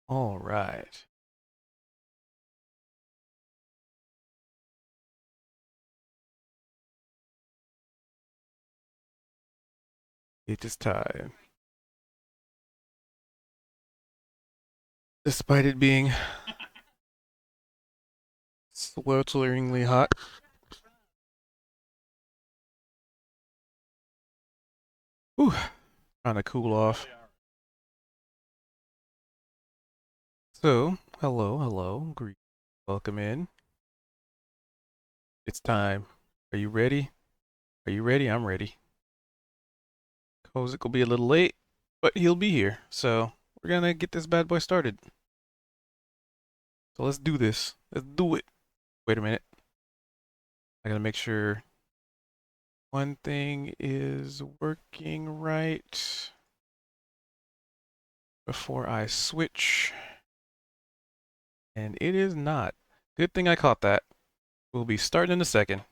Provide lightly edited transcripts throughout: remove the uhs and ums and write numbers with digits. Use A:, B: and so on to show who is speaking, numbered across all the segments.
A: All right. It is time. Despite it being swelteringly hot. Whew, trying to cool off. So, hello. Welcome in. It's time. Are you ready? Are you ready? I'm ready. Kozik will be a little late, but he'll be here. So, we're gonna get this bad boy started. So, let's do this. Let's do it. Wait a minute. I gotta make sure one thing is working right before I switch. And it is not. Good thing I caught that. We'll be starting in a second.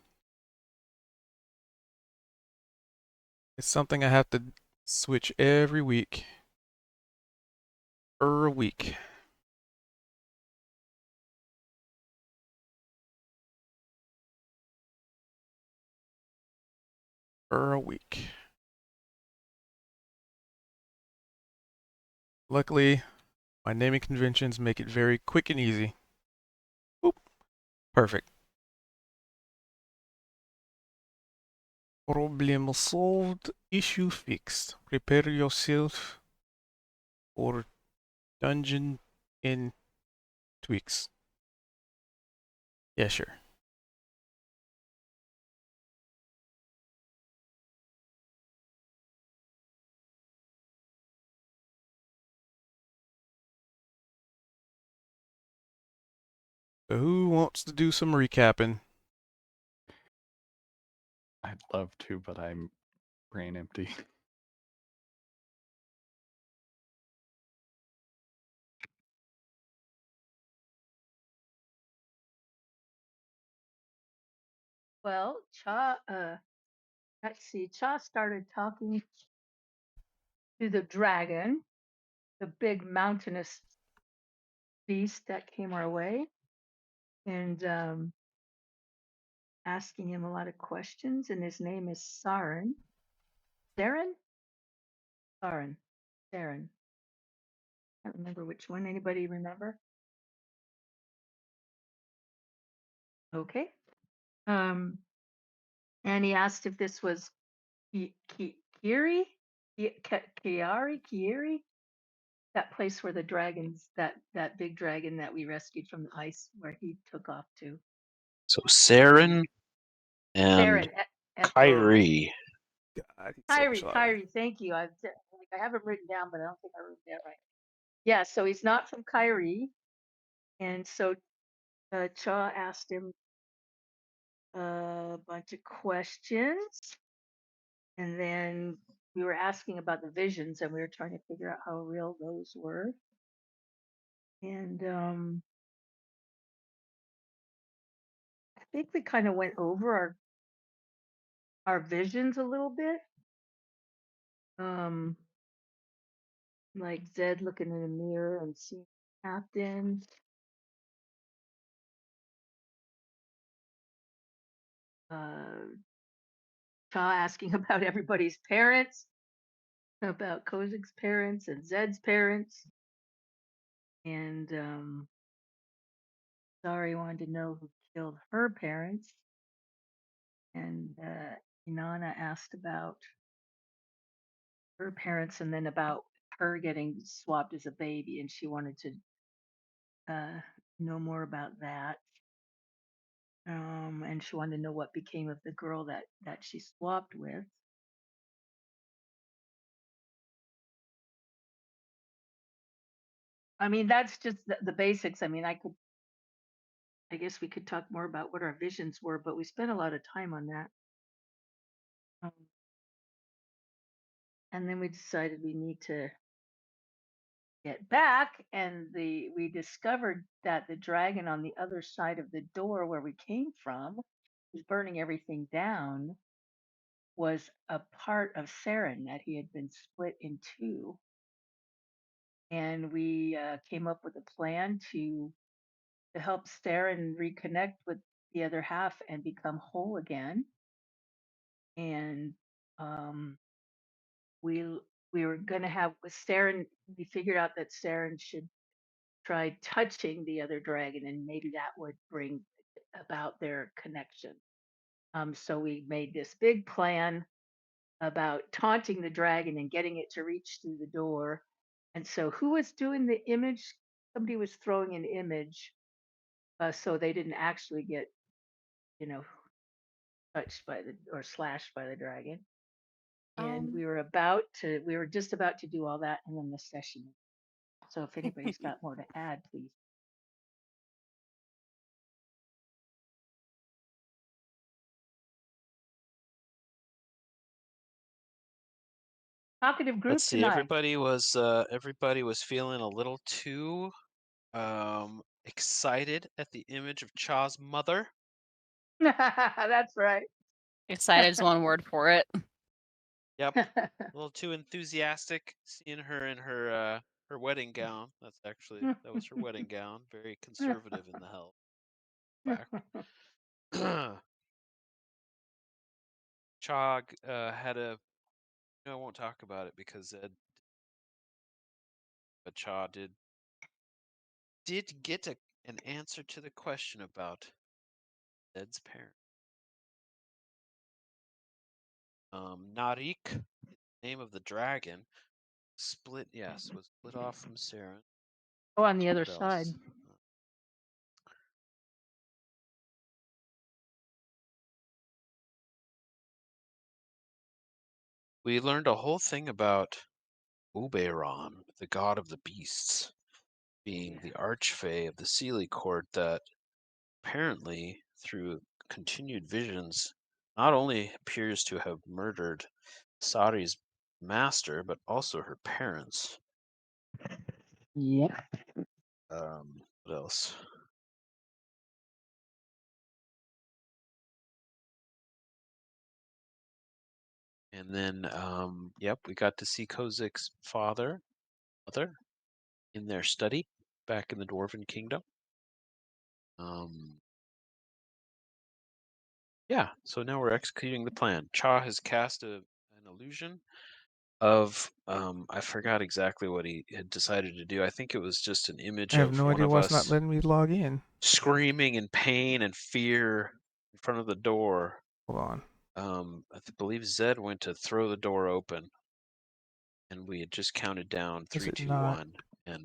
A: It's something I have to switch every week. A week. A week. Luckily, my naming conventions make it very quick and easy. Boop. Perfect. Problem solved, issue fixed. Prepare yourself for dungeon in tweaks. Yeah, sure. So who wants to do some recapping?
B: I'd love to, but I'm brain empty.
C: Well, let's see, Cha started talking to the dragon, the big mountainous beast that came our way, and asking him a lot of questions. And his name is Saren. Saren? Saren. Saren. I can't remember which one. Anybody remember? Okay. Um, and he asked if this was Kiri, Kiari, that place where the dragons, that big dragon that we rescued from the ice, where he took off to.
D: So Saren and
C: Saren, S-A-R.
D: Kyrie.
A: God, he's so
C: Kyrie,
A: shy.
C: Kyrie, thank you. I have it written down, but I don't think I wrote that right. Yeah, so he's not from Kyrie, and so Cha asked him a bunch of questions, and then we were asking about the visions, and we were trying to figure out how real those were. And I think we kind of went over our visions a little bit. Um, like Zed looking in the mirror and seeing Captain. Uh, Cha asking about everybody's parents, about Kozik's parents and Zed's parents. And Zari wanted to know who killed her parents. And Inanna asked about her parents and then about her getting swapped as a baby. And she wanted to uh, know more about that. And she wanted to know what became of the girl that she swapped with. I mean, that's just the basics. I mean, I guess we could talk more about what our visions were, but we spent a lot of time on that. Um, and then we decided we need to get back, and we discovered that the dragon on the other side of the door where we came from, was burning everything down, was a part of Saren that he had been split in two. and we came up with a plan to help Saren reconnect with the other half and become whole again. And um, we we were gonna have with Saren. We figured out that Saren should try touching the other dragon, and maybe that would bring about their connection. So we made this big plan about taunting the dragon and getting it to reach through the door. And so, who was doing the image? Somebody was throwing an image, so they didn't actually get, you know, touched by the or slashed by the dragon. And
E: Um,
C: we were just about to do all that, and then the session. So, if anybody's got more to add, please. Talkative group
D: Let's see.
C: tonight.
D: Everybody was feeling a little too excited at the image of Cha's mother.
C: That's right.
E: excited is one word for it.
D: Yep, a little too enthusiastic seeing her in her wedding gown. That was her wedding gown. Very conservative in the hell back. Cha had a. No, I won't talk about it because Zed. But Cha did get an answer to the question about Zed's parent. Narik, name of the dragon, was split off from Saren.
C: Oh, on the other
D: What
C: side.
D: else? We learned a whole thing about Oberon, the god of the beasts, being the archfey of the Seelie court that apparently, through continued visions, not only appears to have murdered Sari's master, but also her parents.
C: Yeah.
D: What else? And then, yep, we got to see Kozik's mother, in their study back in the Dwarven Kingdom. Yeah, so now we're executing the plan. Cha has cast an illusion of, I forgot exactly what he had decided to do. I think it was just an image
A: I have
D: of
A: no
D: one
A: idea
D: of
A: why it's not
D: us
A: letting me log in.
D: screaming in pain and fear in front of the door.
A: Hold on.
D: Believe Zed went to throw the door open, and we had just counted down
A: Is
D: 3,
A: it
D: 2,
A: not?
D: 1, and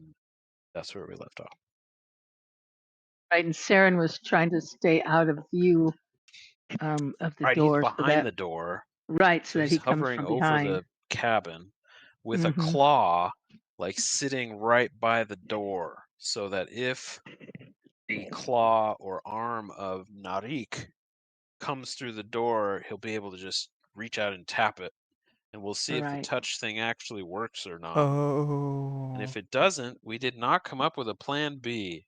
D: that's where we left off.
C: Right, and Saren was trying to stay out of view of the
D: Right, he's
C: door, so
D: behind
C: that
D: the door,
C: right, so
D: so
C: that
D: he's
C: he comes
D: hovering
C: from
D: over
C: behind.
D: the cabin with a
C: Mhm.
D: claw, like sitting right by the door, so that if the claw or arm of Narik comes through the door, he'll be able to just reach out and tap it, and we'll see if the
C: Right.
D: touch thing actually works or not. And
A: Oh.
D: if it doesn't, we did not come up with a plan B,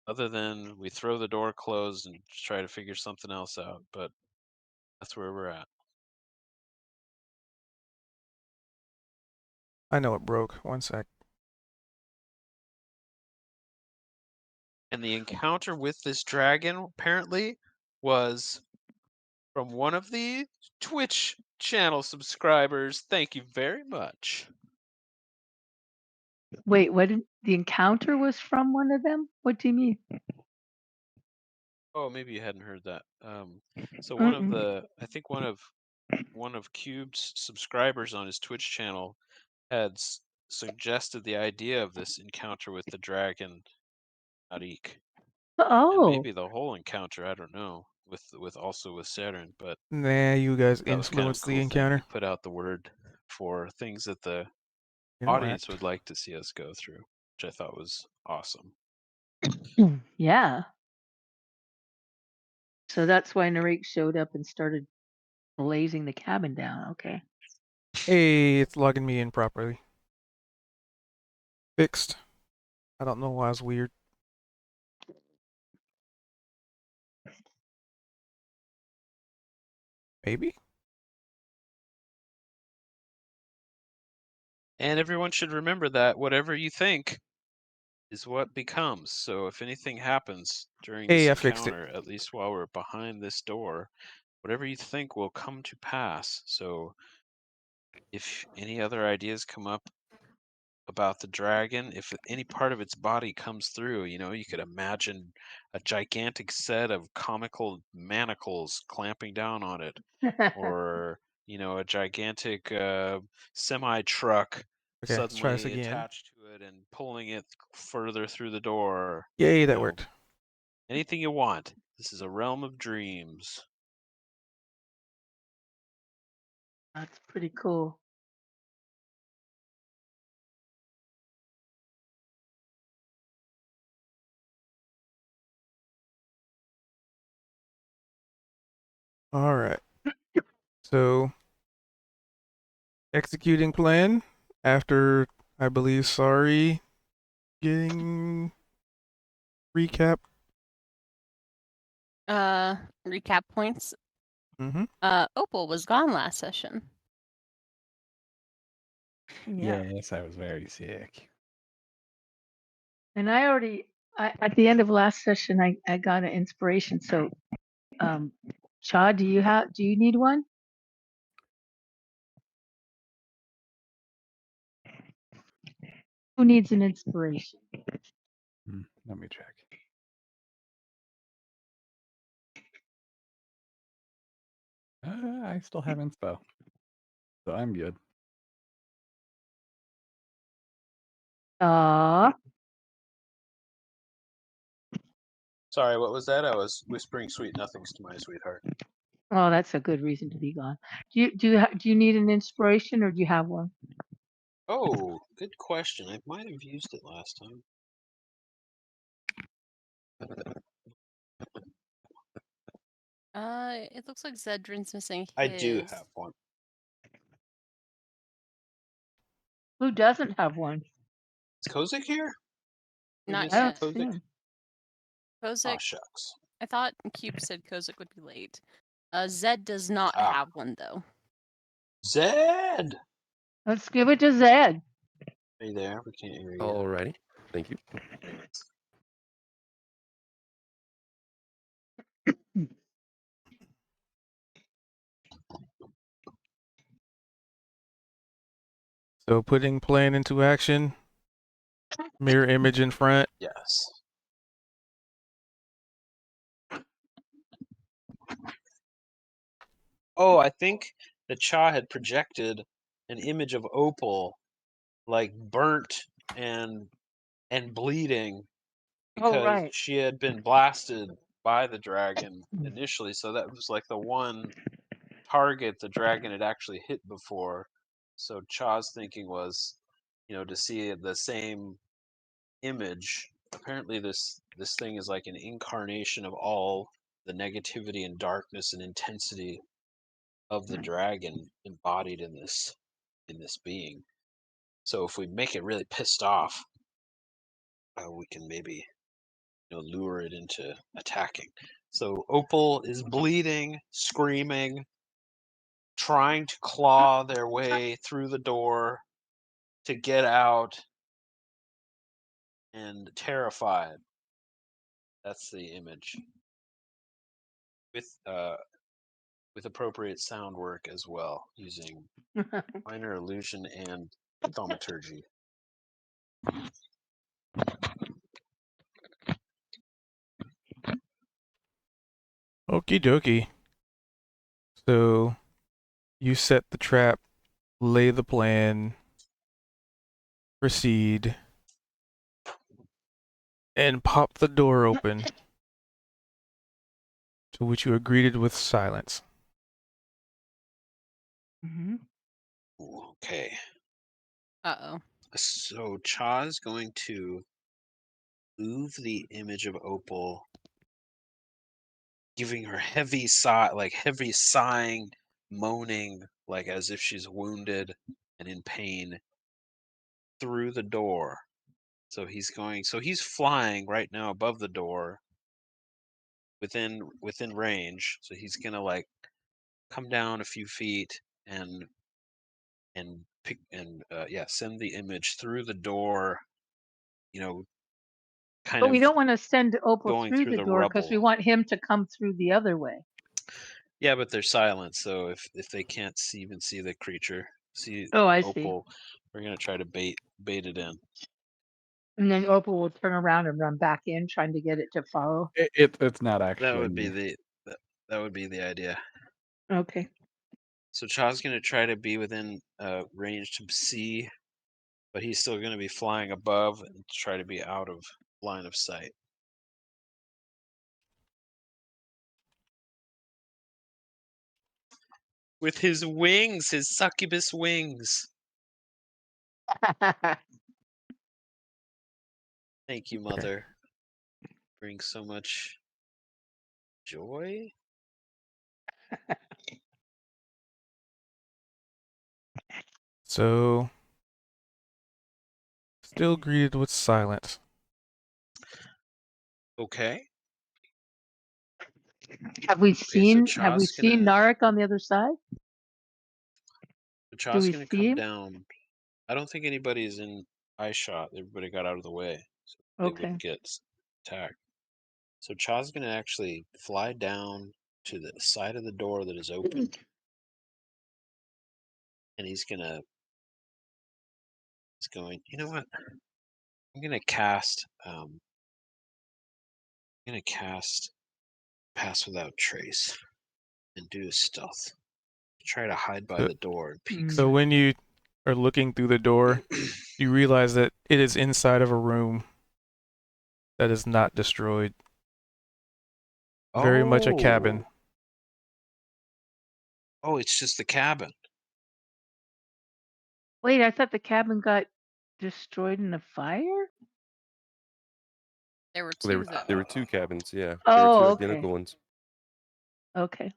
D: other than we throw the door closed and try to figure something else out. But that's where we're at.
A: I know it broke. One sec.
D: And the encounter with this dragon apparently was from one of the Twitch channel subscribers. Thank you very much.
C: Wait, what did the encounter was from one of them? What do you mean?
D: Oh, maybe you hadn't heard that. So
C: Mm-mm.
D: I think one of Cube's subscribers on his Twitch channel had suggested the idea of this encounter with the dragon Narik, and
C: Oh,
D: maybe the whole encounter. I don't know, with also with Saturn, but
A: Nah, you guys
D: that was kind of a
A: influenced the
D: cool thing. We
A: encounter.
D: put out the word for things that the audience
A: Interact.
D: would like to see us go through, which I thought was awesome.
C: yeah. So that's why Narik showed up and started blazing the cabin down. Okay.
A: Hey, it's logging me in properly. Fixed. I don't know why it's weird. Maybe?
D: And everyone should remember that whatever you think is what becomes. So if anything happens during this
A: Hey, I fixed it.
D: encounter, at least while we're behind this door, whatever you think will come to pass. So if any other ideas come up about the dragon, if any part of its body comes through, you could imagine a gigantic set of comical manacles clamping down on it, or a gigantic semi truck
A: Okay, let's try this
D: suddenly
A: again.
D: attached to it and pulling it further through the door.
A: Yay, that
D: know,
A: worked.
D: Anything you want. This is a realm of dreams.
C: That's pretty cool.
A: All right. So, executing plan after, I believe, sorry, getting recap.
E: Recap points.
A: Mm-hmm.
E: Opal was gone last session.
C: Yeah.
B: Yes, I was very sick.
C: And at the end of last session, I got an inspiration. So, Cha, do you need one? Who needs an inspiration?
B: Let me check. I still have inspo, so I'm good.
D: Sorry, what was that? I was whispering sweet nothings to my sweetheart.
C: Oh, that's a good reason to be gone. Do you need an inspiration, or do you have one?
D: Oh, good question. I might have used it last time.
E: It looks like Zedrin's missing his.
D: I do have one.
C: Who doesn't have one?
D: Is Kozik here? We
E: Not
D: missed
C: I don't
E: yet.
C: see
D: Kozik?
C: him.
D: Aw,
E: Kozik,
D: shucks.
E: I thought Cube said Kozik would be late. Zed does not
D: Ah.
E: have one though.
D: Zed!
C: Let's give it to Zed.
D: Are you there? We can't hear you.
F: Alrighty, thank you.
A: So, putting plan into action. Mirror image in front.
D: Yes. Oh, I think the Cha had projected an image of Opal, like burnt and bleeding,
C: Oh,
D: because
C: right.
D: she had been blasted by the dragon initially. So that was like the one target the dragon had actually hit before. So Cha's thinking was, to see the same image. Apparently, this thing is like an incarnation of all the negativity and darkness and intensity of the dragon embodied in this being. So if we make it really pissed off, we can maybe lure it into attacking. So Opal is bleeding, screaming, trying to claw their way through the door to get out, and terrified. That's the image. With appropriate sound work as well, using minor illusion and thaumaturgy.
A: Okie dokie. So, you set the trap, lay the plan, proceed, and pop the door open. To which you are greeted with silence.
C: Mhm.
D: Okay.
E: Uh-oh.
D: So Cha is going to move the image of Opal, giving her heavy sighing, moaning, like as if she's wounded and in pain, through the door. So he's flying right now above the door, within range. So he's gonna like come down a few feet and send the image through the door. You know, kind
C: But we
D: of
C: don't want to send Opal
D: going
C: through
D: through
C: the
D: the
C: door because we
D: rubble.
C: want him to come through the other way.
D: Yeah, but they're silent, so if they can't even see the creature, see
C: Oh, I see.
D: Opal, we're gonna try to bait it in.
C: And then Opal will turn around and run back in, trying to get it to follow.
B: It's not
D: That
B: actually
D: would be
B: me.
D: that would be the idea.
C: Okay.
D: So Cha's gonna try to be within range to see, but he's still gonna be flying above and try to be out of line of sight. With his wings, his succubus wings. Thank you, Mother. Brings so much joy.
A: So, still greeted with silence.
D: Okay.
C: Have we
D: so
C: seen
D: Cha's gonna
C: Narek on the other side?
D: Cha's
C: we
D: gonna
C: see
D: come
C: him?
D: down. I don't think anybody's in eye shot. Everybody got out of the way, so they
C: Okay.
D: wouldn't get attacked. So Cha's gonna actually fly down to the side of the door that is open, and he's going. You know what? I'm gonna cast. Pass Without Trace and do a stealth. Try to hide by
A: So-
D: the door and peek
A: So
D: through.
A: when you are looking through the door, you realize that it is inside of a room that is not destroyed. Very much a cabin.
D: Oh, it's just the cabin.
C: Wait, I thought the cabin got destroyed in a fire?
E: There were
F: There
E: two
F: were
E: though.
F: there were two cabins, yeah. There were
C: Oh,
F: two
C: okay.
F: identical ones.
C: Okay.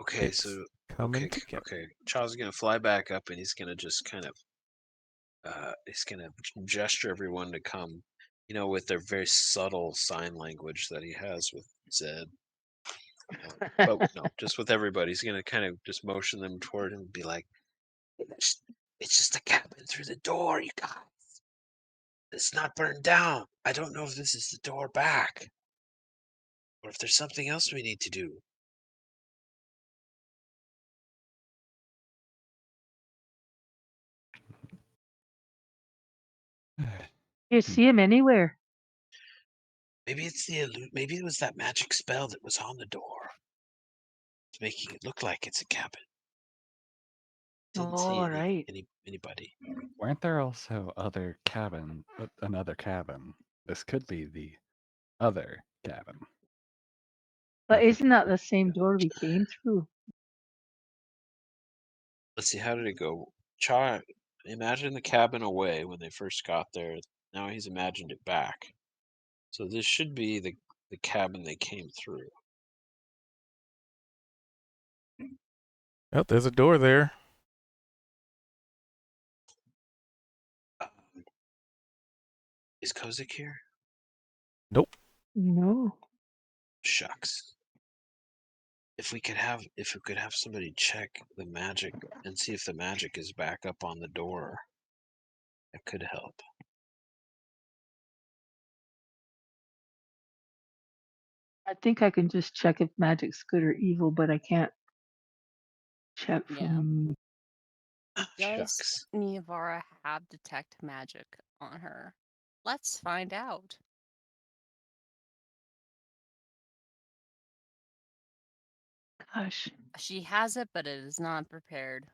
D: Okay,
A: It's
D: so
A: coming together.
D: okay. Charles is gonna fly back up, and he's gonna just kind of, he's gonna gesture everyone to come. You know, with their very subtle sign language that he has with Zed. But no, just with everybody. He's gonna kind of just motion them toward him and be like, it's just a cabin through the door, you guys. It's not burned down. I don't know if this is the door back, or if there's something else we need to do.
C: You see him anywhere?
D: Maybe it's maybe it was that magic spell that was on the door. It's making it look like it's a cabin. Didn't see
C: All right.
D: anybody.
B: Weren't there also another cabin? This could be the other cabin.
C: But
B: Not the-
C: isn't that the same door we came through?
D: Let's see, how did it go? Cha imagined the cabin away when they first got there. Now he's imagined it back. So this should be the cabin they came through.
A: Oh, there's a door there.
D: Is Kozik here?
C: No.
D: Shucks. If we could have somebody check the magic and see if the magic is back up on the door, that could help.
C: I think I can just check if magic's good or evil, but I can't check
E: Yeah.
C: from.
E: Does
D: Shucks.
E: Niavara have detect magic on her? Let's find out.
C: Gosh,
E: She has it, but it is not prepared.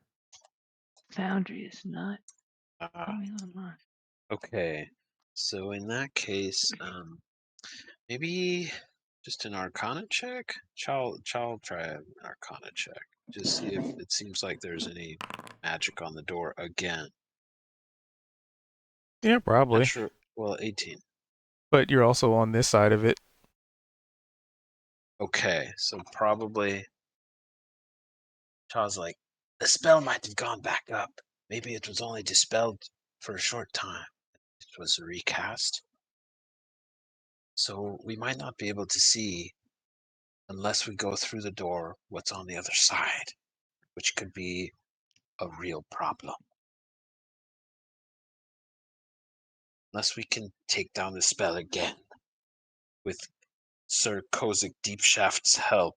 C: Foundry is not
D: Ah,
C: coming online.
D: okay. So in that case, maybe just an Arcana check. I'll try an Arcana check. Just see if it seems like there's any magic on the door again.
A: Yeah, probably.
D: Not sure. Well, 18.
A: But you're also on this side of it.
D: Okay, so probably Chaw's like, the spell might have gone back up. Maybe it was only dispelled for a short time. It was recast. So we might not be able to see unless we go through the door, what's on the other side, which could be a real problem. Unless we can take down the spell again with Sir Kozik Deepshaft's help.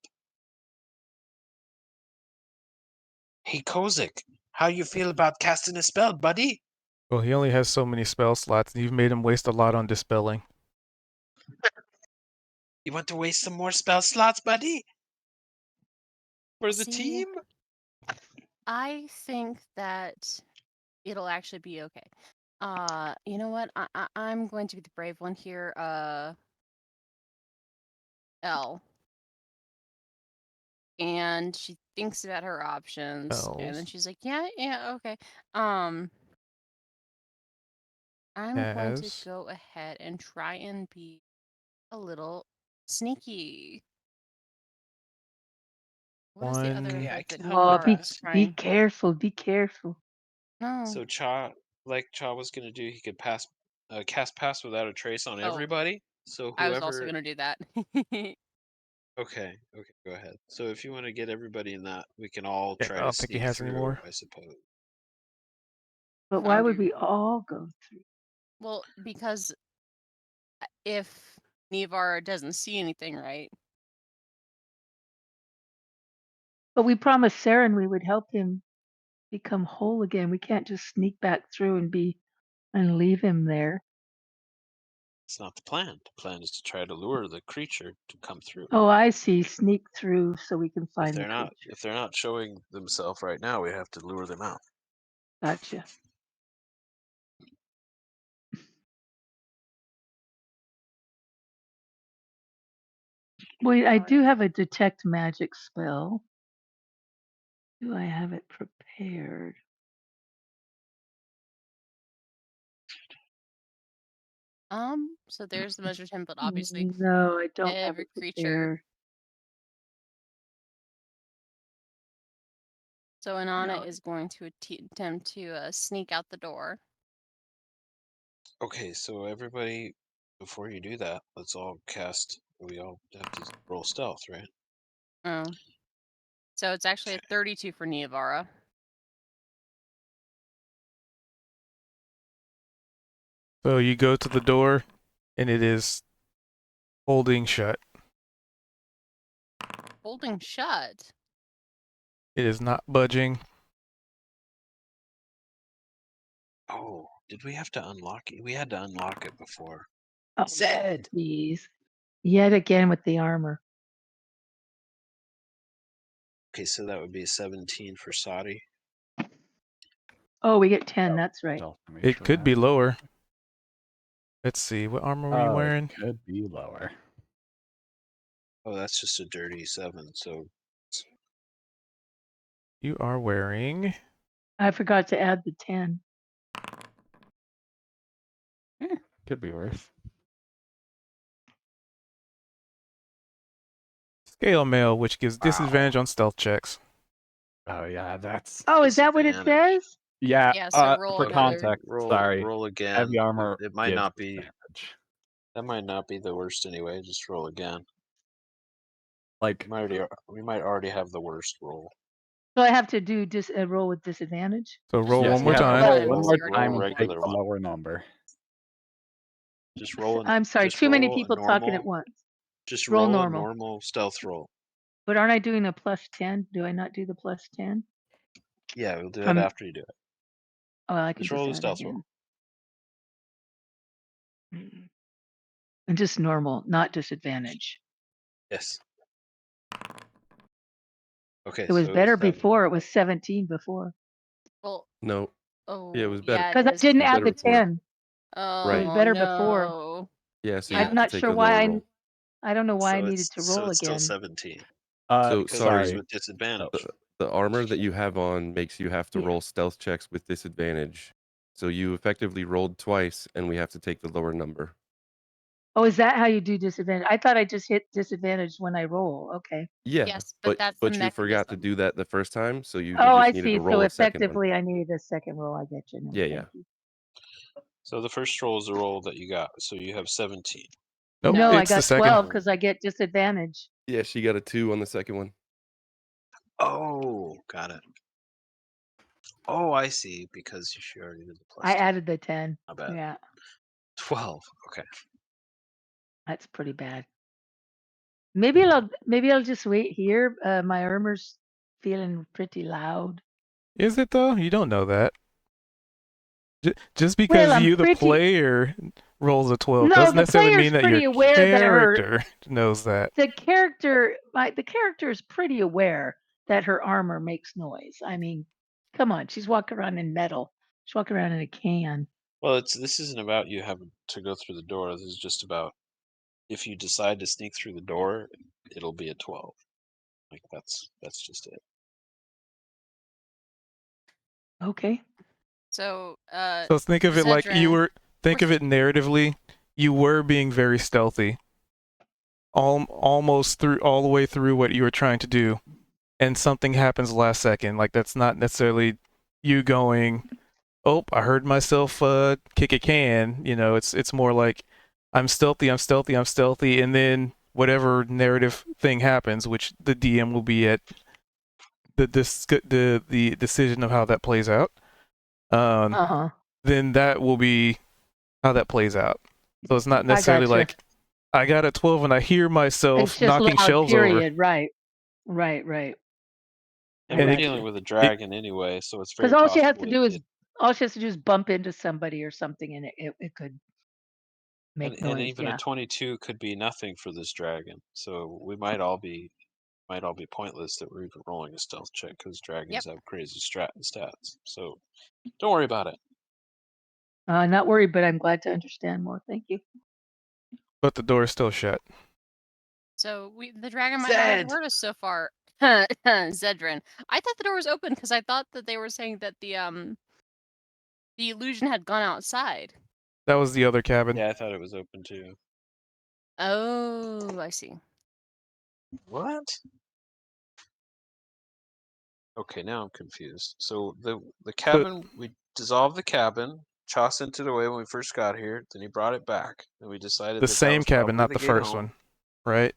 D: Hey Kozik, how you feel about casting a spell, buddy?
A: Well, he only has so many spell slots, and you've made him waste a lot on dispelling.
D: You want to waste some more spell slots, buddy? For the
E: See?
D: team?
E: I think that it'll actually be okay. You know what? I'm going to be the brave one here. L. And she thinks about her options, and then
A: L's.
E: she's like, "Yeah, okay." I'm going to
A: As
E: go ahead and try and be a little sneaky. What is the other
A: One.
D: Yeah, I
E: like the
D: can
E: New
D: help
C: Oh,
D: with
E: Aura
D: that.
C: be
E: trying?
C: careful, be careful.
E: No.
D: So Cha, like Cha was gonna do, he could cast pass without a trace on
E: Oh.
D: everybody. So
E: I was also
D: whoever.
E: gonna do that.
D: Okay, go ahead. So if you want to get everybody in that, we can all
A: Yeah,
D: try
A: I
D: to
A: don't think he
D: sneak
A: has any
D: through,
A: more.
D: I suppose.
C: But why would
E: Foundry.
C: we all go through?
E: Well, because if Nevar doesn't see anything, right?
C: But we promised Saren we would help him become whole again. We can't just sneak back through and leave him there.
D: It's not the plan. The plan is to try to lure the creature to come through.
C: Oh, I see. Sneak through so we can
D: If
C: find the
D: they're not,
C: creature.
D: if they're not showing themselves right now, we have to lure them out.
C: Gotcha. Wait, I do
E: Alright.
C: have a detect magic spell. Do I have it prepared?
E: So there's the measure template, obviously.
C: No, I don't have
E: Every
C: it
E: creature.
C: prepared.
E: So Inanna
C: No.
E: is going to attempt to sneak out the door.
D: Okay, so everybody, before you do that, let's all cast. We all have to roll stealth, right?
E: Oh. So it's actually a 32 for Neavara.
A: So you go to the door, and it is holding shut.
E: Holding shut.
A: It is not budging.
D: Oh, did we have to unlock it? We had to unlock it before.
C: Oh,
D: Zed!
C: please. Yet again with the armor.
D: Okay, so that would be a 17 for Sadi.
C: Oh, we get 10. That's right.
B: I'll make
A: It
B: sure
A: could
B: I
A: be
B: have it.
A: lower. Let's see. What armor were you
B: Oh,
A: wearing?
B: it could be lower.
D: Oh, that's just a dirty 7. So
A: You are wearing.
C: I forgot to add the 10.
B: Could be worse.
A: Scale mail, which gives
B: Wow.
A: disadvantage on stealth checks.
B: Oh yeah, that's
C: Oh, is that what it
D: Disadvantage.
C: says?
B: yeah.
E: Yeah, so roll
B: For
E: another.
B: context,
D: roll,
B: sorry.
D: roll again.
B: Heavy armor
D: It might
B: gives
D: not be.
B: disadvantage.
D: That might not be the worst anyway. Just roll again.
B: Like
D: We might already have the worst roll.
C: So I have to do a roll with disadvantage?
A: So roll
B: yes,
A: one
B: you
A: more
B: have to
A: time.
B: roll
E: Times,
B: one
E: you
B: more
E: already
B: time
D: roll
B: and take
D: regular
B: the
D: one.
B: lower number.
D: Just roll.
C: I'm sorry,
D: just
C: too many
D: roll a
C: people talking at
D: normal-
C: once.
D: Just
C: Roll
D: roll
C: normal.
D: a normal stealth roll.
C: But aren't I doing a plus 10? Do I not do the plus 10?
D: Yeah, we'll do
C: From-
D: that after you do it.
C: Oh, I can
D: Just roll the
C: add
D: stealth
C: again.
D: roll.
C: And just normal, not disadvantage.
D: Yes. Okay.
C: It was
D: so
C: better
D: 7.
C: before. It was 17 before.
E: Well,
F: No,
E: oh,
F: it was better.
E: Yeah, it
C: Because I
E: is.
C: didn't
F: It's
C: add
F: better
C: the
F: before.
C: 10.
E: Oh,
F: Right.
C: It was better
E: no.
C: before.
F: Yeah, so
E: Yeah.
F: you
C: I'm
F: have
C: not
F: to take
C: sure
F: a
C: why
F: lower roll.
C: I don't know why I
D: So
C: needed
D: it's,
C: to
D: so
C: roll
D: it's still
C: again.
D: 17.
F: So,
D: Because
F: sorry.
D: it's with disadvantage.
F: The armor that you have on makes you have to
C: Yeah.
F: roll stealth checks with disadvantage. So you effectively rolled twice, and we have to take the lower number.
C: Oh, is that how you do disadvantage? I thought I just hit disadvantage when I roll. Okay.
F: Yeah,
E: Yes, but that's the
F: you forgot to
E: mechanism.
F: do that the first time, so you
C: Oh,
F: just
C: I
F: needed
C: see.
F: to
C: So
F: roll a second one.
C: effectively, I needed a second roll. I get you now.
F: Yeah,
C: Thank
F: yeah.
C: you.
D: So the first roll is the roll that you got. So you have 17.
A: Nope,
C: No, I
A: it's the
C: got
A: second.
C: 12 because I get disadvantage.
F: Yeah, she got a 2 on the second one.
D: Oh, got it. Oh, I see. Because she already did the plus.
C: I
D: 2.
C: added the 10.
D: Not bad.
C: Yeah,
D: 12. Okay.
C: that's pretty bad. Maybe I'll just wait here. My armor's feeling pretty loud.
A: Is it though? You don't know that. Just because
C: Well, I'm
A: you, the
C: pretty.
A: player, rolls a 12
C: No,
A: doesn't
C: the
A: necessarily
C: player's
A: mean that
C: pretty
A: your
C: aware that her
A: character knows that.
C: the character is pretty aware that her armor makes noise. I mean, come on, she's walking around in metal. She's walking around in a can.
D: Well, this isn't about you having to go through the door. This is just about if you decide to sneak through the door, it'll be a 12. Like that's just it.
C: Okay.
E: So,
A: So think of it like you
E: Zedran,
A: were. Think of it narratively. You were being very stealthy, almost through all the way through what you were trying to do, and something happens last second. Like that's not necessarily you going, "Oh, I heard myself kick a can." You know, it's more like I'm stealthy, and then whatever narrative thing happens, which the DM will be at the decision of how that plays out.
C: Uh-huh.
A: Then that will be how that plays out. So it's not necessarily
C: gotcha.
A: like I got a 12 and I hear
C: It's
A: myself
C: just
A: knocking
C: loud,
A: shelves over.
C: period. Right.
D: And
C: I
D: we're
C: gotcha.
D: dealing with a dragon anyway, so it's very
C: Because all she has
D: possible
C: to do is bump into somebody or something, and it could make
D: and
C: noise.
D: even
C: Yeah.
D: a 22 could be nothing for this dragon. So we might all be pointless that we're even rolling a stealth check because dragons have crazy stats. So don't worry about it.
C: Not worried, but I'm glad to understand more. Thank you.
A: But the door is still shut.
E: So the dragon might not have
D: Zed!
E: heard us so far. Zedran. I thought the door was open because I thought that they were saying that the illusion had gone outside.
A: That was the other cabin.
D: Yeah, I thought it was open too.
E: Oh, I see.
D: What? Okay, now I'm confused. So the cabin, we dissolved the cabin. Cha sent it away when we first got here. Then he brought it back, and we decided
A: The
D: that
A: same
D: was
A: cabin,
D: probably
A: not the
D: gate
A: first
D: home.
A: one, right?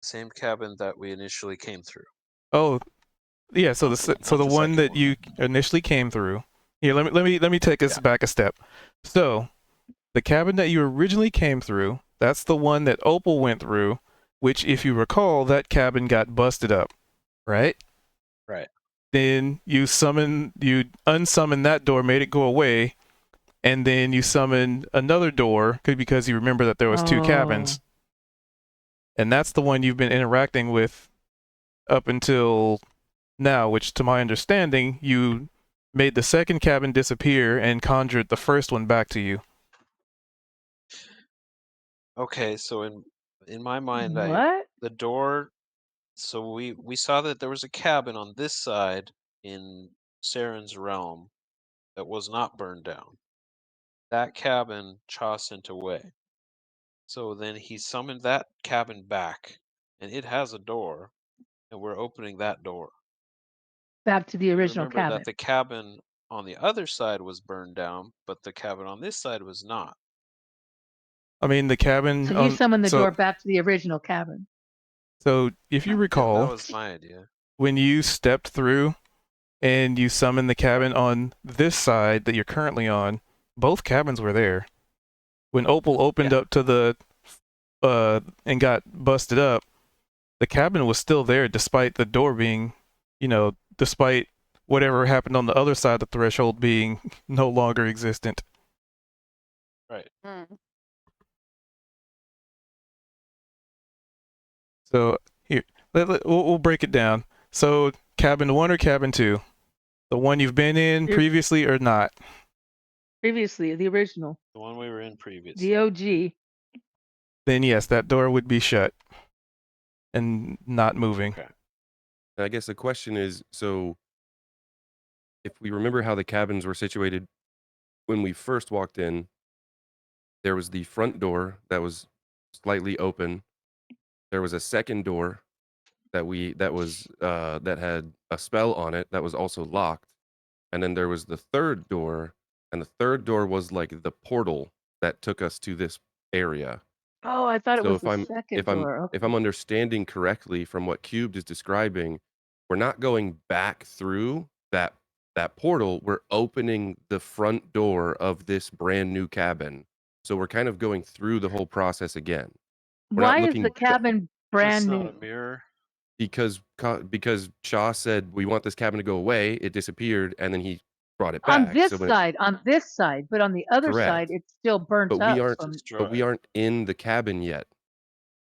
D: Same cabin that we initially came through.
A: Oh, yeah. So
D: Not
A: the
D: the
A: one
D: second
A: that
D: one.
A: you initially came through. Here, let me take us
D: Yeah.
A: back a step. So the cabin that you originally came through, that's the one that Opal went through. Which, if you recall, that cabin got busted up, right?
D: Right.
A: Then you unsummon that door, made it go away, and then you summon another door because you remember that there was two cabins, and that's the one you've been interacting with up until now. Which, to my understanding, you made the second cabin disappear and conjured the first one back to you.
D: Okay, so in my mind,
C: What?
D: the door. So we saw that there was a cabin on this side in Saren's realm that was not burned down. That cabin Cha sent away. So then he summoned that cabin back, and it has a door, and we're opening that door.
C: Back to the original
D: Remember
C: cabin.
D: that the cabin on the other side was burned down, but the cabin on this side was not.
A: I mean, the cabin.
C: So you summoned the door back to the original cabin.
A: So if you
D: Yeah,
A: recall,
D: that was my idea.
A: when you stepped through and you summoned the cabin on this side that you're currently on, both cabins were there. When Opal opened up to the and got busted up, the cabin was still there despite the door being, despite whatever happened on the other side of the threshold being no longer existent.
D: Right.
A: So here, we'll break it down. So cabin 1 or cabin 2? The one you've been in previously or not?
C: Previously, the original.
D: The one we were in previously.
C: The OG.
A: Then yes, that door would be shut and not moving.
D: Okay.
F: I guess the question is, so if we remember how the cabins were situated when we first walked in, there was the front door that was slightly open. There was a second door that had a spell on it that was also locked. And then there was the third door, and the third door was like the portal that took us to this area.
C: Oh, I thought it
F: So
C: was
F: if
C: the
F: I'm
C: second
F: if I'm
C: door.
F: if I'm understanding correctly from what Cubed is describing, we're not going back through that portal. We're opening the front door of this brand new cabin. So we're kind of going through the whole process again. We're not
C: Why is
F: looking
C: the cabin
D: That's
C: brand
D: not
C: new?
D: a mirror.
F: because Shaw said we want this cabin to go away. It disappeared, and then he brought it
C: On
F: back.
C: this
F: So when it,
C: side, but on the other side,
F: correct,
C: it's still burnt
F: but we
C: up
F: aren't
C: from.
F: but we
D: Destroyed.
F: aren't in the cabin yet.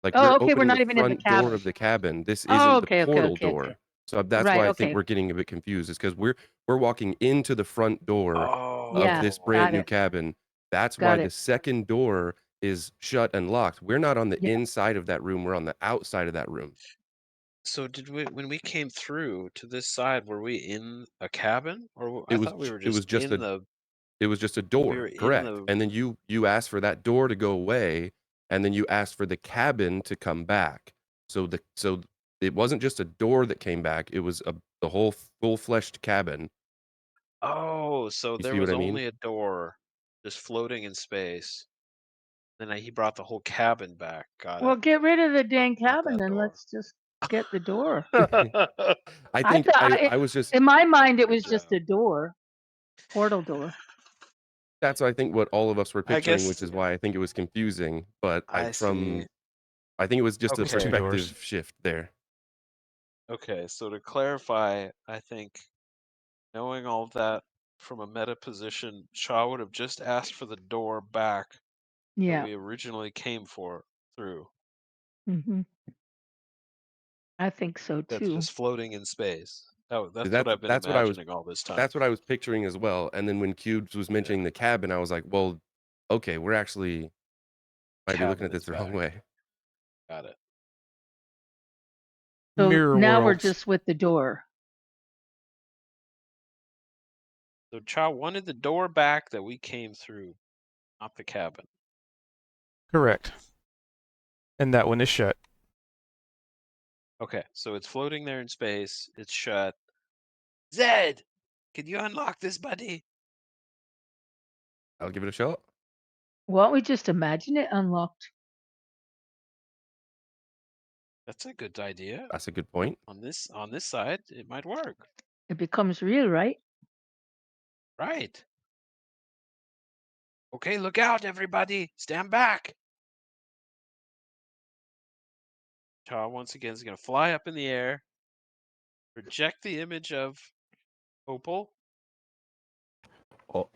F: Like
C: Oh,
F: we're
C: okay, we're
F: opening
C: not
F: the
C: even in the
F: front door
C: cabin.
F: of the cabin. This
C: Oh,
F: isn't the
C: okay, okay,
F: portal
C: okay, okay.
F: door. So that's
C: Right,
F: why I think
C: okay.
F: we're getting a bit confused. Is because we're walking into the front door of
C: Yeah,
F: this
D: Oh.
F: brand
C: got
F: new
C: it.
F: cabin. That's
C: Got
F: why
C: it.
F: the second door is shut and locked. We're not on the
C: Yeah.
F: inside of that room. We're on the outside of that room.
D: So did we when we came through to this side? Were we in a cabin, or I
F: It was
D: thought we were
F: it was
D: just
F: just
D: in
F: a
D: the?
F: it was just a
D: We
F: door,
D: were in
F: correct?
D: the.
F: And then you asked for that door to go away, and then you asked for the cabin to come back. So it wasn't just a door that came back. It was the whole full-fleshed cabin.
D: Oh, so
F: You
D: there
F: see what
D: was
F: I mean?
D: only a door, just floating in space. Then he brought the whole cabin back. Got
C: Well,
D: it.
C: get rid of the dang
D: Not
C: cabin
D: that
C: and
D: door.
C: let's just get the door.
F: I
C: I
F: think
C: thought
F: I was just
C: in my mind it
D: Good
C: was just
D: job.
C: a door, portal door.
F: that's I think what all of us were
D: I
F: picturing, which
D: guess
F: is why I think it was confusing. But
D: I see.
F: I think it was just a
A: It's two
D: Okay.
A: doors.
F: perspective shift there.
D: Okay. So to clarify, I think knowing all of that from a meta position, Shaw would have just asked for the door back that
C: Yeah.
D: we originally came for through.
C: Hmm. I think so
D: That's
C: too.
D: just floating in space. That's what
F: That's
D: I've been
F: that's what I was
D: imagining all this time.
F: that's what I was picturing as well. And then when Cubes was mentioning the cabin, I was like, well, okay, we're actually might be looking
D: Cabin
F: at this
D: is
F: the wrong
D: back.
F: way.
D: Got it.
C: So
A: Mirror
C: now we're
A: worlds.
C: just with the door.
D: So Cha wanted the door back that we came through, not the cabin.
A: Correct. And that one is shut.
D: Okay, so it's floating there in space. It's shut. Zed, can you unlock this, buddy?
F: I'll give it a shot.
C: Why don't we just imagine it unlocked?
D: That's a good idea.
F: That's a good point.
D: On this side, it might work.
C: It becomes real, right?
D: Right. Okay, look out, everybody. Stand back. Cha once again is going to fly up in the air, project the image of Opal.
B: Oh,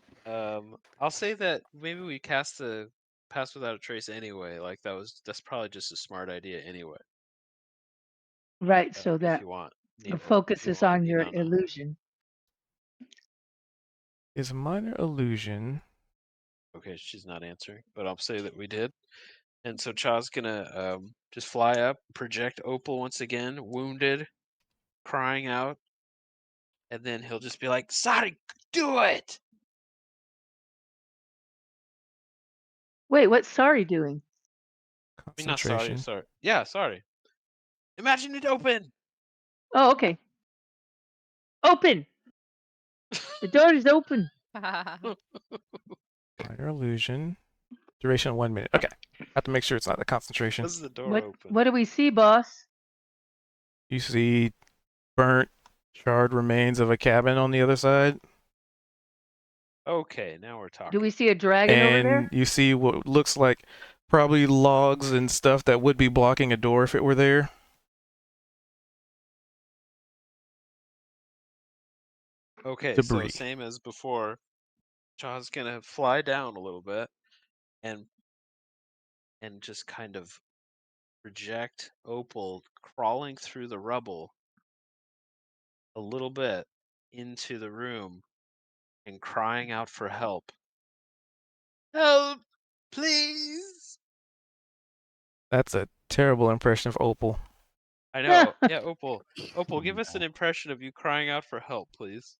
D: I'll say that maybe we cast the Pass Without a Trace anyway. Like that's probably just a smart idea anyway.
C: Right, so
D: If
C: that
D: you want,
C: the
D: Nino,
C: focus
D: if you
C: is
D: want,
C: on your
D: no.
C: illusion.
A: Is minor illusion.
D: Okay, she's not answering, but I'll say that we did. And so Cha's gonna just fly up, project Opal once again, wounded, crying out, and then he'll just be like, "Sorry, do it."
C: Wait, what's Sorry doing?
D: I mean, not sorry,
A: Concentration.
D: sorry. Yeah, sorry. Imagine it open.
C: Oh, okay. Open! The door is open.
A: Minor illusion. Duration of 1 minute. Okay. Have to make sure it's not the concentration.
D: Was the door open?
C: What do we see, boss?
A: You see burnt, charred remains of a cabin on the other side.
D: Okay, now we're talking.
C: Do we see a dragon over
A: And
C: there?
A: you see what looks like probably logs and stuff that would be blocking a door if it were there.
D: Okay,
A: Debris.
D: so same as before. Cha's gonna fly down a little bit and just kind of project Opal crawling through the rubble a little bit into the room and crying out for help. Help, please.
A: That's a terrible impression of Opal.
D: I know. Yeah, Opal. Opal, give us an impression of you crying out for help, please.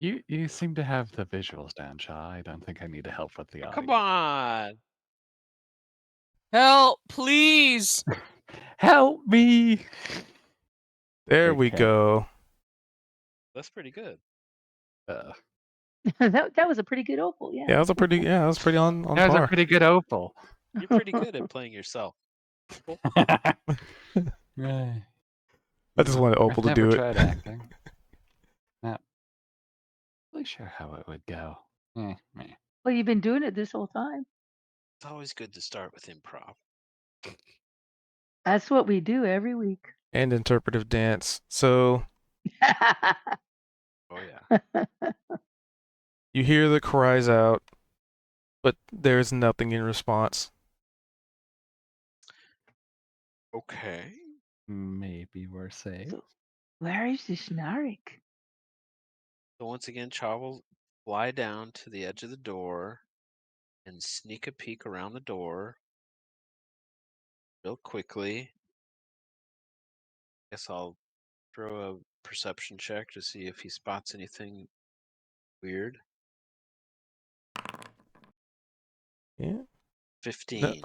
B: you seem to have the visuals down, Shaw. I don't think I need to help with the
D: Oh,
B: audio.
D: come on.
E: Help, please.
B: Help me!
A: There we
B: Okay.
A: go.
D: That's pretty good.
C: That was a pretty good opal, yeah.
A: Yeah, that was pretty on
B: That was a
A: par.
B: pretty good opal.
D: You're pretty good at playing yourself.
B: Right.
A: I just wanted Opal
B: I've
A: to
B: never
A: do it.
B: tried acting. Not really sure how it would go. Meh.
C: Well, you've been doing it this whole time.
D: It's always good to start with improv.
C: That's what we do every week.
A: And interpretive dance. So
D: Oh yeah.
A: you hear the cries out, but there's nothing in response.
D: Okay.
B: Maybe we're safe.
C: So, where is this Narik?
D: So once again, Cha will fly down to the edge of the door and sneak a peek around the door real quickly. Guess I'll throw a perception check to see if he spots anything weird.
A: Yeah.
D: 15.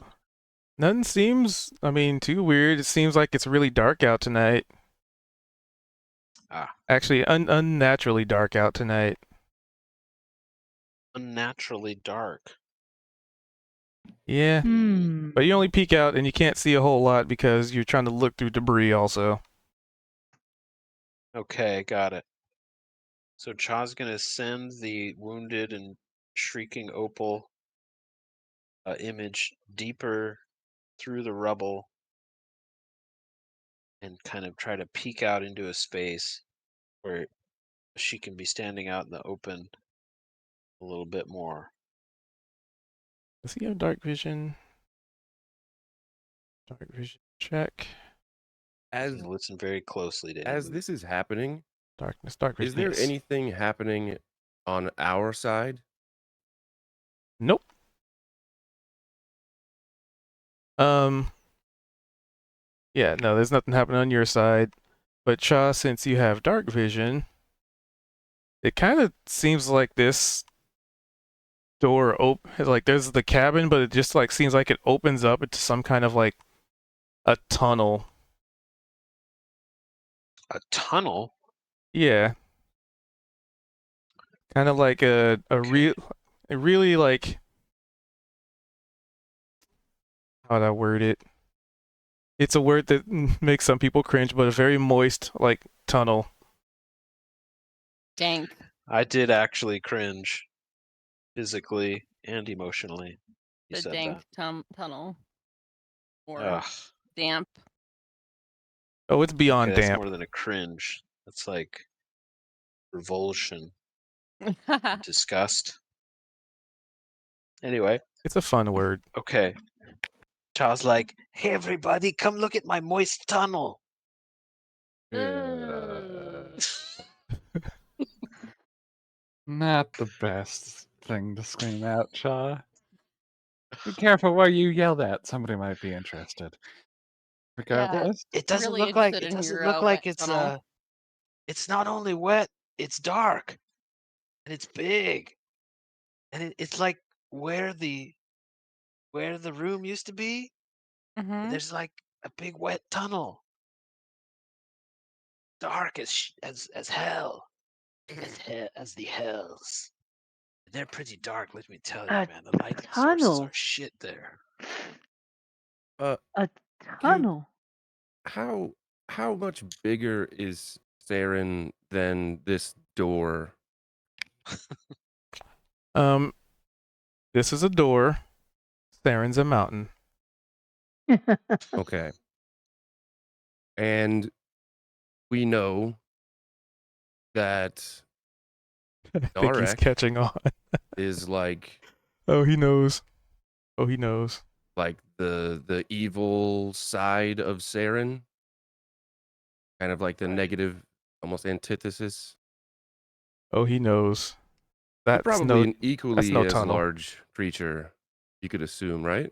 A: Nothing seems, too weird. It seems like it's really dark out tonight.
D: Ah.
A: Actually, unnaturally dark out tonight.
D: Unnaturally dark.
A: Yeah. But you only peek out and you can't see a whole lot because you're trying to look through debris also.
D: Okay, got it. So Cha's gonna send the wounded and shrieking opal image deeper through the rubble and kind of try to peek out into a space where she can be standing out in the open a little bit more.
A: Does he have dark vision? Dark vision check.
F: As
D: And listen very closely to
F: as
D: him.
F: this is happening,
A: Darkness, dark vision.
F: is there
A: yes.
F: anything happening on our side?
A: Nope. Yeah, no, there's nothing happening on your side. But Cha, since you have dark vision, it kind of seems like this door like there's the cabin, but it just like seems like it opens up into some kind of like a tunnel.
D: A tunnel?
A: Yeah. Kind of like a really like, how would I word it? It's a word that makes some people cringe, but a very moist like tunnel.
E: Dank.
D: I did actually cringe physically and emotionally. You
E: The
D: said
E: dank
D: that.
E: tunnel. Or
D: Ugh.
E: damp.
A: Oh, it's beyond
D: Okay, that's
A: damp.
D: more than a cringe. That's like revulsion, disgust. Anyway,
A: It's a fun word.
D: okay. Cha's like, hey everybody, come look at my moist tunnel.
B: Not the best thing to scream out, Cha. Be careful where you yell that. Somebody might be interested. Regardless,
D: It doesn't
E: Really
D: look like
E: interested in your wet tunnel.
D: it's not only wet, it's dark. And it's big. And it's like where the room used to be,
E: Mm-hmm.
D: there's like a big wet tunnel. Dark as hell. As the hells. They're pretty dark, let me tell you,
C: A
D: man. The light sources
C: tunnel.
D: are shit there.
C: A tunnel.
F: How much bigger is Saren than this door?
A: This is a door. Saren's a mountain.
F: Okay. And we know that
A: I think he's
F: Narek
A: catching on.
F: is like
A: Oh, he knows. Oh, he knows.
F: like the evil side of Saren. Kind of like the negative, almost antithesis.
A: Oh, he knows.
F: You're
A: That's
F: probably an
A: that's
F: equally
A: no
F: as
A: tunnel.
F: large creature, you could assume, right?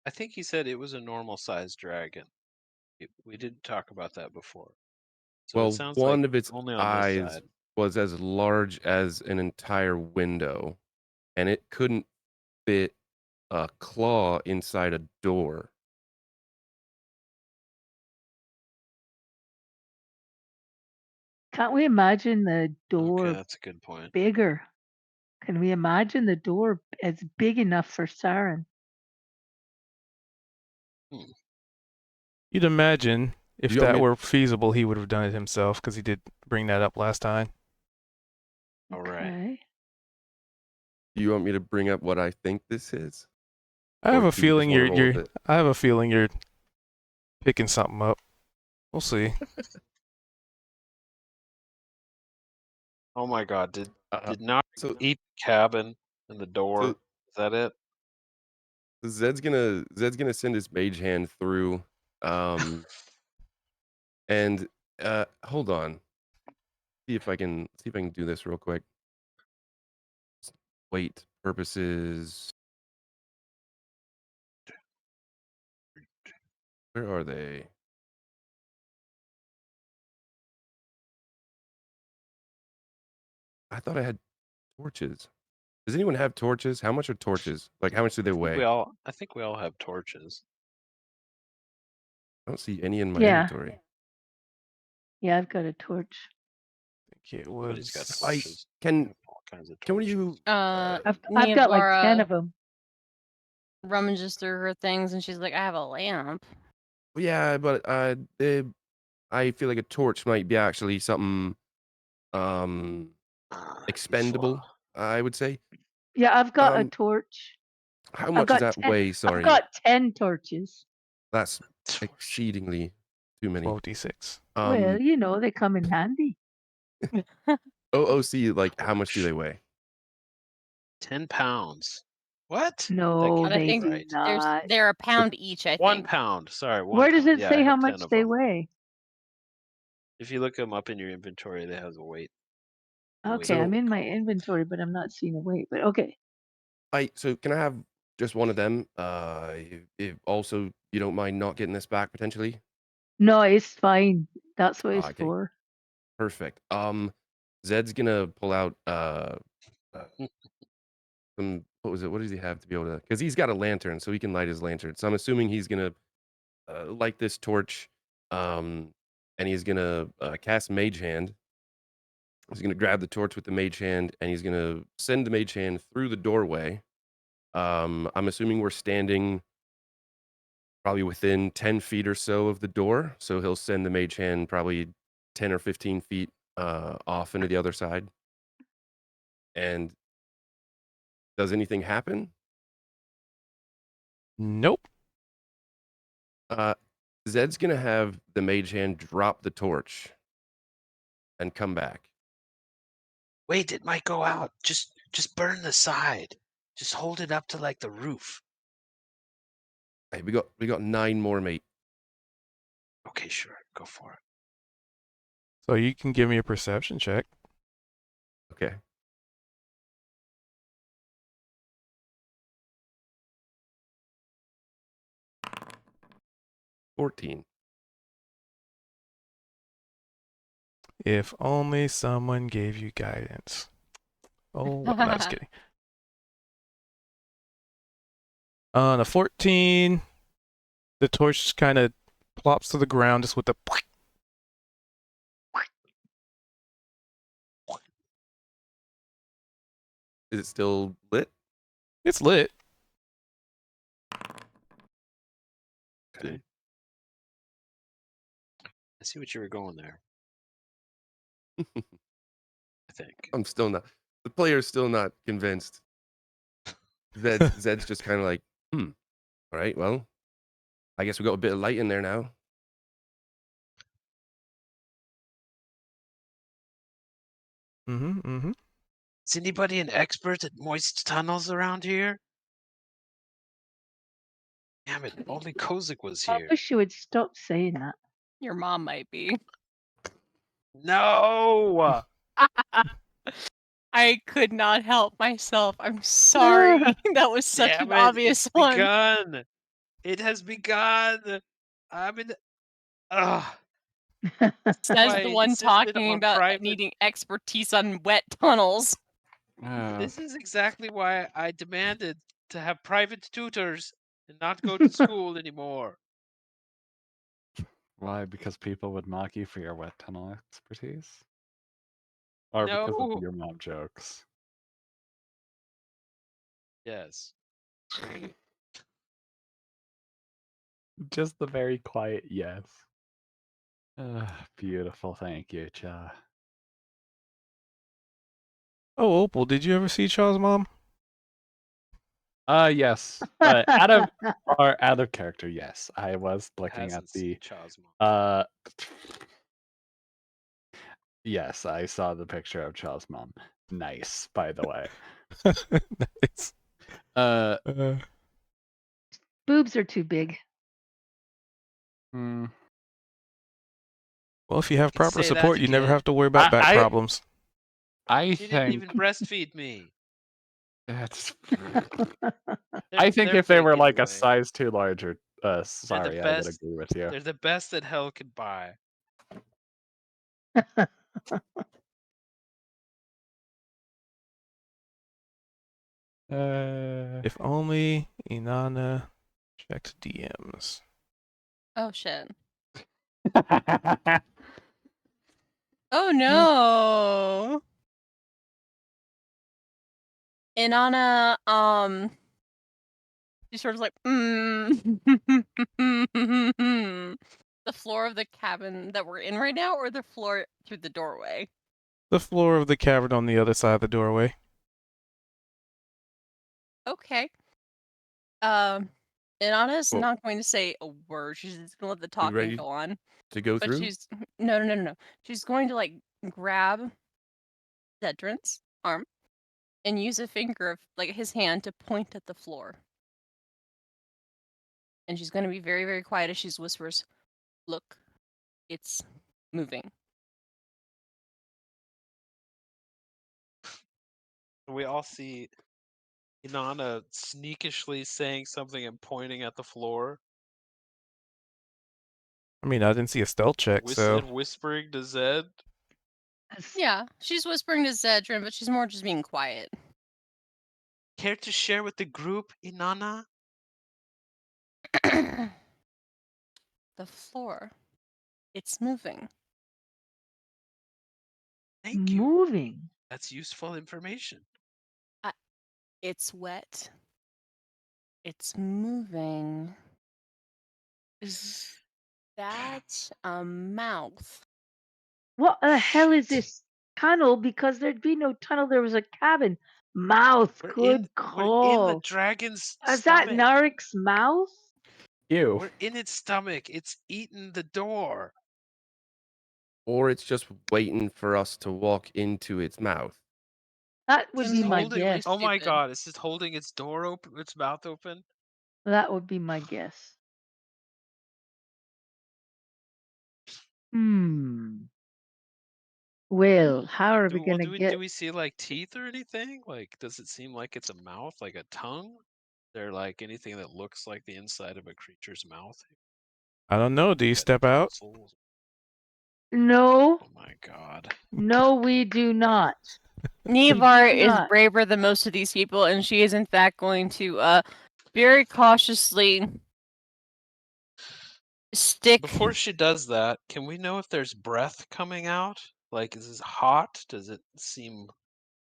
D: I think he said it was a normal sized dragon. We did talk about that before. So
F: Well,
D: it sounds
F: one
D: like
F: of its
D: only on this
F: eyes
D: side.
F: was as large as an entire window, and it couldn't fit a claw inside a door.
C: Can't we imagine the door
D: Okay, that's a good point.
C: bigger? Can we imagine the door as big enough for Saren?
A: You'd imagine if
F: You want
A: that
F: me-
A: were feasible, he would have done it himself because he did bring that up last time.
D: All right.
C: Okay.
F: Do you want me to bring up what I think this is?
A: I have
F: Or
A: a
F: do you just
A: feeling
F: wanna
A: you're
F: roll with
A: you're.
F: it?
A: I have a feeling you're picking something up. We'll see.
D: Oh my God! Did not
F: So
D: eat the cabin and the door?
F: So-
D: Is that it?
F: Zed's gonna send his mage hand through, and hold on. See if I can do this real quick. Wait, purposes. Where are they? I thought I had torches. Does anyone have torches? How much are torches? Like, how much do they weigh?
D: I think we all have torches.
F: I don't see any in my
C: Yeah.
F: inventory.
C: Yeah, I've got a torch.
A: I think it
D: Everybody's got
A: was.
D: torches.
F: Can
D: All kinds of
F: can
D: torches.
F: you?
C: I've got like 10 of them.
E: rummages through her things and she's like, I have a lamp.
F: Yeah, but I feel like a torch might be actually something expendable. I would say.
C: Yeah, I've got a
F: Um,
C: torch.
F: How
C: I've
F: much does
C: got
F: that
C: 10
F: weigh? Sorry,
C: I've got 10 torches.
F: that's exceedingly too many.
A: 12d6.
C: Well, you know, they come in handy.
F: OOC, like, how much do they weigh?
D: 10 pounds. What?
C: No,
E: But I
C: they
E: think
C: do
D: right.
C: not.
E: they're a pound each, I
D: 1
E: think.
D: pound. Sorry.
C: Where does
D: pound.
C: it
D: Yeah,
C: say
D: I
C: how
D: have 10
C: much
D: of
C: they
D: them.
C: weigh?
D: If you look them up in your inventory, they have a weight. Weight.
C: Okay, I'm
F: So-
C: in my inventory, but I'm not seeing a weight. But okay.
F: So can I have just one of them? If also you don't mind not getting this back potentially.
C: No, it's fine. That's what it's
F: Okay.
C: for.
F: Perfect. Zed's gonna pull out some. What was it? What does he have to be able to? Because he's got a lantern, so he can light his lantern. So I'm assuming he's gonna light this torch, and he's gonna cast Mage Hand. He's gonna grab the torch with the Mage Hand, and he's gonna send the Mage Hand through the doorway. I'm assuming we're standing probably within 10 feet or so of the door. So he'll send the Mage Hand probably 10 or 15 feet off into the other side. And does anything happen?
A: Nope.
F: Zed's gonna have the Mage Hand drop the torch and come back.
D: Wait, it might go out. Just burn the side. Just hold it up to like the roof.
F: Hey, we got 9 more, mate.
D: Okay, sure. Go for it.
A: So you can give me a perception check.
F: Okay. $14.
A: If only someone gave you guidance. Oh, no, just kidding. On a 14, the torch kind of plops to the ground just with the.
F: Is it still lit?
A: It's lit.
F: Okay.
D: I see what you were going there. I think.
F: I'm still not. The player's still not convinced. Zed's just kind of like, all right, well, I guess we got a bit of light in there now.
D: Is anybody an expert at moist tunnels around here? Damn it! Only Kozik was
C: I
D: here.
C: wish you would stop saying that.
E: Your mom might be.
D: No.
E: I could not help myself. I'm sorry. That was such
D: Damn
E: an
D: it,
E: obvious
D: it's
E: one.
D: begun. It has begun. I'm in. Ugh.
E: Says
D: I
E: the one
D: insisted
E: talking
D: on
E: about
D: private-
E: needing expertise on wet tunnels.
D: This is exactly why I demanded to have private tutors and not go to school anymore.
B: Why? Because people would mock you for your wet tunnel expertise? Or because
D: No.
B: of your mom jokes?
D: Yes.
B: Just the very quiet yes. Beautiful. Thank you, Cha.
A: Oh, Opal, did you ever see Chaw's mom?
B: Yes. Out of character, yes. I was looking at
D: Hasn't
B: the
D: seen Chaw's mom.
B: yes, I saw the picture of Cha's mom. Nice, by the way.
A: Nice.
B: Uh
C: Boobs are too big.
B: hmm,
A: Well, if you have
D: can
A: proper
D: say that
A: support, you never
D: again.
A: have to worry about back
B: I-
A: problems.
B: I
D: She didn't even
B: think
D: breastfeed me.
B: that's
D: They're,
B: I think
D: they're
B: if they were
D: fake
B: like a
D: anyway.
B: size too large or sorry, I would
D: best.
B: agree with you.
D: They're the best that hell could buy.
A: If only Inanna checked DMs.
E: Oh shit. Oh no. Inanna, she's sort of like, the floor of the cabin that we're in right now, or the floor through the doorway?
A: The floor of the cavern on the other side of the doorway.
E: Okay. Inanna's
F: Well-
E: not going to say a word. She's just gonna let the talking
F: ready
E: go on.
F: To go
E: But
F: through?
E: she's no. She's going to like grab Zedrin's arm and use a finger of like his hand to point at the floor. And she's going to be very, very quiet as she whispers, "Look, it's moving."
D: We all see Inanna sneakishly saying something and pointing at the floor,
A: I mean, I didn't see a stealth check, so
D: and whispering to Zed.
E: Yeah, she's whispering to Zedrin, but she's more just being quiet.
D: Care to share with the group, Inanna?
E: The floor, it's moving.
D: Thank you.
C: Moving.
D: That's useful information.
E: It's wet. It's moving. Is that a mouth?
C: What the hell is this tunnel? Because there'd be no tunnel. There was a cabin. Mouth.
D: We're
C: Good
D: in the
C: call.
D: dragon's
C: Is that
D: stomach.
C: Narek's mouth?
B: Ew.
D: We're in its stomach. It's eaten the door.
F: Or it's just waiting for us to walk into its mouth.
C: That would
E: It's
C: be my
E: holding
C: guess.
D: Oh my
E: stupid.
D: god, is it holding its door open, its mouth open?
C: That would be my guess. Hmm. Well, how are we gonna get?
D: Do we see like teeth or anything? Like, does it seem like it's a mouth, like a tongue? There like anything that looks like the inside of a creature's mouth?
A: I don't know. Do you step out?
D: Tonsils?
C: No,
D: Oh my god.
C: no, we do not.
E: Nevar
C: do
E: is
C: not.
E: braver than most of these people, and she is in fact going to very cautiously stick.
D: Before she does that, can we know if there's breath coming out? Like, is this hot? Does it seem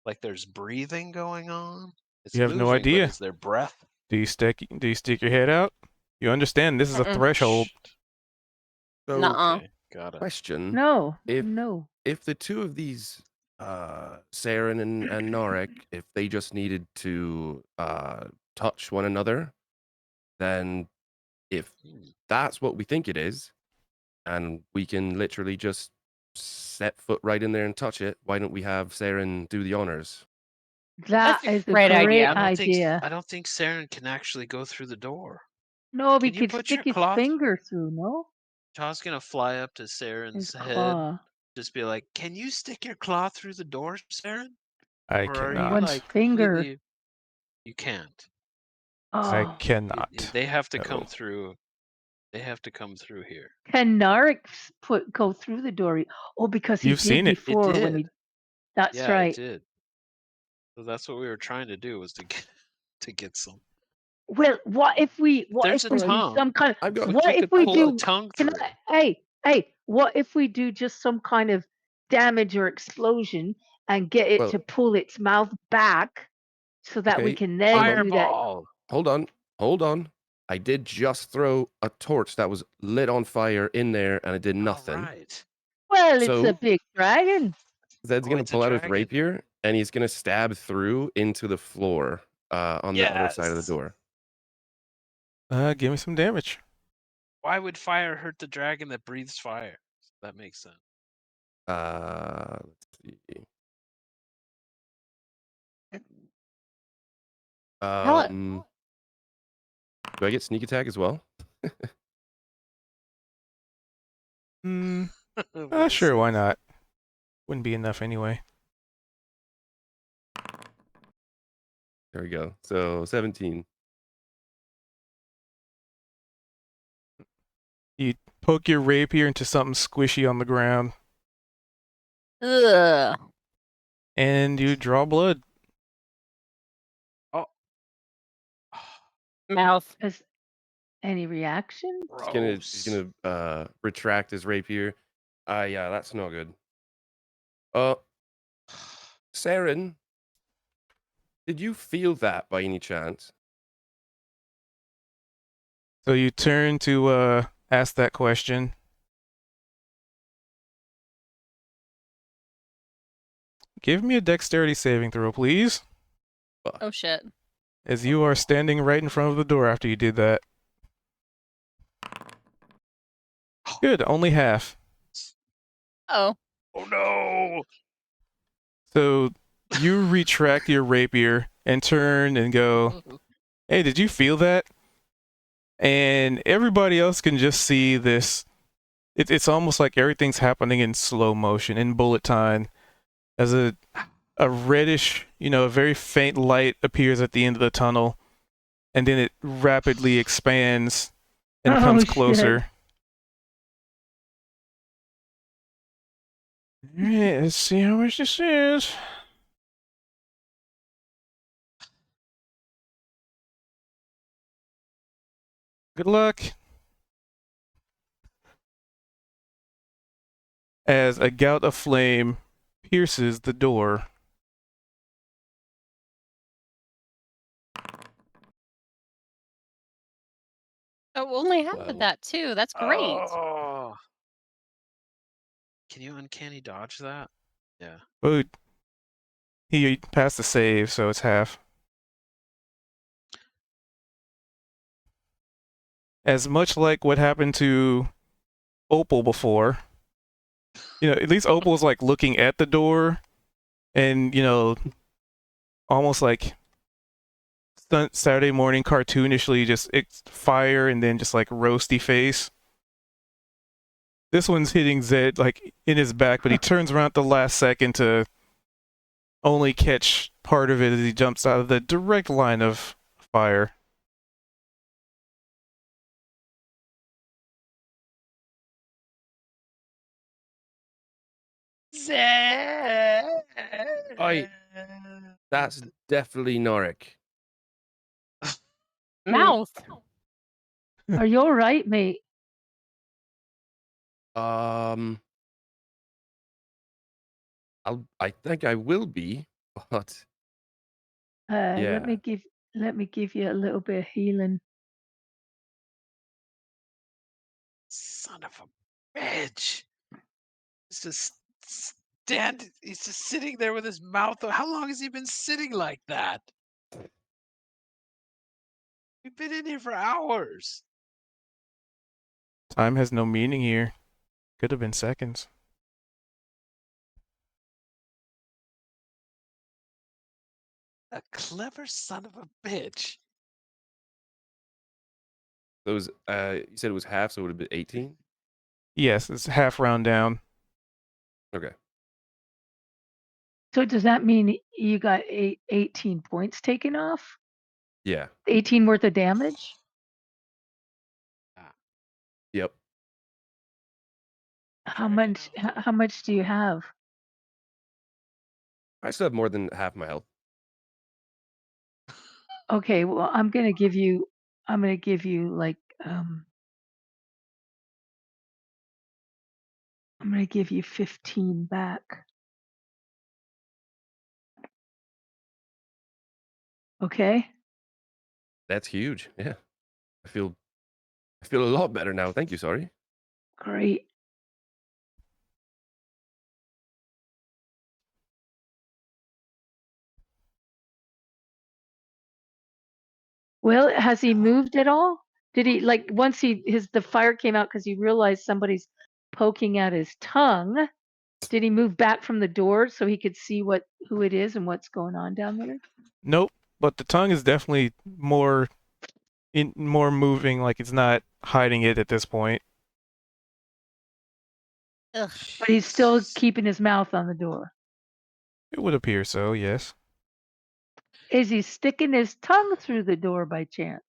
D: like there's breathing going on? It's
A: You have no
D: moving, but
A: idea.
D: is there breath?
A: Do you stick your head out? You understand this is a
E: Mm-mm.
A: threshold.
F: So,
E: Nuh-uh.
D: Okay, got it.
F: question:
C: No,
F: If-
C: no.
F: if the two of these, Saren and Narek, if they just needed to touch one another, then if that's what we think it is, and we can literally just set foot right in there and touch it, why don't we have Saren do the honors?
C: That
E: That's a
C: is a
E: great
C: great
E: idea.
C: idea.
D: I don't think Saren can actually go through the door.
C: No, he
D: Can you
C: could
D: put
C: stick
D: your
C: his
D: cloth-
C: finger through. No,
D: Chaw's gonna fly up to
C: his
D: Saren's head,
C: claw.
D: just be like, "Can you stick your claw through the door, Saren?"
A: I
D: Or are you
A: cannot.
C: One
D: like
C: finger.
D: completely? You can't.
A: I
C: Oh,
A: cannot.
D: They have to come
A: No.
D: through. They have to come through here.
C: can Narek go through the door? Oh, because he
A: You've
C: did
A: seen it.
C: before when
D: did.
C: he. That's
D: Yeah,
C: right.
D: it did. So that's what we were trying to do, was to get some.
C: Well, what if we? What
D: There's
C: if
D: a
C: we do
D: tongue.
C: some kind
F: I've got-
C: of? What
D: You
C: if
D: could
C: we
D: pull
C: do?
D: a tongue
C: Can
D: through.
C: hey, what if we do just some kind of damage or explosion and get it
F: Well-
C: to pull its mouth back so that we
F: Okay,
C: can then
F: hold on.
C: do that.
D: Fireball.
F: Hold on. I did just throw a torch that was lit on fire in there, and it did nothing.
D: All right.
C: Well, it's a
F: So
C: big dragon.
F: Zed's
D: Oh,
F: gonna
D: it's a
F: pull out his
D: dragon.
F: rapier, and he's gonna stab through into the floor on the other side of the
D: Yes.
F: door.
A: Give me some damage.
D: Why would fire hurt the dragon that breathes fire? That makes sense.
F: Let's see. Do I get sneak attack as well?
D: We'll
A: Sure,
D: see.
A: why not? Wouldn't be enough anyway.
F: There we go. So 17.
A: You poke your rapier into something squishy on the ground,
E: Ugh.
A: and you draw blood.
D: Oh.
E: Mouth.
C: Has any reaction?
F: He's gonna retract his rapier. Yeah, that's not good. Saren, did you feel that by any chance?
A: So you turn to ask that question. Give me a dexterity saving throw, please,
E: Oh shit.
A: as you are standing right in front of the door after you did that. Good, only half.
E: Oh.
D: Oh no!
A: So you retract your rapier and turn and go, hey, did you feel that? And everybody else can just see this. It's almost like everything's happening in slow motion, in bullet time, as a reddish, a very faint light appears at the end of the tunnel, and then it rapidly expands and
C: Oh,
A: comes
C: shit.
A: closer. All right, let's see how much this is. Good luck. As a gout of flame pierces the door.
E: Oh, only half
F: Wow.
E: of that too. That's great.
D: Oh. Can you uncanny dodge that? Yeah.
A: Oh, he passed the save, so it's half. As much like what happened to Opal before. At least Opal's like looking at the door and, almost like Saturday morning cartoonishly just fire and then just like roasty face. This one's hitting Zed like in his back, but he turns around at the last second to only catch part of it as he jumps out of the direct line of fire.
F: That's definitely Norik.
E: Mouth.
C: Are you all right, mate?
F: I think I will be, but yeah.
C: Let me give you a little bit of healing.
D: Son of a bitch. He's just he's just sitting there with his mouth. How long has he been sitting like that? We've been in here for hours.
A: Time has no meaning here. Could have been seconds.
D: A clever son of a bitch.
F: Those you said it was half, so it would have been 18?
A: Yes, it's half round down.
F: Okay.
C: So does that mean you got 18 points taken off?
F: Yeah.
C: 18 worth of damage?
F: Yep.
C: How much do you have?
F: I still have more than half my health.
C: Okay, well, I'm gonna give you like I'm gonna give you 15 back. Okay.
F: That's huge. Yeah. I feel a lot better now. Thank you, sorry.
C: Great. Well, has he moved at all? Did he like once the fire came out because he realized somebody's poking at his tongue? Did he move back from the door so he could see who it is and what's going on down there?
A: Nope. But the tongue is definitely more moving. Like it's not hiding it at this point.
E: Ugh.
C: But he's still
D: Jesus.
C: keeping his mouth on the door.
A: It would appear so. Yes.
C: Is he sticking his tongue through the door by chance?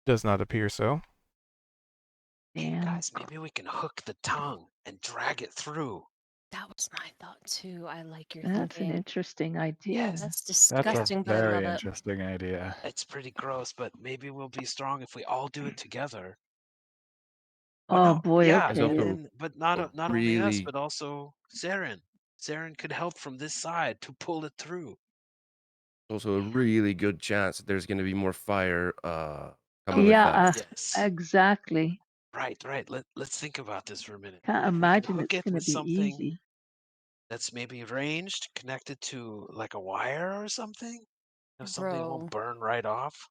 A: Does not appear so.
D: Hey
C: Damn.
D: guys, maybe we can hook the tongue and drag it through.
E: That was my thought too. I like your
C: That's an
E: thinking.
C: interesting idea.
D: Yes.
E: That's
B: That's a
E: disgusting, but I
B: very
E: love it.
B: interesting idea.
D: It's pretty gross, but maybe we'll be strong if we all do it together.
C: Oh
D: no,
C: boy,
D: yeah,
C: okay.
F: There's also
D: and then, but not
F: a
D: not only us,
F: really
D: but also Saren. Saren could help from this side to pull it through.
F: also a really good chance that there's going to be more fire coming
C: Yeah,
F: with that.
D: Yes.
C: exactly.
D: Right. Let's think about this for a minute.
C: Can't
D: If we can
C: imagine
D: hook
C: it's
D: it
C: gonna
D: with
C: be
D: something
C: easy.
D: that's maybe ranged, connected to like a wire or something, something that
E: Bro.
D: won't burn right off.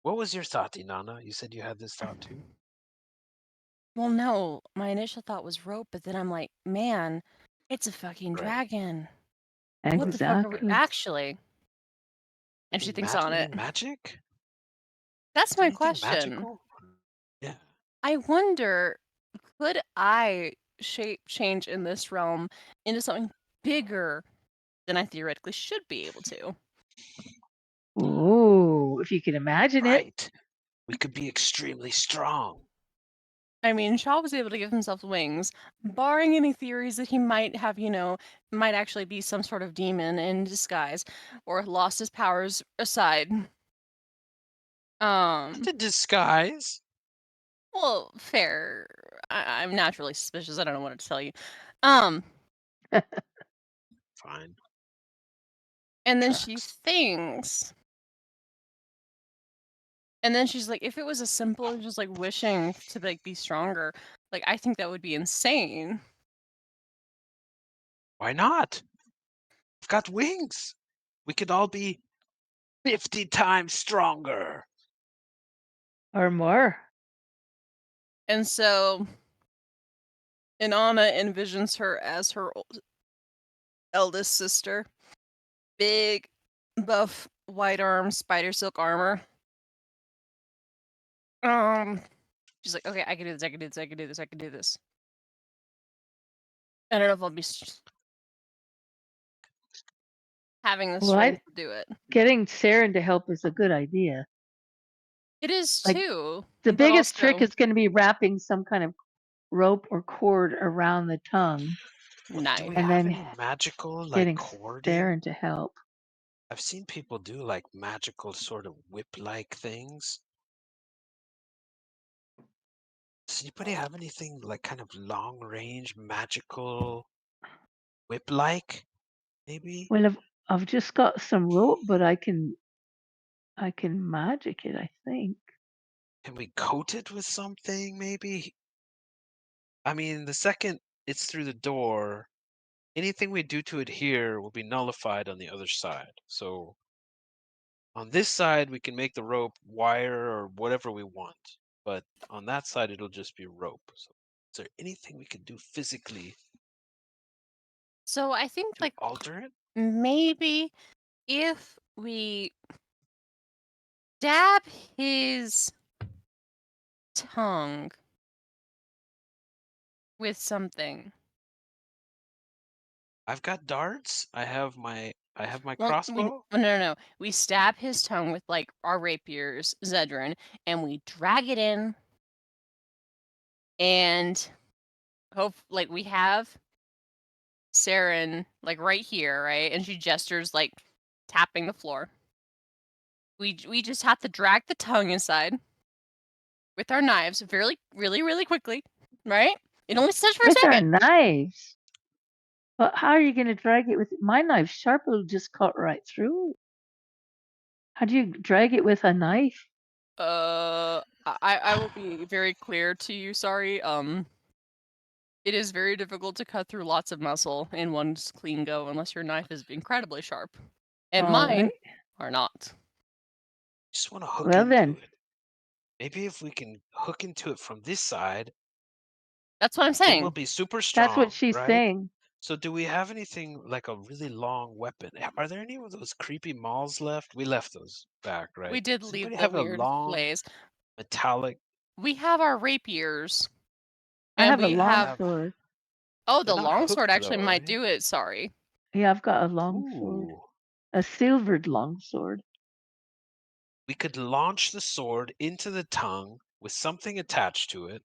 D: What was your thought, Inanna? You said you had this thought too.
E: Well, no, my initial thought was rope, but then I'm like, man, it's a fucking
D: Right.
E: dragon. What the fuck are we
C: Exactly.
E: actually? And she thinks on it.
D: Magic?
E: That's
D: Is
E: my
D: anything
E: question.
D: magical? Yeah.
E: I wonder, could I shape change in this realm into something bigger than I theoretically should be able to?
C: Ooh, if you can imagine it.
D: Right. We could be extremely strong.
E: I mean, Shaw was able to give himself wings, barring any theories that he might have, might actually be some sort of demon in disguise, or lost his powers aside.
D: The disguise.
E: Well, fair. I'm naturally suspicious. I don't know what to tell you.
D: Fine.
E: And then she
D: Tracks.
E: thinks. And then she's like, if it was as simple as just like wishing to like be stronger, like I think that would be insane.
D: Why not? We've got wings. We could all be 50 times stronger.
C: Or more.
E: And so Inanna envisions her as her eldest sister. Big, buff, white arm, spider silk armor. She's like, okay, I can do this, I can do this, I can do this, I can do this. I don't know if I'll be having the
C: Well,
E: strength to do it.
C: Getting Saren to help is a good idea.
E: It is
C: Like,
E: too.
C: The
E: but
C: biggest trick
E: also
C: is going to be wrapping some kind of rope or cord around the tongue
E: nice.
D: Do we
C: and
D: have
C: then
D: any magical like
C: getting
D: cording?
C: Saren to help.
D: I've seen people do like magical sort of whip-like things. Does anybody have anything like kind of long-range magical whip-like? Maybe?
C: Well, I've just got some rope, but I can magic it, I think.
D: Can we coat it with something? Maybe. I mean, the second it's through the door, anything we do to it here will be nullified on the other side. So on this side, we can make the rope wire or whatever we want. But on that side, it'll just be rope. So is there anything we can do physically
E: So I think
D: to
E: like
D: alter it?
E: maybe if we dab his tongue with something.
D: I've got darts. I have my
E: Well,
D: crossbow.
E: no. We stab his tongue with like our rapiers, Zedrin, and we drag it in, and hope like we have Saren like right here, right? And she gestures like tapping the floor. We just have to drag the tongue inside with our knives really quickly, right? It only sits for a
C: With our
E: second.
C: knives. But how are you going to drag it with my knife? Sharp, it'll just cut right through. How do you drag it with a knife?
E: I will be very clear to you. Sorry. It is very difficult to cut through lots of muscle in one clean go unless your knife is incredibly sharp, and
C: All
E: mine
C: right.
E: are not.
D: Just want to hook
C: Well
D: into
C: then.
D: it. Maybe if we can hook into it from this side,
E: That's what I'm
D: it will
E: saying.
D: be super strong.
C: That's what she's
D: right?
C: saying.
D: So do we have anything like a really long weapon? Are there any of those creepy mauls left? We left those back, right?
E: We did
D: Does
E: leave
D: anybody
E: the
D: have a
E: weird
D: long
E: flays.
D: metallic?
E: We have our rapiers,
C: I
E: and
C: have a
E: we
C: long
E: have.
C: sword.
E: Oh,
D: They're
E: the
D: not
E: longsword
D: hooked
E: actually
D: though,
E: might
D: right?
E: do it. Sorry.
C: Yeah, I've got a long sword.
D: Ooh.
C: A silvered long sword.
D: We could launch the sword into the tongue with something attached to it,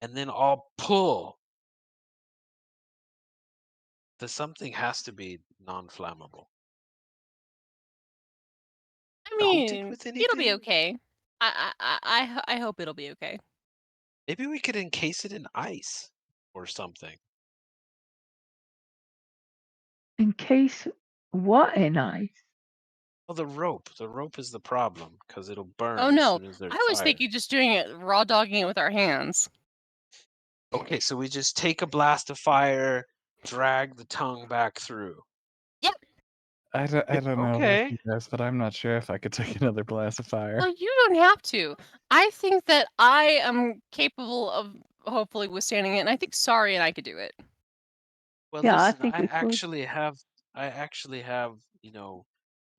D: and then all pull. The something has to be non-flammable.
E: I
D: Mount it
E: mean,
D: with
E: it'll be
D: anything?
E: okay. I hope it'll be okay.
D: Maybe we could encase it in ice or something.
C: In case what in ice?
D: Well, the rope. The rope is the problem because it'll burn
E: Oh
D: as
E: no,
D: soon as there's
E: I was
D: fire.
E: thinking just doing it raw dogging it with our hands.
D: Okay, so we just take a blast of fire, drag the tongue back through.
B: I don't know about
D: Okay.
B: you guys, but I'm not sure if I could take another blast of fire.
E: Well, you don't have to. I think that I am capable of hopefully wistanding it, and I think Sorry and I could do it.
D: Well,
C: Yeah, I
D: listen,
C: think
D: I
C: we could.
D: actually have,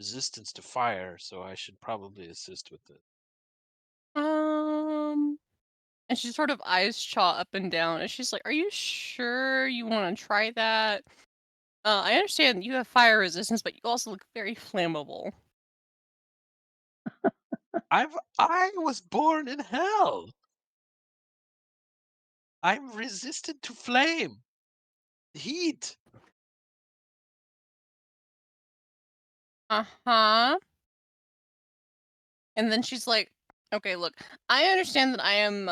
D: resistance to fire, so I should probably assist with it.
E: And she sort of eyes Chaw up and down, and she's like, "Are you sure you want to try that? I understand you have fire resistance, but you also look very flammable."
D: I was born in hell. I'm resistant to flame, heat.
E: Uh-huh. And then she's like, "Okay, look, I understand that I am,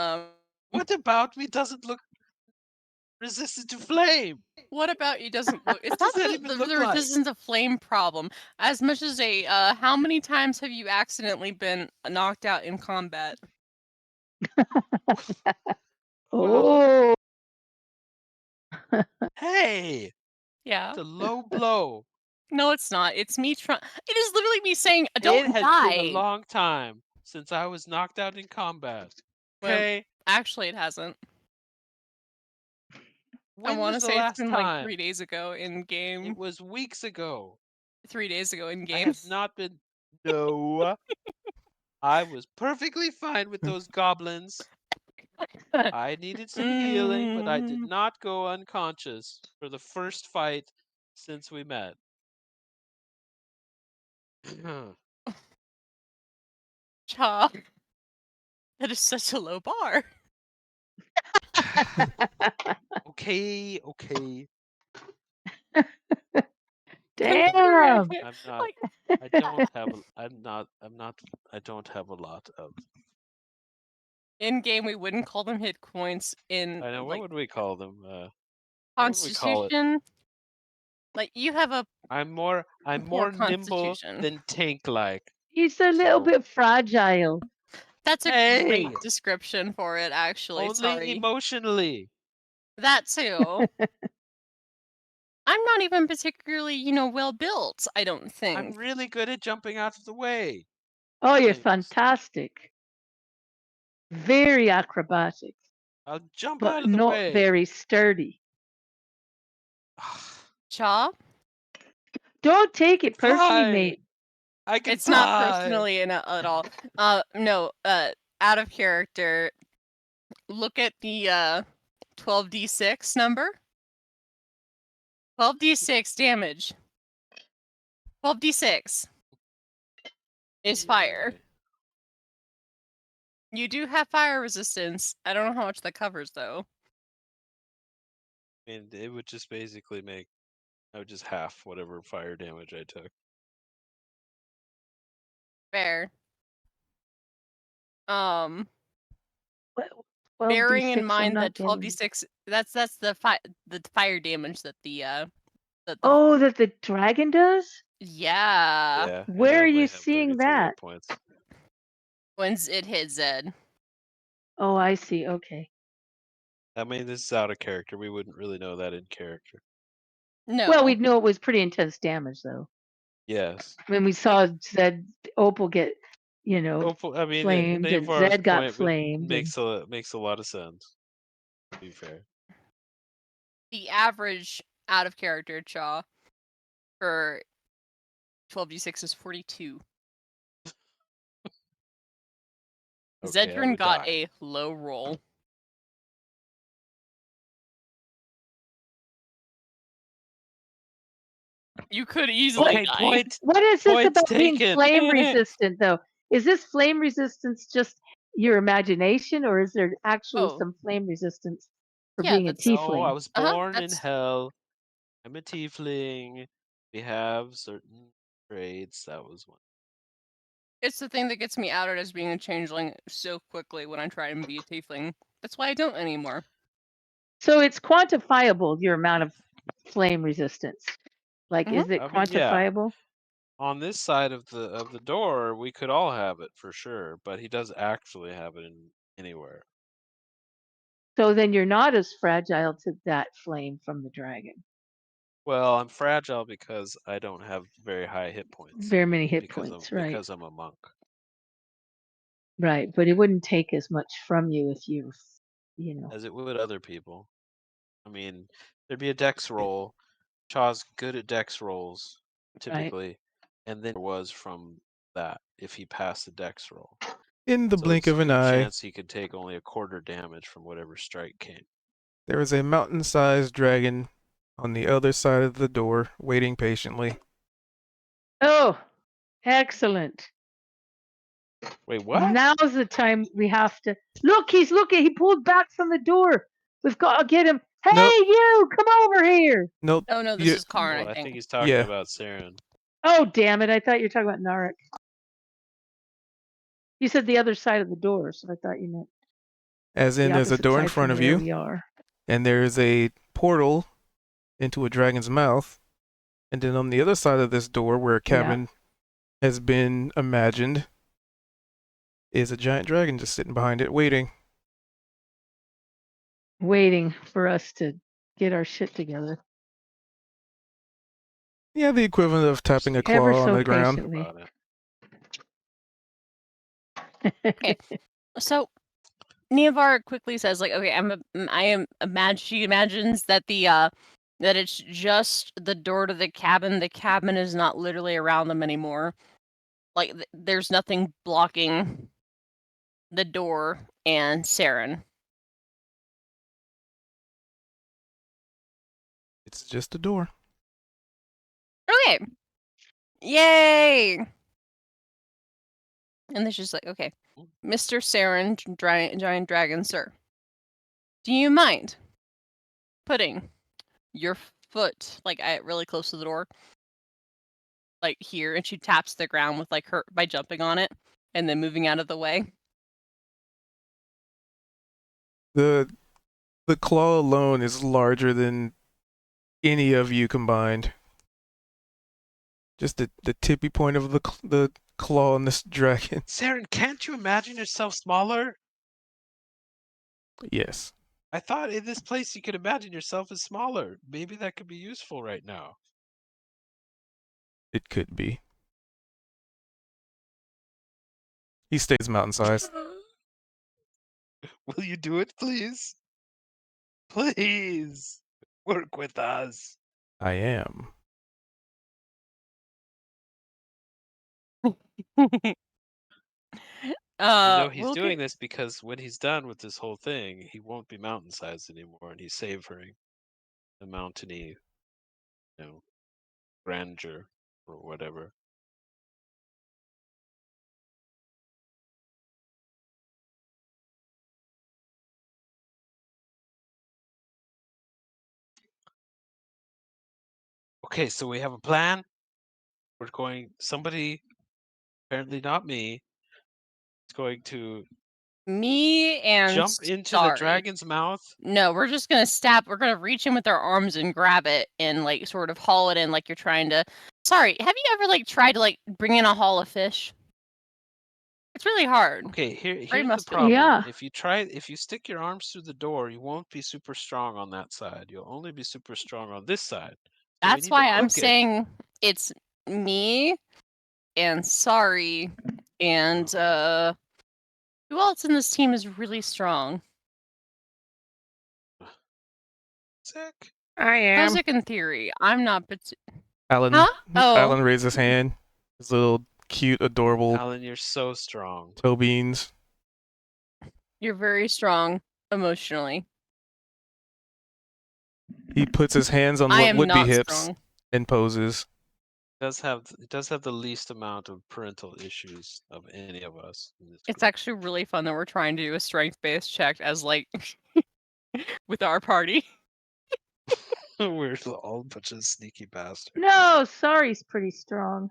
D: What about me doesn't look resistant to flame?
E: what about you doesn't look it's
D: What does
E: not
D: that
E: the
D: even look like?
E: resistance to flame problem, as much as a, how many times have you accidentally been knocked out in combat?"
C: Oh,
D: Hey,
E: Yeah.
D: it's a low blow.
E: No, it's not. It's me trying. It is literally me saying,
D: It
E: "Don't
D: has been a
E: die."
D: long time since I was knocked out in combat.
E: Well,
D: Okay,
E: actually, it hasn't. I
D: when
E: want
D: was
E: to
D: the
E: say it's
D: last
E: been like 3
D: time?
E: days ago in game.
D: It was weeks ago.
E: 3 days ago in
D: I
E: game.
D: have not been. No, I was perfectly fine with those goblins. I needed some healing, but I did
E: Mm,
D: not go unconscious for the first fight since we met.
E: Cha. That is such a low bar.
D: Okay.
C: damn.
D: I'm not.
E: Like,
D: I don't have. I'm not. I don't have a lot of.
E: in game, we wouldn't call them hit points. In
D: I know. What
E: like
D: would we call them? What would we call it?
E: Constitution, like you have a
D: I'm more
E: poor
D: nimble
E: Constitution.
D: than tank-like.
C: He's a little
D: So
C: bit fragile.
E: That's a
D: hey,
E: great description for it, actually.
D: only
E: Sorry.
D: emotionally.
E: That too. I'm not even particularly, well built, I don't
D: I'm
E: think.
D: really good at jumping out of the way.
C: Oh, you're
D: Things.
C: fantastic. Very acrobatic,
D: I'll jump out
C: but
D: of the
C: not
D: way.
C: very sturdy.
E: Cha?
C: Don't take it personally,
D: Fly.
C: mate.
D: I can
E: It's not
D: fly.
E: personally at all. No, out of character. Look at the 12d6 number. 12d6 damage. 12d6 is fire. You do have fire resistance. I don't know how much that covers though.
D: And it would just basically make. I would just half whatever fire damage I took.
E: Fair.
C: Well,
E: Bearing
C: 12d6,
E: in
C: I'm
E: mind
C: not
E: that
C: getting.
E: 12d6 that's the fire damage that the That the
C: Oh, that the dragon does?
E: yeah,
D: Yeah. and
C: Where
D: I
C: are
D: only
C: you
D: have
C: seeing
D: 33 hit
C: that?
D: Points.
E: once it hit Zed.
C: Oh, I see. Okay.
D: I mean, this is out of character. We wouldn't really know that in character.
E: No.
C: Well, we'd know it was pretty intense damage, though.
D: Yes.
C: When we saw Zed Opal get,
D: Hopefully, I mean,
C: flamed and
D: Navar's
C: Zed got
D: point
C: flamed.
D: makes a lot of sense. To be fair.
E: The average out of character Chaw for 12d6 is 42.
D: Okay, I
E: Zedrin
D: would
E: got
D: die.
E: a low roll. You could easily
D: Okay,
E: die.
D: point.
C: What is this
D: Points
C: about being
D: taken.
C: flame resistant, though? Is this flame resistance just your imagination, or is there actually
E: Oh.
C: some flame resistance for
E: Yeah,
C: being a
E: that's-
D: No,
C: tiefling?
D: I was born in
E: that's-
D: hell. I'm a tiefling. We have certain traits. That was one.
E: It's the thing that gets me outed as being a changeling so quickly when I try and be a tiefling. That's why I don't anymore.
C: So it's quantifiable, your amount of flame resistance. Like, is it
D: I mean, yeah.
C: quantifiable?
D: On this side of the door, we could all have it for sure, but he does actually have it in anywhere.
C: So then you're not as fragile to that flame from the dragon.
D: Well, I'm fragile because I don't have very high hit points.
C: Very many hit
D: because
C: points,
D: I'm,
C: right?
D: Because I'm a monk.
C: Right, but it wouldn't take as much from you if
D: As it would other people. I mean, there'd be a dex roll. Chaw's good at dex rolls, typically, and then there was from that if he passed the dex roll.
A: In the
D: So
A: blink
D: it's
A: of
D: a
A: an
D: good
A: eye,
D: chance he could take only a quarter damage from whatever strike came.
A: there is a mountain-sized dragon on the other side of the door, waiting patiently.
C: Oh, excellent.
D: Wait, what?
C: Now's the time we have to look. He's looking. He pulled back from the door. We've got to get him. Hey,
A: Nope.
C: you! Come over here.
A: Nope.
E: Oh no, this
A: you-
E: is Karn,
D: Well,
E: I
D: I
E: think.
D: think he's talking
A: Yeah.
D: about Saren.
C: Oh, damn it! I thought you were talking about Narek. You said the other side of the door, so I thought you meant
A: As
C: the
A: in, there's a
C: opposite
A: door in
C: side
A: front
C: from
A: of
C: where
A: you,
C: we are.
A: and there's a portal into a dragon's mouth. And then on the other side of this door, where a cabin has been imagined, is a giant dragon just sitting behind it, waiting.
C: Waiting for us to get our shit together.
A: Yeah, the equivalent of tapping a claw
C: Ever
A: on
C: so
A: the ground.
C: patiently.
D: About it.
E: So Neovar quickly says, like, okay, she imagines that that it's just the door to the cabin. The cabin is not literally around them anymore. Like, there's nothing blocking the door and Saren.
A: It's just a door.
E: Okay. Yay! And it's just like, okay, Mr. Saren, giant dragon, sir. Do you mind putting your foot really close to the door, like here, and she taps the ground with her by jumping on it and then moving out of the way?
A: The claw alone is larger than any of you combined. Just the tippy point of the claw on this dragon.
D: Saren, can't you imagine yourself smaller?
A: Yes.
D: I thought in this place you could imagine yourself as smaller. Maybe that could be useful right now.
A: It could be. He stays mountain-sized.
D: Will you do it, please? Please work with us.
A: I am.
D: You know he's
E: We'll
D: doing this because when he's done with this whole thing, he won't be mountain-sized anymore, and he's savoring the mountainy, grandeur or whatever. Okay, so we have a plan. We're going. Somebody, apparently not me, is going to
E: Me and
D: Jump into the
E: Sorry.
D: dragon's mouth?
E: No, we're just gonna stab. We're gonna reach in with our arms and grab it and like sort of haul it in like you're trying to. Sorry, have you ever like tried to like bring in a haul of fish? It's really hard.
D: Okay, here's the
E: muscular.
D: problem.
C: Yeah.
D: If you stick your arms through the door, you won't be super strong on that side. You'll only be super strong on this side. So we
E: That's
D: need to
E: why I'm
D: hook it.
E: saying it's me and Sorry and who else in this team is really strong?
D: Sick.
B: I am.
E: Kozik in theory. I'm not.
A: Alan,
E: Huh? Oh.
A: Alan raised his hand. His little cute, adorable
D: Alan, you're so strong.
A: toe beans.
E: You're very strong emotionally.
A: He puts his hands on
E: I
A: what
E: am
A: would be
E: not
A: hips
E: strong.
A: and poses.
D: It does have the least amount of parental issues of any of us. In this
E: It's
D: group.
E: actually really fun that we're trying to do a strength-based check as like with our party.
D: We're all a bunch of sneaky bastards.
C: No, Sorry's pretty strong.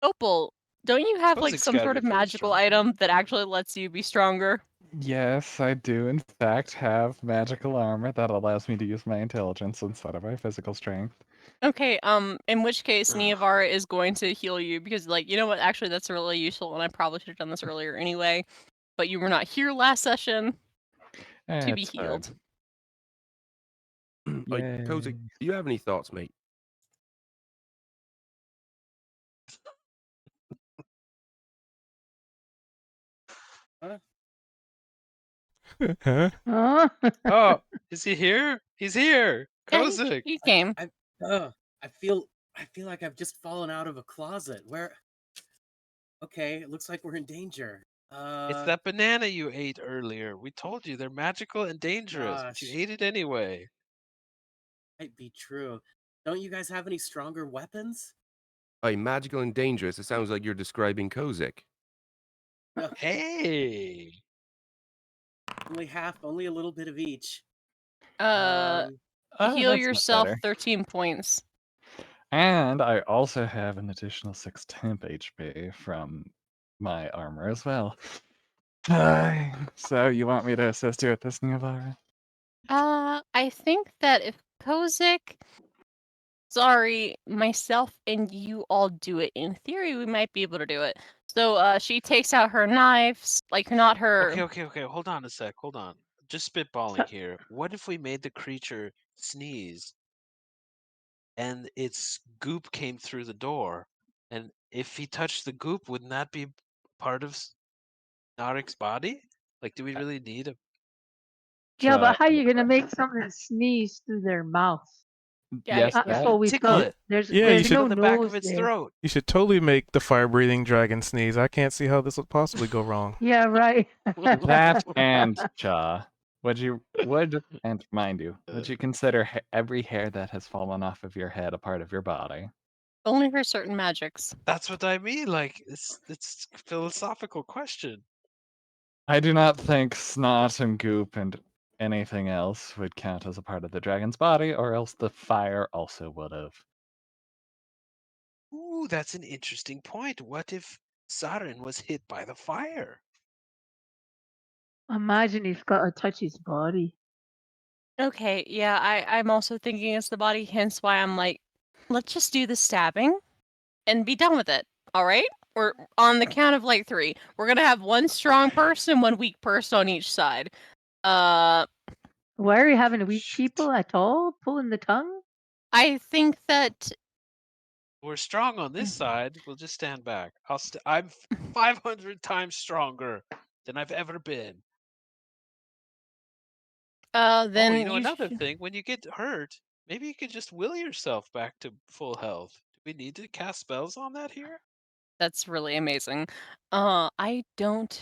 E: Opal, don't you have like
D: Kozik's
E: some
D: gotta
E: sort
D: be
E: of
D: pretty
E: magical
D: strong.
E: item that actually lets you be stronger?
B: Yes, I do in fact have magical armor that allows me to use my intelligence instead of my physical strength.
E: Okay, in which case
D: Ugh.
E: Neavara is going to heal you because like, you know what, actually that's really useful and I probably should have done this earlier anyway, but you were not here last session to be
B: It's fine.
E: healed.
F: Like, Kozik,
B: Yay.
F: do you have any thoughts, mate?
A: Huh?
C: Huh?
D: Oh, is he here? He's here.
E: Yeah,
D: Kozik.
E: he came.
G: I feel like I've just fallen out of a closet. Where? Okay, it looks like we're in danger.
D: It's that banana you ate earlier. We told you they're magical and dangerous, but you
G: Gosh.
D: ate it anyway.
G: Might be true. Don't you guys have any stronger weapons?
F: Hey, magical and dangerous. It sounds like you're describing Kozik.
D: Hey.
G: Only a little bit of each.
E: Heal
B: that's not
E: yourself
B: better.
E: 13 points.
B: And I also have an additional 6 temp HP from my armor as well. So you want me to assist you with this, Neavara?
E: I think that if Kozik, Sorry, myself and you all do it, in theory we might be able to do it. So she takes out her knives, like not her.
D: Okay. Hold on a sec. Hold on. Just spitballing here. What if we made the creature sneeze and its goop came through the door? And if he touched the goop, wouldn't that be part of Narik's body? Like, do we really need a...
C: Yeah, but how
B: Try-
C: are you gonna make something sneeze through their mouth?
E: Yeah,
B: yes,
E: yeah.
B: that-
C: So we've
D: Tickle
C: got
D: it.
C: there's
A: Yeah, you
C: there's
A: should-
C: no
D: on the back
C: nose
D: of its
C: there.
D: throat.
A: You should totally make the fire-breathing dragon sneeze. I can't see how this would possibly go wrong.
C: Yeah, right.
B: that and jaw. And mind you, would you consider every hair that has fallen off of your head a part of your body?
E: Only for certain magics.
D: That's what I mean. Like, it's a philosophical question.
B: I do not think snot and goop and anything else would count as a part of the dragon's body, or else the fire also would have.
D: Ooh, that's an interesting point. What if Saren was hit by the fire?
C: Imagine he's got to touch his body.
E: Okay, yeah, I'm also thinking it's the body, hence why I'm like, let's just do the stabbing and be done with it. All right? Or on the count of like 3. We're gonna have one strong person, one weak person on each side.
C: Why are you having weak
D: Shoot.
C: people at all? Pulling the tongue?
E: I think that
D: We're strong on this side. We'll just stand back. I'm 500 times stronger than I've ever been.
E: then
D: you know another
E: should-
D: thing. When you get hurt, maybe you could just will yourself back to full health. Do we need to cast spells on that here?
E: That's really amazing. I don't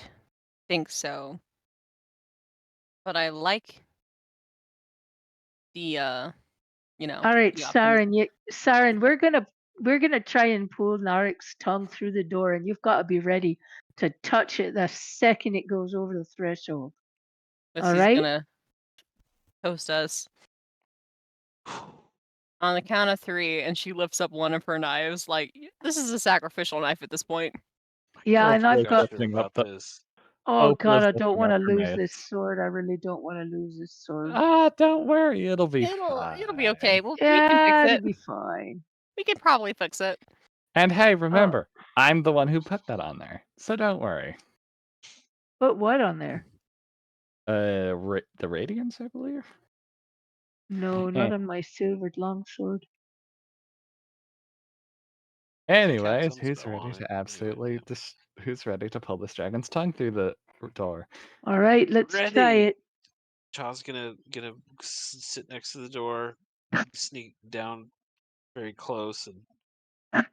E: think so. But I like the you know.
C: All right,
E: the optimism.
C: Saren, we're gonna try and pull Narik's tongue through the door, and you've got to be ready to touch it the second it goes over the threshold.
E: This
C: All
E: is
C: right?
E: gonna toast us. On the count of 3, and she lifts up one of her knives. Like, this is a sacrificial knife at this point.
C: Yeah,
B: Oh,
C: and I've
B: boy,
C: got
B: lifting up the-
C: Oh
B: Opal
C: God,
B: is
C: I don't
B: looking
C: want to
B: up her
C: lose this
B: notes.
C: sword. I really don't want to lose this sword.
B: Don't worry, it'll be
E: It'll be
B: fine.
E: okay. We
C: Yeah,
E: can fix
C: it'll
E: it.
C: be fine.
E: We can probably fix it.
B: And hey, remember, I'm the one who put that on there, so don't worry.
C: Put what on there?
B: The Radiance, I believe.
C: No, not on my silvered longsword.
B: Anyways,
D: on the
B: who's
D: spell
B: ready
D: on it.
B: to
D: Anyway,
B: absolutely
D: yeah.
B: who's ready to pull this dragon's tongue through the door?
C: All right, let's try
D: Ready.
C: it.
D: Chaw's gonna sit next to the door, sneak down very close, and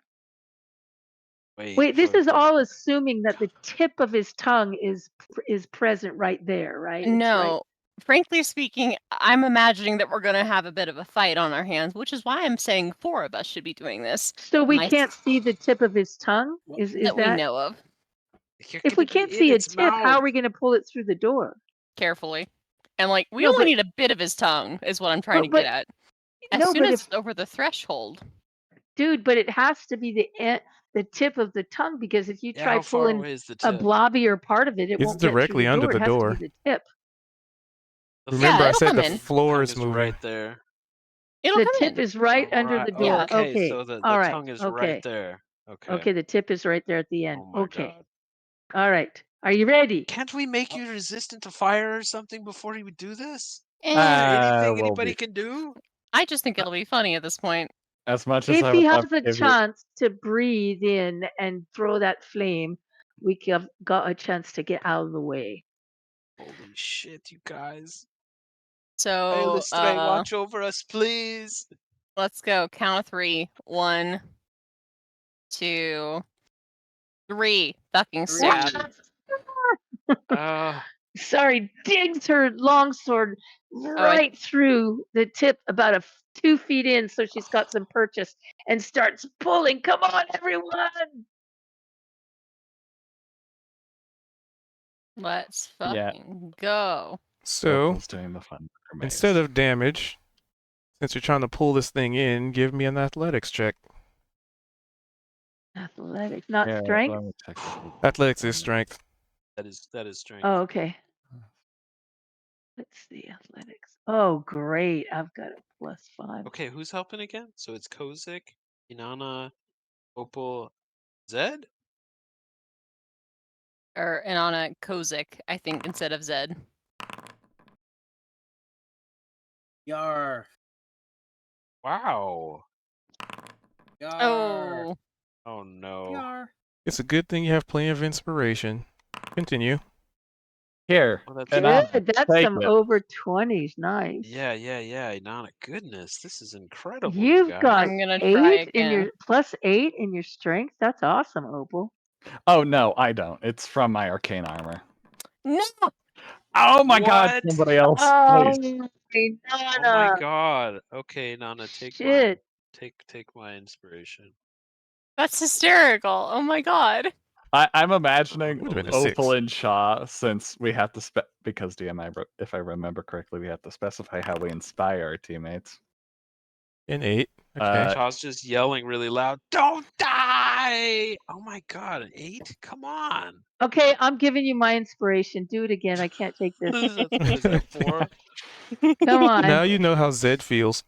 D: wait.
C: Wait, this
D: for
C: is
D: the-
C: all assuming that the tip of his tongue is present right there, right? It's right-
E: No, frankly speaking, I'm imagining that we're going to have a bit of a fight on our hands, which is why I'm saying 4 of us should be doing this.
C: So we
E: My-
C: can't see the tip of his tongue? Is
E: that we
C: that?
E: know of.
D: You're
C: If we
D: gonna be
C: can't
D: in
C: see a
D: its
C: tip, how
D: mouth.
C: are we going to pull it through the door?
E: Carefully. And like, we
C: No,
E: only
C: but-
E: need a bit of his tongue, is what I'm trying to
C: but-
E: get at. As
C: no,
E: soon
C: but
E: as
C: if
E: it's over the threshold.
C: dude, but it has to be the tip of the tongue, because if you
D: Yeah,
C: try
D: how far
C: pulling
D: away is the
C: a
D: tip?
C: blobbier part of it, it
A: It's
C: won't get
A: directly
C: through the
A: under
C: door.
A: the
C: It has
A: door.
C: to be the tip.
A: Remember,
E: Yeah,
A: I
E: it'll
A: said
E: come
A: the
E: in.
A: floor
D: tongue
A: is moving.
D: right there.
E: It'll
C: The
E: come
C: tip
E: in.
C: is right under
D: Alright,
C: the door.
E: Yeah.
C: Okay.
D: so the
C: All right.
D: tongue is
C: okay.
D: right there. Okay.
C: Okay, the tip is right there at the end.
D: Oh my
C: Okay.
D: god.
C: All right. Are you ready?
D: Can't we make you resistant to fire or something before you would do this?
E: Eh,
D: Is there anything
B: we'll
D: anybody
B: be-
D: can do?
E: I just think it'll be funny at this point.
B: As much as
C: If
B: I
C: he
B: would
C: has
B: love
C: a
B: to give you,
C: chance to breathe in and throw that flame, we have got a chance to get out of the way.
D: Holy shit, you guys.
E: So,
D: Illustrate, watch over us, please.
E: let's go. Count of 3. 1, 2, 3. Fucking stab.
C: Sorry, digs her longsword right through the tip, about 2 feet in, so she's got some purchase, and starts pulling. Come on, everyone!
E: Let's
B: Yeah.
E: fucking go.
A: So
B: Opal's doing the fun for me.
A: instead of damage, since you're trying to pull this thing in, give me an athletics check.
C: Athletics, not
B: Yeah,
C: strength.
B: let me check this.
A: Athletics is strength.
D: That is strength.
C: Oh, okay. Let's see, athletics. Oh, great! I've got a +5.
D: Okay, who's helping again? So it's Kozik, Inanna, Opal, Zed?
E: Or Inanna Kozik, I think, instead of Zed.
G: Yar.
D: Wow.
G: Yar.
E: Oh.
D: Oh no.
G: Yar.
A: It's a good thing you have plenty of inspiration. Continue.
B: Here,
D: Well, that's
B: Inanna,
C: Good, that's
B: take
C: some
B: it.
C: over 20s. Nice.
D: Yeah, Inanna. Goodness, this is incredible.
C: You've
D: guys.
C: got
E: I'm gonna try
C: 8 in your
E: again.
C: +8 in your strength. That's awesome, Opal.
B: Oh no, I don't. It's from my arcane armor.
E: No!
B: Oh my god,
D: What?
B: somebody else,
C: Oh,
B: please.
D: Oh my
C: Nana.
D: god. Okay, Nana, take mine.
C: Shit.
D: Take my inspiration.
E: That's hysterical. Oh my god.
B: I'm imagining
A: Would've been a
B: Opal
A: 6.
B: and Shaw, since we have to because if I remember correctly, we have to specify how we inspire our teammates.
A: An 8. Okay.
D: Chaw's just yelling really loud. Don't die! Oh my god, an 8? Come on.
C: Okay, I'm giving you my inspiration. Do it again. I can't take this.
D: What is that, 4?
C: Come on.
A: Now you know how Zed feels.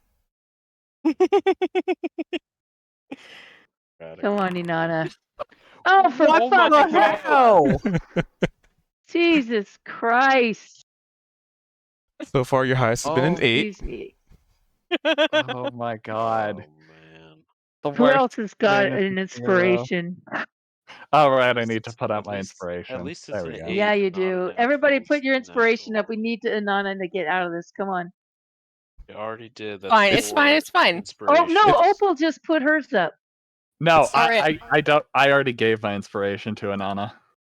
C: Come on, Inanna. Oh, for
B: What
C: fuck's
B: the
C: sake.
B: hell?
C: Jesus Christ.
A: So far, your highest has been an
D: Oh,
A: 8.
C: Excuse me.
B: Oh my god.
D: Oh man.
B: The
C: Who
B: worst
C: else has got
B: thing
C: an
B: in the world.
C: inspiration?
B: All right, I need to put out
D: At
B: my
D: least-
B: inspiration.
D: at least it's
B: there we
D: an
B: go.
D: 8.
C: Yeah, you
D: not a
C: do.
D: natural.
C: Everybody put your
D: It's
C: inspiration
D: natural.
C: up. We need to Inanna to get out of this. Come on.
D: I already did. That's
E: Fine, it's
D: 4
E: fine, it's fine.
C: Oh,
D: inspiration.
C: no,
A: It's-
C: Opal just put hers up.
B: No,
E: It's alright.
B: I don't. I already gave my inspiration to Inanna.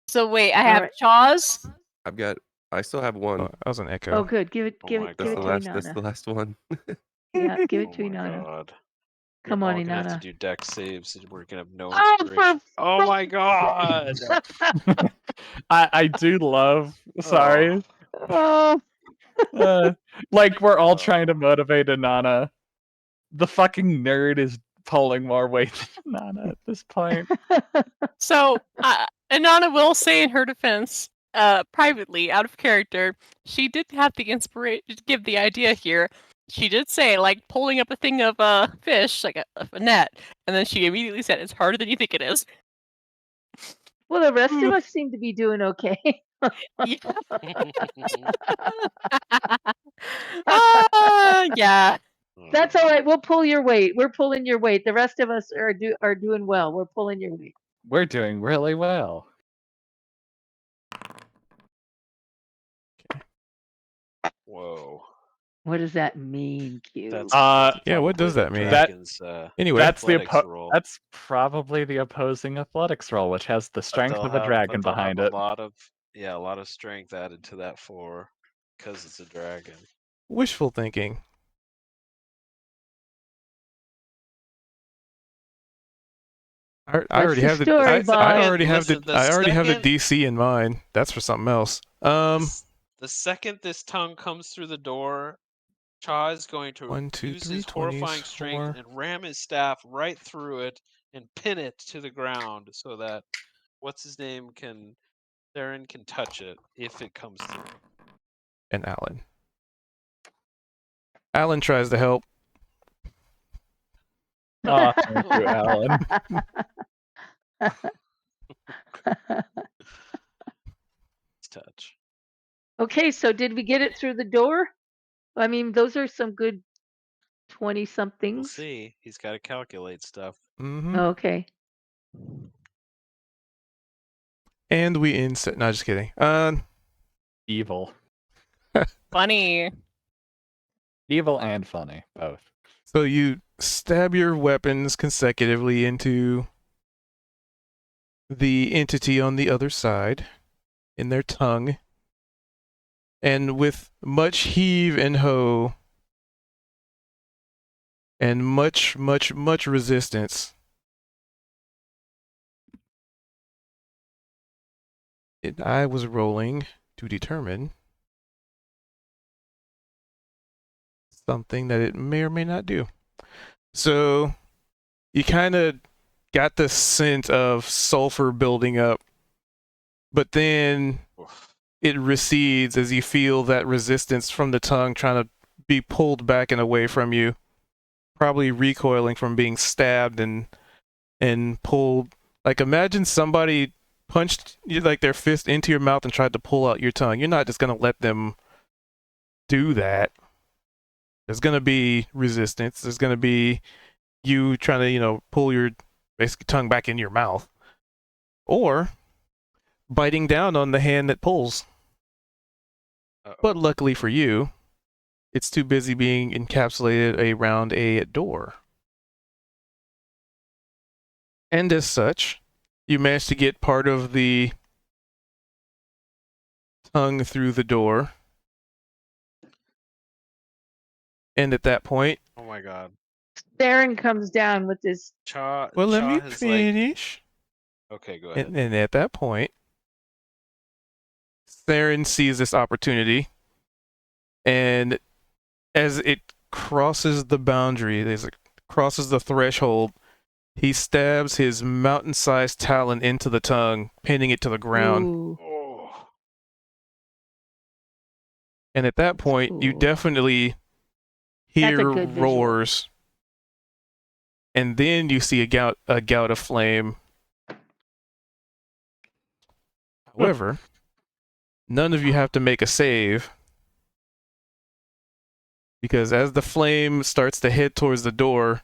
E: So wait, I have
C: Alright.
E: Chaws.
F: I still have one.
A: Oh, that was an echo.
C: Oh, good. Give it,
D: Oh
C: give
D: my
C: it, give
F: That's
C: it
F: the
C: to
F: last. That's the
C: Inanna.
F: last one.
C: Yeah, give it
D: Oh
C: to
D: my
C: Inanna.
D: god.
C: Come
D: You're
C: on,
D: all gonna have to
C: Inanna.
D: do deck saves and we're gonna have no
C: Oh,
D: inspiration.
C: for
D: Oh my god!
B: I do love. Sorry.
C: Oh,
B: Like we're all trying to motivate Inanna. The fucking nerd is pulling more weight than Inanna at this point.
E: So, Inanna will say in her defense, privately, out of character, she did have the inspiration to give the idea here. She did say, like, pulling up a thing of fish, like a net, and then she immediately said, "It's harder than you think it is."
C: Well, the rest of us seem to be doing okay.
E: Yeah. Yeah.
C: That's all right. We'll pull your weight. We're pulling your weight. The rest of us are doing well. We're pulling your weight.
B: We're doing really well.
D: Whoa.
C: What does that mean, Q?
D: That's
A: Yeah, what does
D: probably the
A: that mean?
D: Dragon's,
A: Anyway,
B: That's the
D: athletics roll.
B: that's probably the opposing athletics roll, which has the
D: But
B: strength
D: they'll
B: of a
D: have-
B: dragon
D: but they'll have
B: behind it.
D: a lot of strength added to that because it's a dragon.
A: wishful thinking. I already
C: the
A: have the
C: story,
A: I
C: Bob?
A: already have
D: Listen,
A: the I already have the
D: second-
A: DC in mind. That's for something else.
D: The second this tongue comes through the door, Cha is going to
A: 1, 2,
D: use
A: 3,
D: his horrifying
A: 20s,
D: strength
A: 4.
D: and ram his staff right through it and pin it to the ground so that Theron can touch it if it comes through.
A: And Alan. Alan tries to help.
B: Oh, thank you, Alan.
D: It's touch.
C: Okay, so did we get it through the door? I mean, those are some good 20
D: We'll
C: somethings.
D: see. He's got to calculate stuff.
A: Mm-hmm.
C: Okay.
A: And we insert. No, just kidding.
B: Evil.
E: Funny.
B: Evil and funny, both.
A: So you stab your weapons consecutively into the entity on the other side in their tongue. And with much heave and ho and much resistance, I was rolling to determine something that it may or may not do. So you kind of got the scent of sulfur building up, but then
D: Oof.
A: it recedes as you feel that resistance from the tongue trying to be pulled back and away from you, probably recoiling from being stabbed and pulled. Like, imagine somebody punched you, like, their fist into your mouth and tried to pull out your tongue. You're not just going to let them do that. There's going to be resistance. There's going to be you trying to, pull your basically tongue back in your mouth, or biting down on the hand that pulls.
D: Uh-oh.
A: But luckily for you, it's too busy being encapsulated around a door. And as such, you manage to get part of the tongue through the door. And at that point,
D: Oh my god.
C: Theron comes down with this.
D: Cha
A: let me
D: has
A: finish.
D: Okay, go ahead.
A: And at that point, Theron sees this opportunity, and as it crosses the boundary, as it crosses the threshold, he stabs his mountain-sized talon into the tongue, pinning it to the ground.
C: Ooh.
D: Oh.
A: And at that point, you
C: Cool.
A: definitely
C: That's a
A: hear
C: good visual.
A: roars, and then you see a gout of flame. However, none of you have to make a save, because as the flame starts to head towards the door,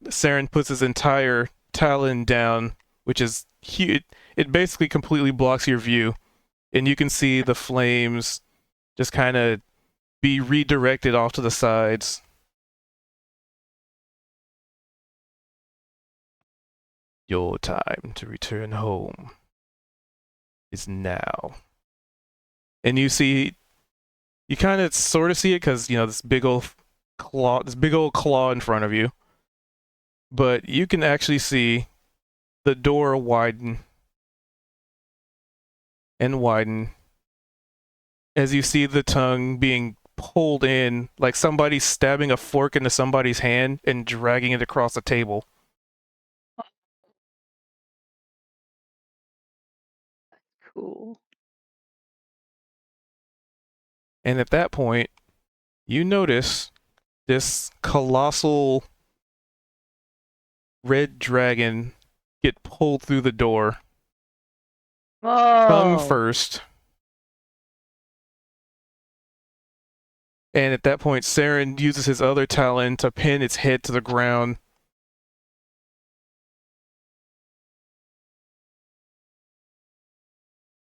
A: Saren puts his entire talon down, which is huge. It basically completely blocks your view, and you can see the flames just kind of be redirected off to the sides. Your time to return home is now. And you kind of sort of see it because, this big old claw in front of you. But you can actually see the door widen and widen as you see the tongue being pulled in, like somebody stabbing a fork into somebody's hand and dragging it across the table.
C: cool.
A: And at that point, you notice this colossal red dragon get pulled through the door, tongue
C: Oh,
A: first. And at that point, Saren uses his other talon to pin its head to the ground.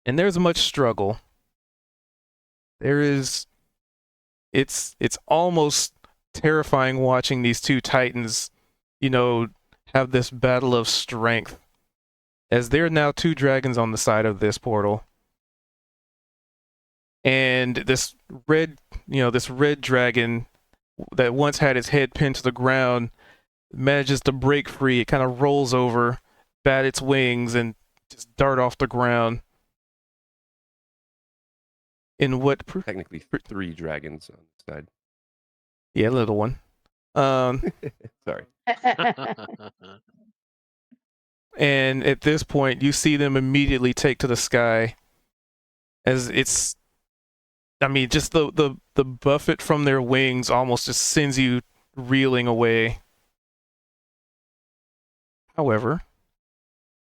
A: And there's much struggle. It's almost terrifying watching these two titans, have this battle of strength. As there are now two dragons on the side of this portal. And this red dragon that once had its head pinned to the ground manages to break free. It kind of rolls over, bat its wings, and just dart off the ground. In what?
F: Technically, 3 dragons on the side.
A: Yeah, little one.
F: Sorry.
A: And at this point, you see them immediately take to the sky. As it's, just the buffet from their wings almost just sends you reeling away. However,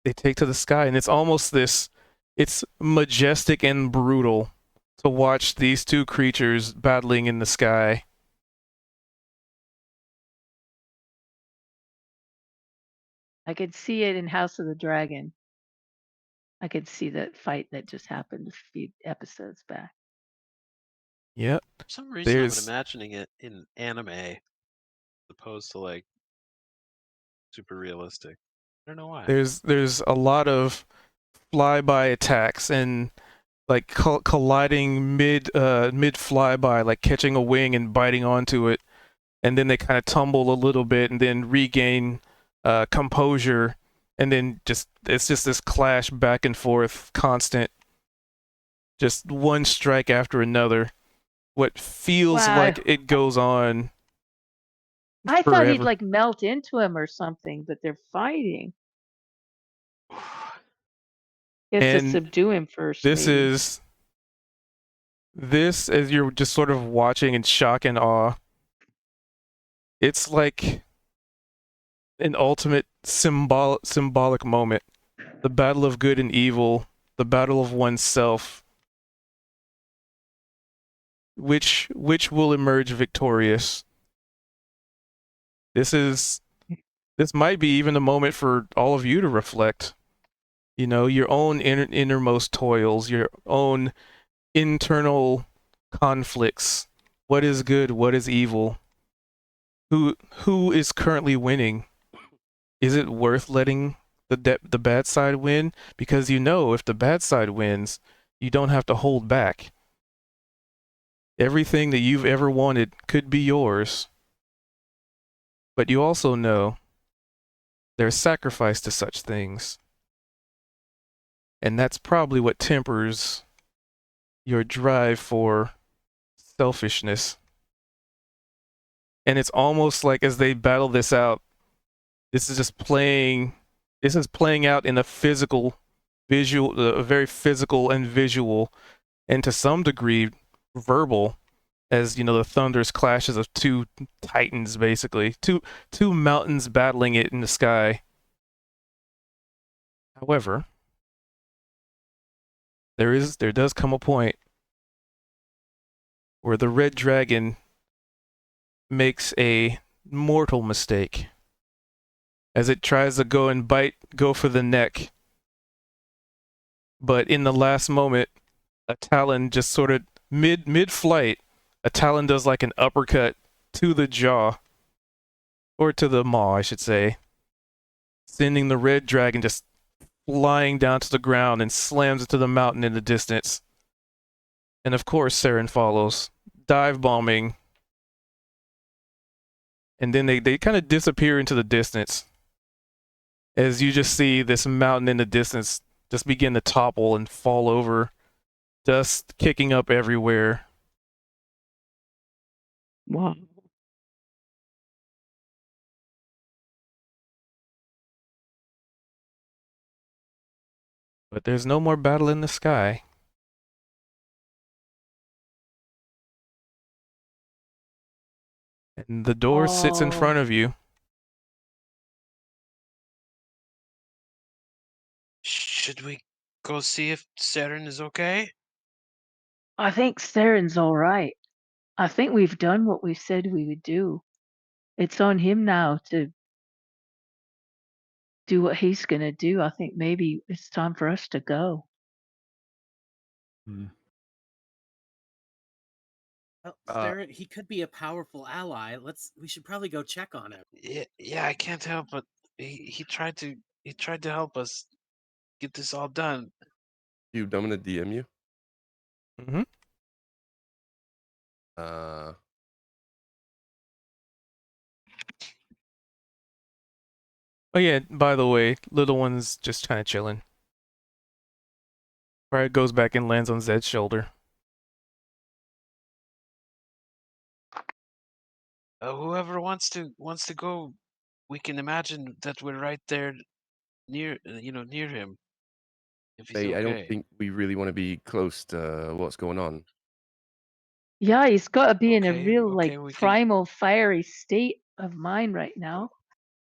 A: they take to the sky, and it's almost it's majestic and brutal to watch these two creatures battling in the sky.
C: I could see it in House of the Dragon. I could see that fight that just happened a few episodes back.
A: Yep.
D: For some reason,
A: There's-
D: I'm imagining it in anime, as opposed to like super realistic. I don't know why.
A: There's a lot of flyby attacks and like colliding mid flyby, like catching a wing and biting onto it, and then they kind of tumble a little bit and then regain composure, and then it's just this clash back and forth, constant, just one strike after another. What feels
C: Wow.
A: like it goes on
C: I thought he'd
A: forever.
C: like melt into him or something, but they're fighting. He has to
A: And
C: subdue him first.
A: This
C: maybe.
A: is as you're just sort of watching in shock and awe. It's like an ultimate symbolic moment. The battle of good and evil, the battle of oneself. Which will emerge victorious? This might be even a moment for all of you to reflect. Your own innermost toils, your own internal conflicts. What is good? What is evil? Who is currently winning? Is it worth letting the bad side win? Because if the bad side wins, you don't have to hold back. Everything that you've ever wanted could be yours. But you also know there's sacrifice to such things. And that's probably what tempers your drive for selfishness. And it's almost like as they battle this out, this is playing out in a very physical and visual, and to some degree verbal, as the thunderous clashes of two titans, basically two mountains battling it in the sky. However, there does come a point where the red dragon makes a mortal mistake as it tries to go for the neck. But in the last moment, a talon just sort of mid-flight, a talon does like an uppercut to the jaw, or to the maw, I should say, sending the red dragon just flying down to the ground and slams into the mountain in the distance. And of course, Saren follows, dive bombing. And then they kind of disappear into the distance as you just see this mountain in the distance just begin to topple and fall over, dust kicking up everywhere.
C: Wow.
A: But there's no more battle in the sky. And the door sits in
C: Oh.
A: front of you.
D: Should we go see if Saren is okay?
C: I think Saren's all right. I think we've done what we said we would do. It's on him now to do what he's going to do. I think maybe it's time for us to go.
G: Well,
F: Uh,
G: Saren, he could be a powerful ally. We should probably go check on him.
D: Yeah, I can't help but he tried to help us get this all done.
F: I'm gonna DM you.
A: Mm-hmm. Oh yeah, by the way, little one's just kind of chilling. Right, goes back and lands on Zed's shoulder.
D: Whoever wants to go, we can imagine that we're right there near near him. If he's
F: I don't
D: okay.
F: think we really want to be close to what's going on.
C: Yeah, he's got to be in a
D: Okay,
C: real
D: okay,
C: like
D: we can-
C: primal fiery state of mind right now,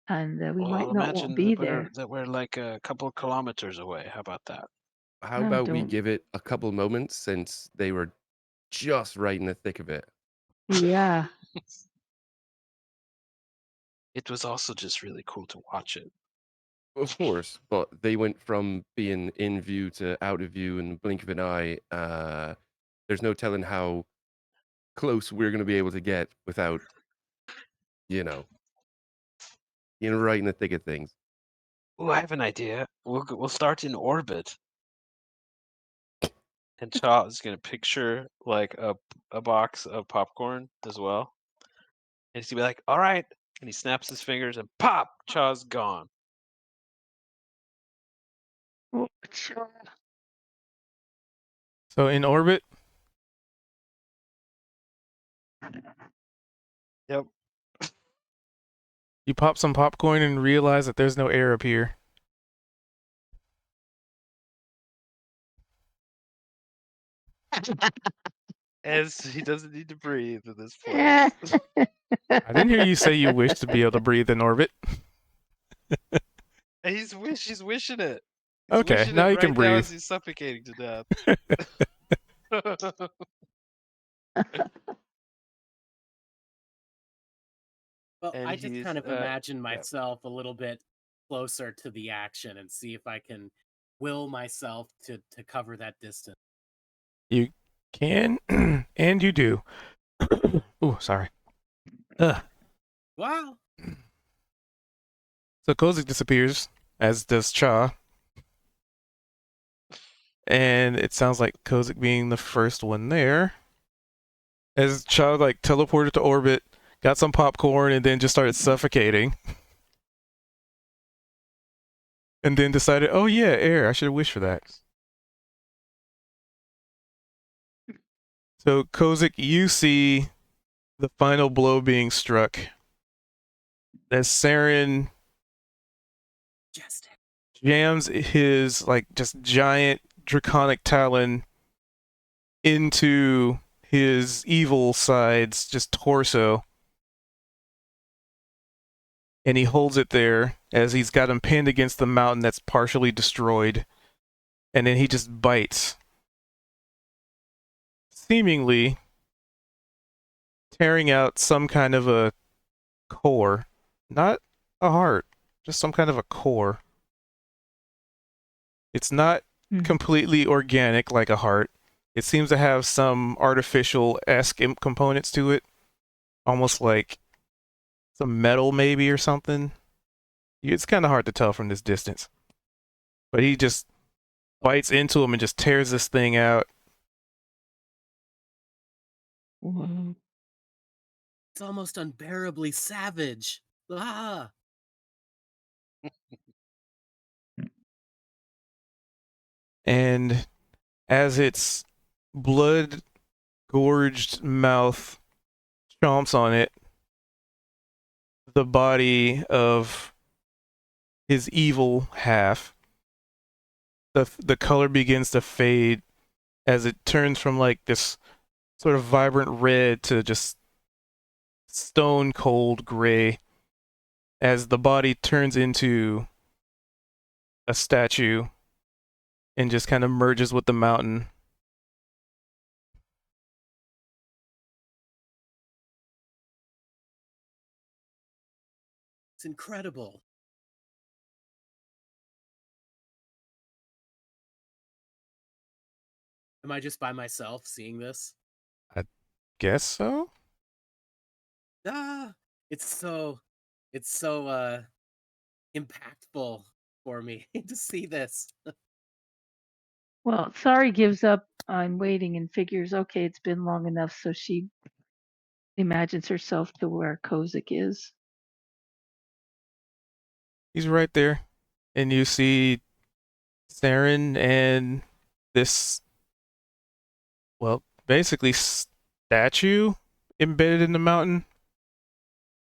C: and we
D: Well,
C: might not want
D: imagine
C: to be
D: that we're like a couple of kilometers away. How about that?
F: How
C: No,
F: about we
C: don't.
F: give it a couple moments since they were just right in the thick of it?
C: Yeah.
D: It was also just really cool to watch it.
F: Of course, but they went from being in view to out of view in the blink of an eye. There's no telling how close we're going to be able to get without, being right in the thick of things.
D: Oh, I have an idea. We'll start in orbit, and Cha is gonna picture like a box of popcorn as well, and he's gonna be like, "All right," and he snaps his fingers, and pop, Cha's gone.
C: Oh, sure.
A: So in orbit,
D: Yep.
A: you pop some popcorn and realize that there's no air up here.
D: As he doesn't need to breathe in this
C: Yeah.
D: place.
A: I didn't hear you say you wish to be able to breathe in orbit.
D: And he's wishing it.
A: Okay,
D: wishing
A: now
D: it
A: you can
D: right now
A: breathe.
D: as he's suffocating to death.
G: Well,
D: And
G: I just
D: he's,
G: kind of imagine
D: yeah.
G: myself a little bit closer to the action and see if I can will myself to cover that distance.
A: You can, and you do. Ooh, sorry.
G: Wow.
A: So Kozik disappears, as does Cha. And it sounds like Kozik being the first one there. As Cha like teleported to orbit, got some popcorn, and then just started suffocating. And then decided, oh yeah, air, I should wish for that. So Kozik, you see the final blow being struck. As Saren
G: Just
A: jams his like just giant draconic talon into his evil side's just torso, and he holds it there as he's got him pinned against the mountain that's partially destroyed, and then he just bites, seemingly tearing out some kind of a core, not a heart, just some kind of a core. It's not completely organic like a heart. It seems to have some artificial-esque components to it, almost like some metal maybe or something. It's kind of hard to tell from this distance. But he just bites into him and just tears this thing out.
C: Whoa.
G: it's almost unbearably savage. Ah.
A: And as its blood-gorged mouth chomps on it, the body of his evil half the color begins to fade as it turns from like this sort of vibrant red to just stone cold gray as the body turns into a statue and just kind of merges with the mountain.
G: It's incredible. Am I just by myself seeing this?
A: Guess so?
G: Ah, it's so impactful for me to see this.
C: Well, Sari gives up on waiting and figures, okay, it's been long enough, so she imagines herself to where Kozik is.
A: He's right there. And you see Saren and this, well, basically statue embedded in the mountain.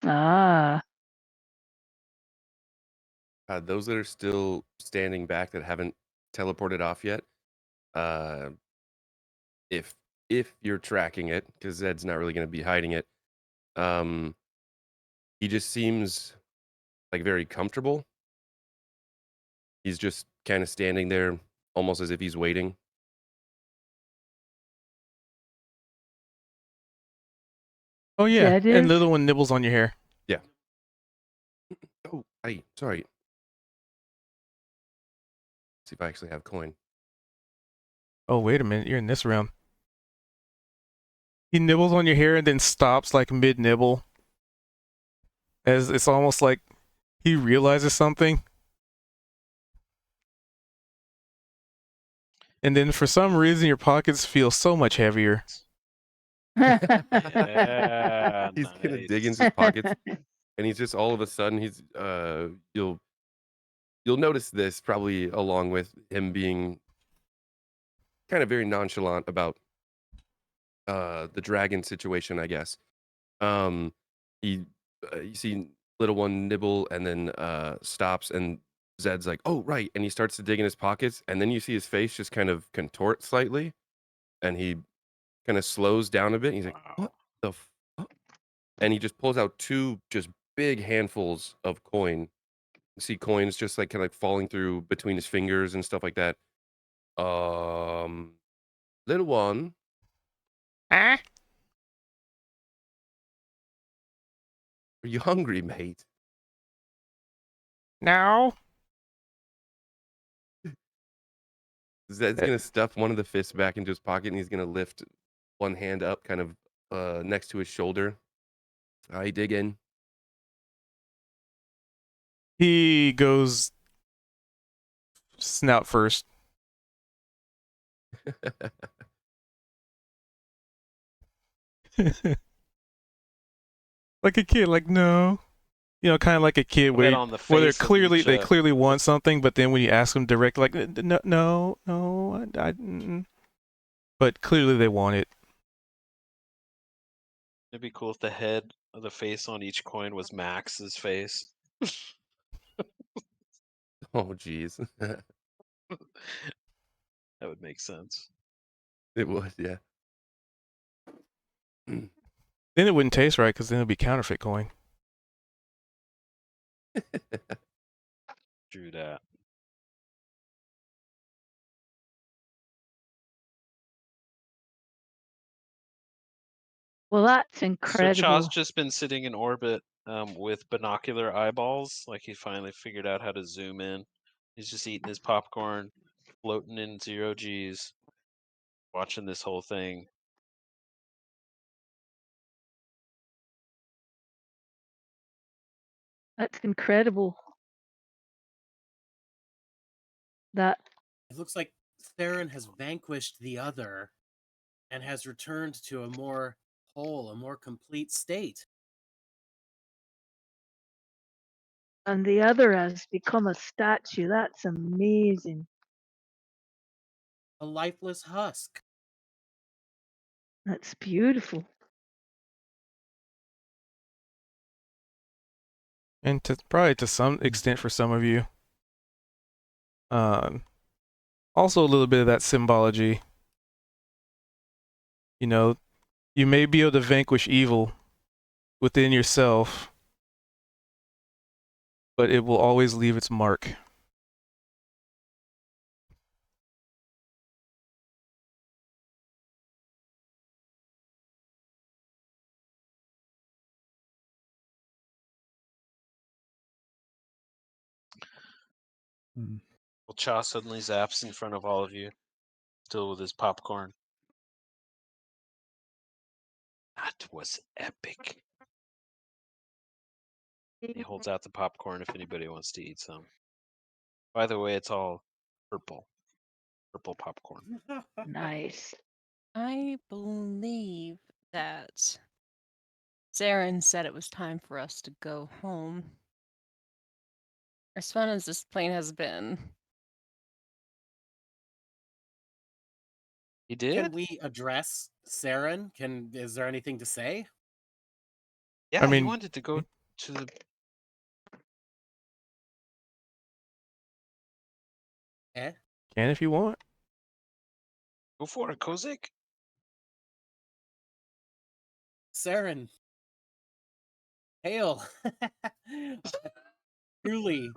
C: Ah,
F: Those that are still standing back that haven't teleported off yet, if you're tracking it, because Zed's not really going to be hiding it, he just seems like very comfortable. He's just kind of standing there, almost as if he's waiting.
A: Oh yeah,
C: Zed
A: and
C: is?
A: little one nibbles on your hair.
F: Oh, hey, sorry. See if I actually have coin.
A: Oh wait a minute, you're in this round. He nibbles on your hair and then stops like mid nibble. As it's almost like he realizes something. And then for some reason your pockets feel so much heavier.
D: Yeah,
F: He's gonna
D: nice.
F: dig into his pockets, and he's just all of a sudden he's you'll notice this probably along with him being kind of very nonchalant about the dragon situation, I guess. He you see little one nibble and then stops, and Zed's like, "Oh, right," and he starts to dig in his pockets, and then you see his face just kind of contort slightly, and he kind of slows down a bit. And he's like, "What the fuck?" And he just pulls out two just big handfuls of coin. You see coins just like kind of like falling through between his fingers and stuff like that. Little one,
A: Ah?
F: are you hungry, mate?
A: No.
F: Zed's gonna stuff one of the fists back into his pocket, and he's gonna lift one hand up, kind of next to his shoulder. I dig in.
A: He goes snout first. Like a kid, like no. You know, kind of like a kid
D: Put
A: where
D: it on the
A: where
D: face of each,
A: they clearly want something, but then when you ask them directly, like no, mm-mm." But clearly they want it.
D: It'd be cool if the head of the face on each coin was Max's face.
F: Oh, jeez.
D: That would make sense.
F: It would, yeah.
A: Then it wouldn't taste right because then it'd be counterfeit coin.
D: Drew that.
C: well, that's
D: So
C: incredible.
D: Cha's just been sitting in orbit with binocular eyeballs. Like he finally figured out how to zoom in. He's just eating his popcorn, floating in 0 Gs, watching this whole thing.
C: That's incredible. That
G: It looks like Theron has vanquished the other and has returned to a more whole, a more complete state.
C: and the other has become a statue. That's amazing.
G: A lifeless husk.
C: That's beautiful.
A: And to probably to some extent for some of you, Also, a little bit of that symbology. You know, you may be able to vanquish evil within yourself, but it will always leave its mark.
D: Well, Cha suddenly zaps in front of all of you, still with his popcorn. That was epic. He holds out the popcorn if anybody wants to eat some. By the way, it's all purple. Purple popcorn.
C: Nice.
E: I believe that Saren said it was time for us to go home. As fun as this plane has been,
D: He
G: Can
D: did?
G: we address Saren? Is there anything to say?
D: Yeah, he
A: mean,
D: wanted to go to the.
G: Eh?
A: Can if you want.
D: Go for it, Kozik.
G: Saren. Hail. Truly,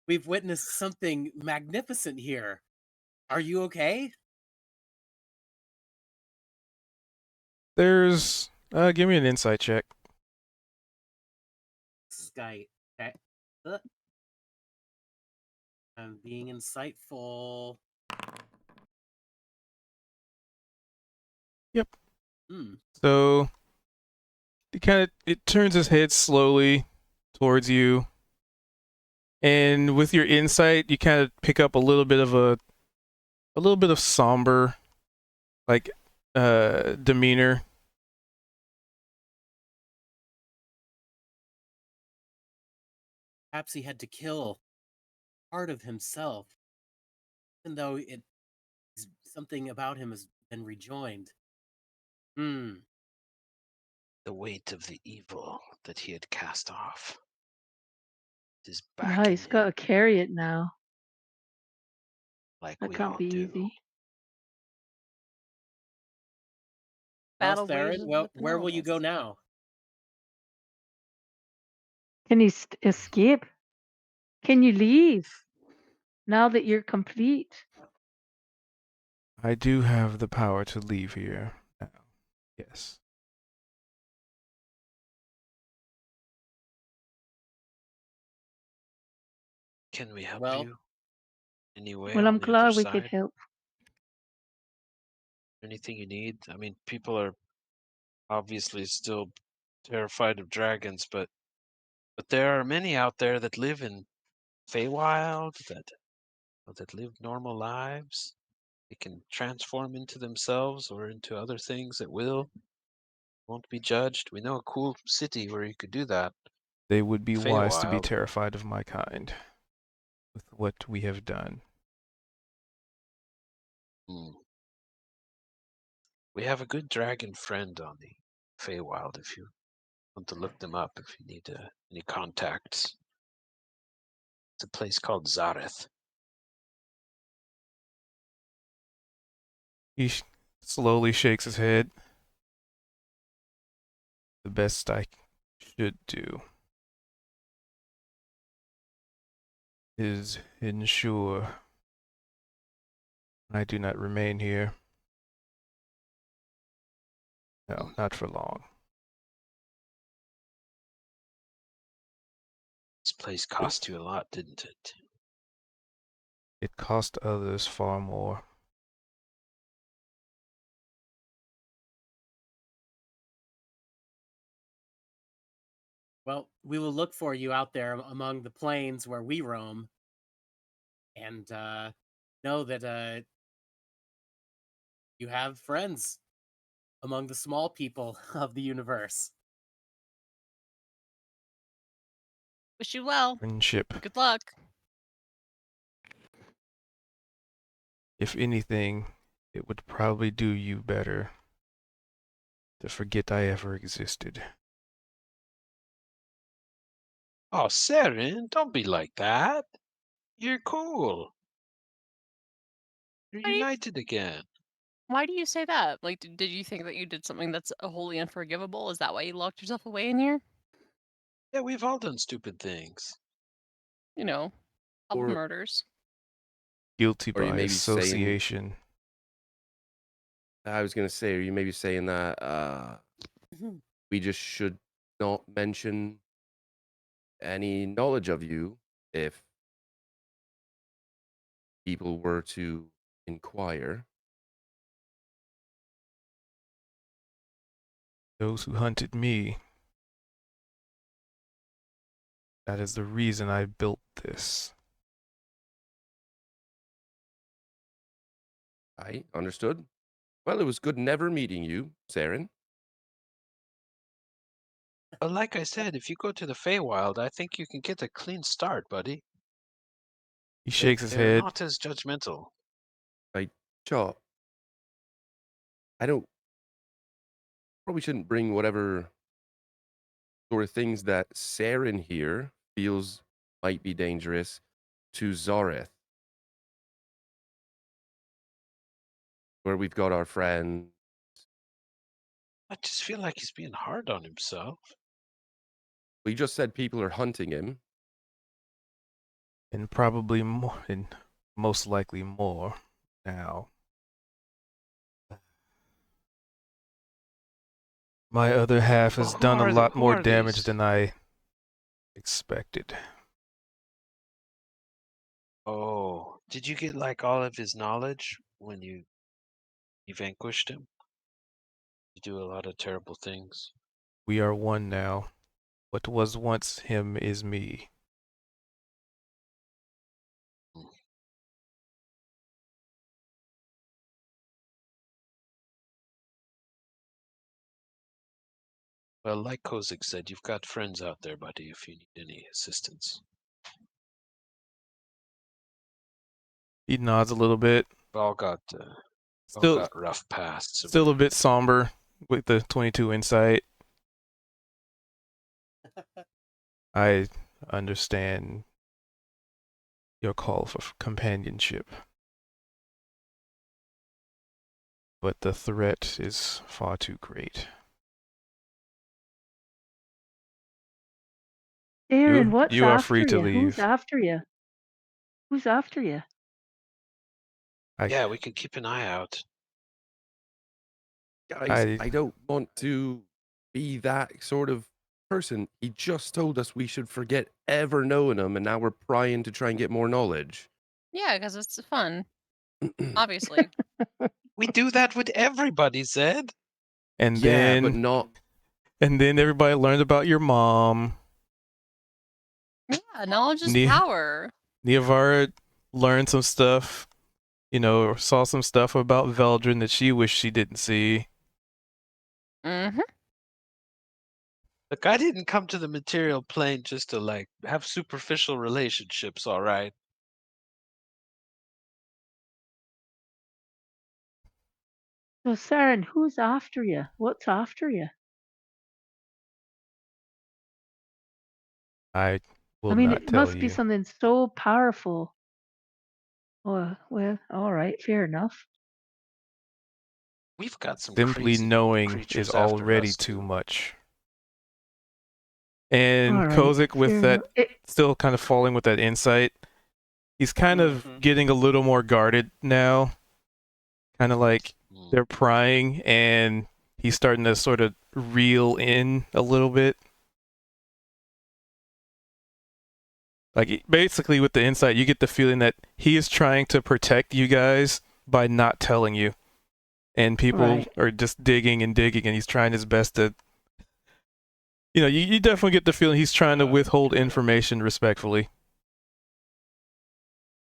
G: we've witnessed something magnificent here. Are you okay?
A: There's. Give me an insight check.
G: Sky. Okay. I'm being insightful.
A: Yep.
G: Hmm.
A: So it turns his head slowly towards you, and with your insight, you kind of pick up a little bit of somber, like, demeanor.
G: Perhaps he had to kill part of himself, even though something about him has been rejoined. Hmm.
D: The weight of the evil that he had cast off is
C: Yeah,
D: back
C: he's
D: in
C: got
D: him,
C: to carry it now.
D: like
C: That
D: we
C: can't
D: all
C: be
D: do.
C: easy.
G: Well,
E: battle
G: Saren,
E: rages
G: well,
E: within
G: where
E: all
G: will
E: of
G: you go
E: us.
G: now?
C: Can you escape? Can you leave now that you're complete?
A: I do have the power to leave here now. Yes.
D: Can we help
G: Well-
D: you? Anyway,
C: Well,
D: on
C: I'm
D: the other
C: glad we could
D: side?
C: help.
D: Anything you need? I mean, people are obviously still terrified of dragons, but there are many out there that live in Feywild that live normal lives. They can transform into themselves or into other things at will. Won't be judged. We know a cool city where you could do that.
A: They would be wise to be
D: Feywild.
A: terrified of my kind with what we have done.
D: Hmm. We have a good dragon friend on the Feywild if you want to look them up, if you need any contacts. It's a place called Zareth.
A: He slowly shakes his head. The best I should do is ensure I do not remain here. No, not for long.
D: This place cost you a lot, didn't it?
A: It cost others far more.
G: Well, we will look for you out there among the plains where we roam, and know that you have friends among the small people of the universe.
E: Wish you well.
A: Friendship.
E: Good luck.
A: If anything, it would probably do you better to forget I ever existed.
D: Oh, Saren, don't be like that. You're cool. You're
E: Why do you,
D: united again.
E: why do you say that? Like, did you think that you did something that's wholly unforgivable? Is that why you locked yourself away in here?
D: Yeah, we've all done stupid things.
E: You know, couple
F: Or
E: murders.
A: Guilty
F: Or you
A: by
F: may be saying,
A: association.
F: I was gonna say, or you may be saying that we just should not mention any knowledge of you if people were to inquire.
A: Those who hunted me. That is the reason I built this.
F: I understood. Well, it was good never meeting you, Saren.
D: But like I said, if you go to the Feywild, I think you can get a clean start, buddy.
A: He shakes his
D: They're
A: head.
D: not as judgmental.
F: Chaw, I don't. Probably shouldn't bring whatever sort of things that Saren here feels might be dangerous to Zareth, where we've got our friend.
D: I just feel like he's being hard on himself.
F: We just said people are hunting him.
A: And probably more, and most likely more now. My other half has
D: Well, who
A: done a
D: are
A: lot
D: who
A: more
D: are
A: damage
D: these?
A: than I expected.
D: Oh, did you get like all of his knowledge when you vanquished him? You do a lot of terrible things.
A: We are one now. What was once him is me.
D: Well, like Kozik said, you've got friends out there, buddy, if you need any assistance.
A: He nods a little bit.
D: We've all got
A: Still,
D: rough pasts.
A: still a bit somber with the 22 insight. I understand your call for companionship. But the threat is far too great.
C: Aaron, what's
A: you are
C: after
A: free to
C: you? Who's
A: leave.
C: after you? Who's after you?
D: Yeah, we can keep an eye out.
F: Guys, I don't want to be that sort of person. He just told us we should forget ever knowing him, and now we're prying to try and get more knowledge.
E: Yeah, because it's fun. Obviously.
D: We do that with everybody, Zed.
A: And
F: Yeah,
A: then
F: but not.
A: and then everybody learned about your mom.
E: Yeah, knowledge is
A: Ne-
E: power.
A: Niavara learned some stuff, or saw some stuff about Veldrin that she wished she didn't see.
E: Mm-hmm.
D: Look, I didn't come to the material plane just to like have superficial relationships, all right?
C: So, Saren, who's after you? What's after you?
A: I will
C: I mean,
A: not
C: it
A: tell
C: must be
A: you.
C: something so powerful. Oh, well, all right, fair enough.
D: We've got some
A: Simply
D: crazy
A: knowing
D: creatures
A: is
D: after
A: already
D: us,
A: too
D: too.
A: much. And
C: All right,
A: Kozik, with
C: fair
A: that,
C: enough.
A: still kind of falling with that insight, he's kind of
G: Mhm.
A: getting a little more guarded now. Kind of like
D: Mm.
A: they're prying, and he's starting to sort of reel in a little bit. Like, basically, with the insight, you get the feeling that he is trying to protect you guys by not telling you. And people
C: Right.
A: are just digging and digging, and he's trying his best to. You definitely get the feeling he's trying to withhold information respectfully.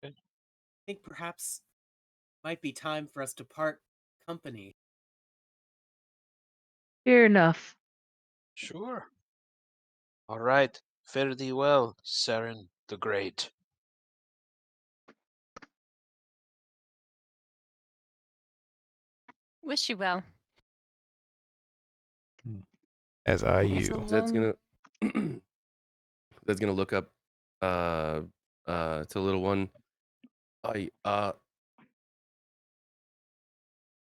G: I think perhaps might be time for us to part company.
C: Fair enough.
D: Sure. All right. Fare thee well, Saren the Great.
E: Wish you well.
A: As I
E: It's a
A: you.
F: Zed's
E: long-
F: gonna Zed's gonna look up to little one.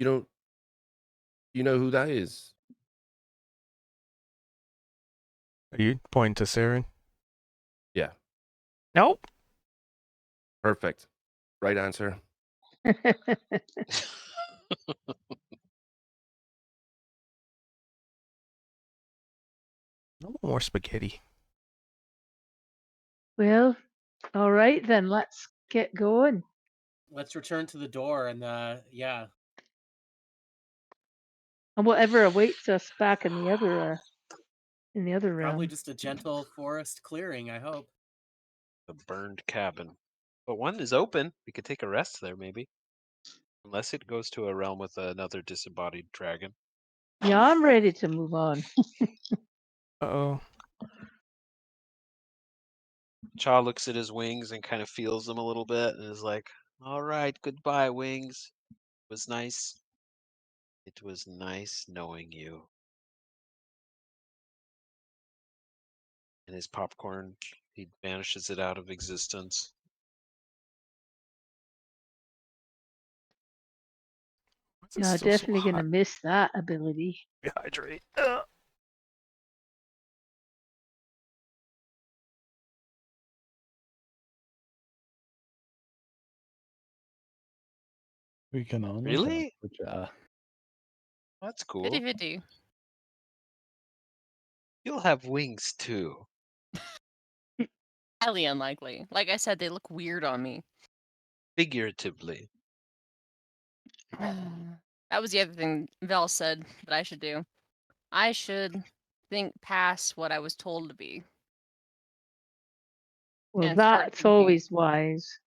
F: You don't. You know who that is?
A: Are you pointing to Saren?
F: Yeah.
A: Nope.
F: Perfect. Right answer.
A: No more spaghetti.
C: Well, all right then, let's get going.
G: Let's return to the door and yeah.
C: And whatever awaits us back in the other
G: Probably
C: realm.
G: just a gentle forest clearing, I hope.
D: The burned cabin. But one is open. We could take a rest there, maybe. Unless it goes to a realm with another disembodied dragon.
C: Yeah, I'm ready to move on.
A: Uh-oh.
D: Cha looks at his wings and kind of feels them a little bit and is like, all right, goodbye, wings. It was nice. It was nice knowing you. And his popcorn, he banishes it out of existence.
A: Why is it
C: Yeah,
A: still so
C: definitely gonna
A: hot?
C: miss that ability.
A: Hydrate.
B: We can only
D: Really?
B: hope, Ja.
D: That's cool.
E: 50-50.
D: You'll have wings too.
E: Highly unlikely. Like I said, they look weird on me.
D: Figuratively.
E: That was the other thing Vel said that I should do. I should think past what I was told to be.
C: Well,
E: And start
C: that's
E: thinking,
C: always wise.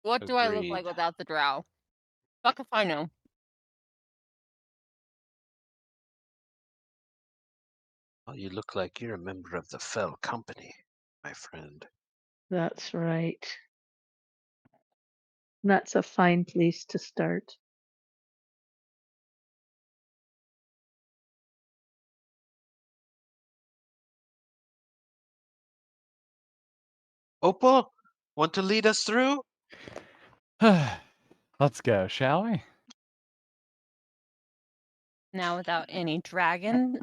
E: what do I look
D: Agreed.
E: like without the drow? Fuck if I know.
D: Well, you look like you're a member of the Fell Company, my friend.
C: That's right. That's a fine place to start.
D: Opal, want to lead us through?
B: Let's go, shall we?
E: Now without any dragon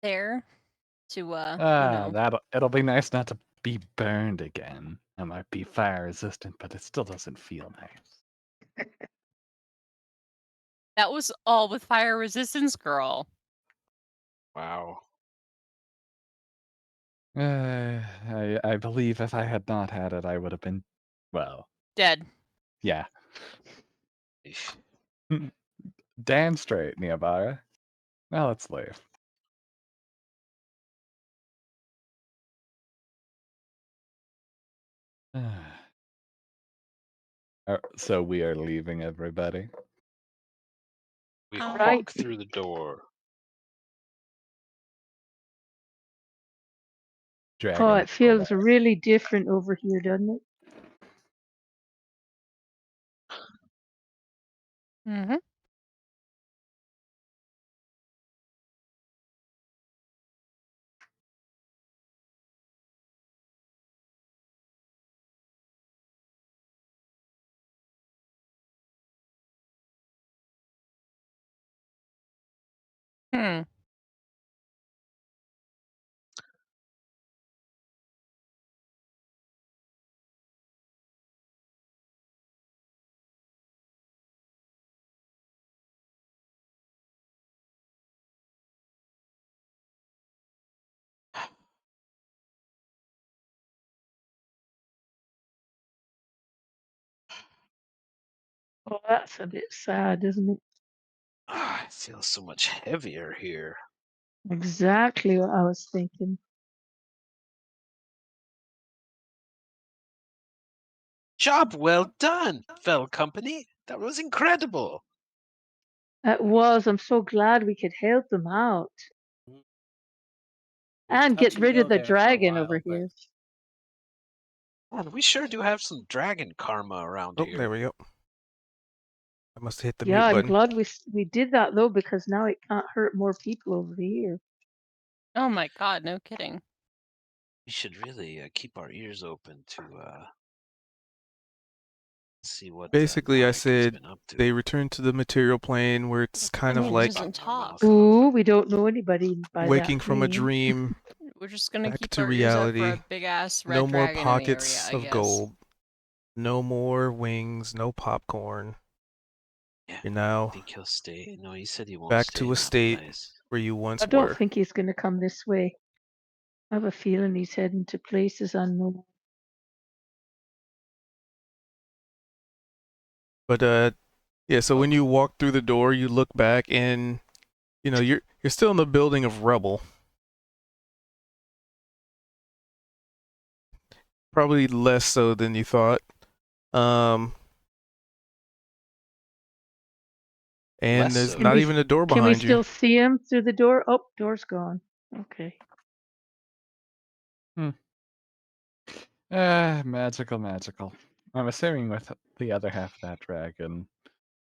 E: there to
B: It'll be nice not to be burned again. I might be fire resistant, but it still doesn't feel nice.
E: that was all with fire resistance, girl.
D: Wow.
B: I believe if I had not had it, I would have been, well,
E: Dead.
B: yeah.
D: Eesh.
B: Damn straight, Niabara. Now let's leave. So we are leaving, everybody.
D: We
C: Right.
D: walk through the door.
B: Dragon.
C: Oh, it feels really different over here, doesn't it?
E: Mm-hmm. Hmm.
C: Oh, that's a bit sad, isn't it?
D: Ah, it feels so much heavier here.
C: Exactly what I was thinking.
D: Job well done, Fell Company. That was incredible.
C: It was. I'm so glad we could help them out. And
G: Touch
C: get rid
G: go
C: of the
G: there for a
C: dragon
G: while,
C: over
G: but
C: here.
D: Man, we sure do have some dragon karma around
A: Oh,
D: here.
A: there we go. I must have hit the
C: Yeah,
A: mute
C: I'm
A: button.
C: glad we did that though, because now it can't hurt more people over here.
E: Oh my god, no kidding.
D: We should really keep our ears open to Let's see what.
A: Basically, I
D: Monik has
A: said
D: been up to.
A: they return to the material plane where it's kind
E: And
A: of
E: it
A: like
E: doesn't
D: My
E: talk.
D: mouth off.
C: Ooh, we don't know anybody by
A: waking
C: that
A: from a
C: name.
A: dream,
E: We're just gonna
A: back
E: keep
A: to
E: our ears out for
A: reality.
E: a big ass red
A: No more
E: dragon
A: pockets
E: in the area, I
A: of
E: guess.
A: gold. No more wings. No popcorn.
D: Yeah,
A: You're
D: I
A: now
D: think he'll stay. No, he said he won't
A: back
D: stay
A: to
D: in
A: a
D: that
A: state
D: place.
A: where you once
C: I don't
A: were.
C: think he's going to come this way. I have a feeling he's heading to places unknown.
A: But yeah. So when you walk through the door, you look back, and you're still in the building of rubble. Probably less so than you thought. And
D: Less
A: there's
D: so.
A: not
C: we
A: even a door
C: Can we
A: behind you.
C: still see him through the door? Oh, door's gone. Okay.
B: Magical. I'm assuming with the other half of that dragon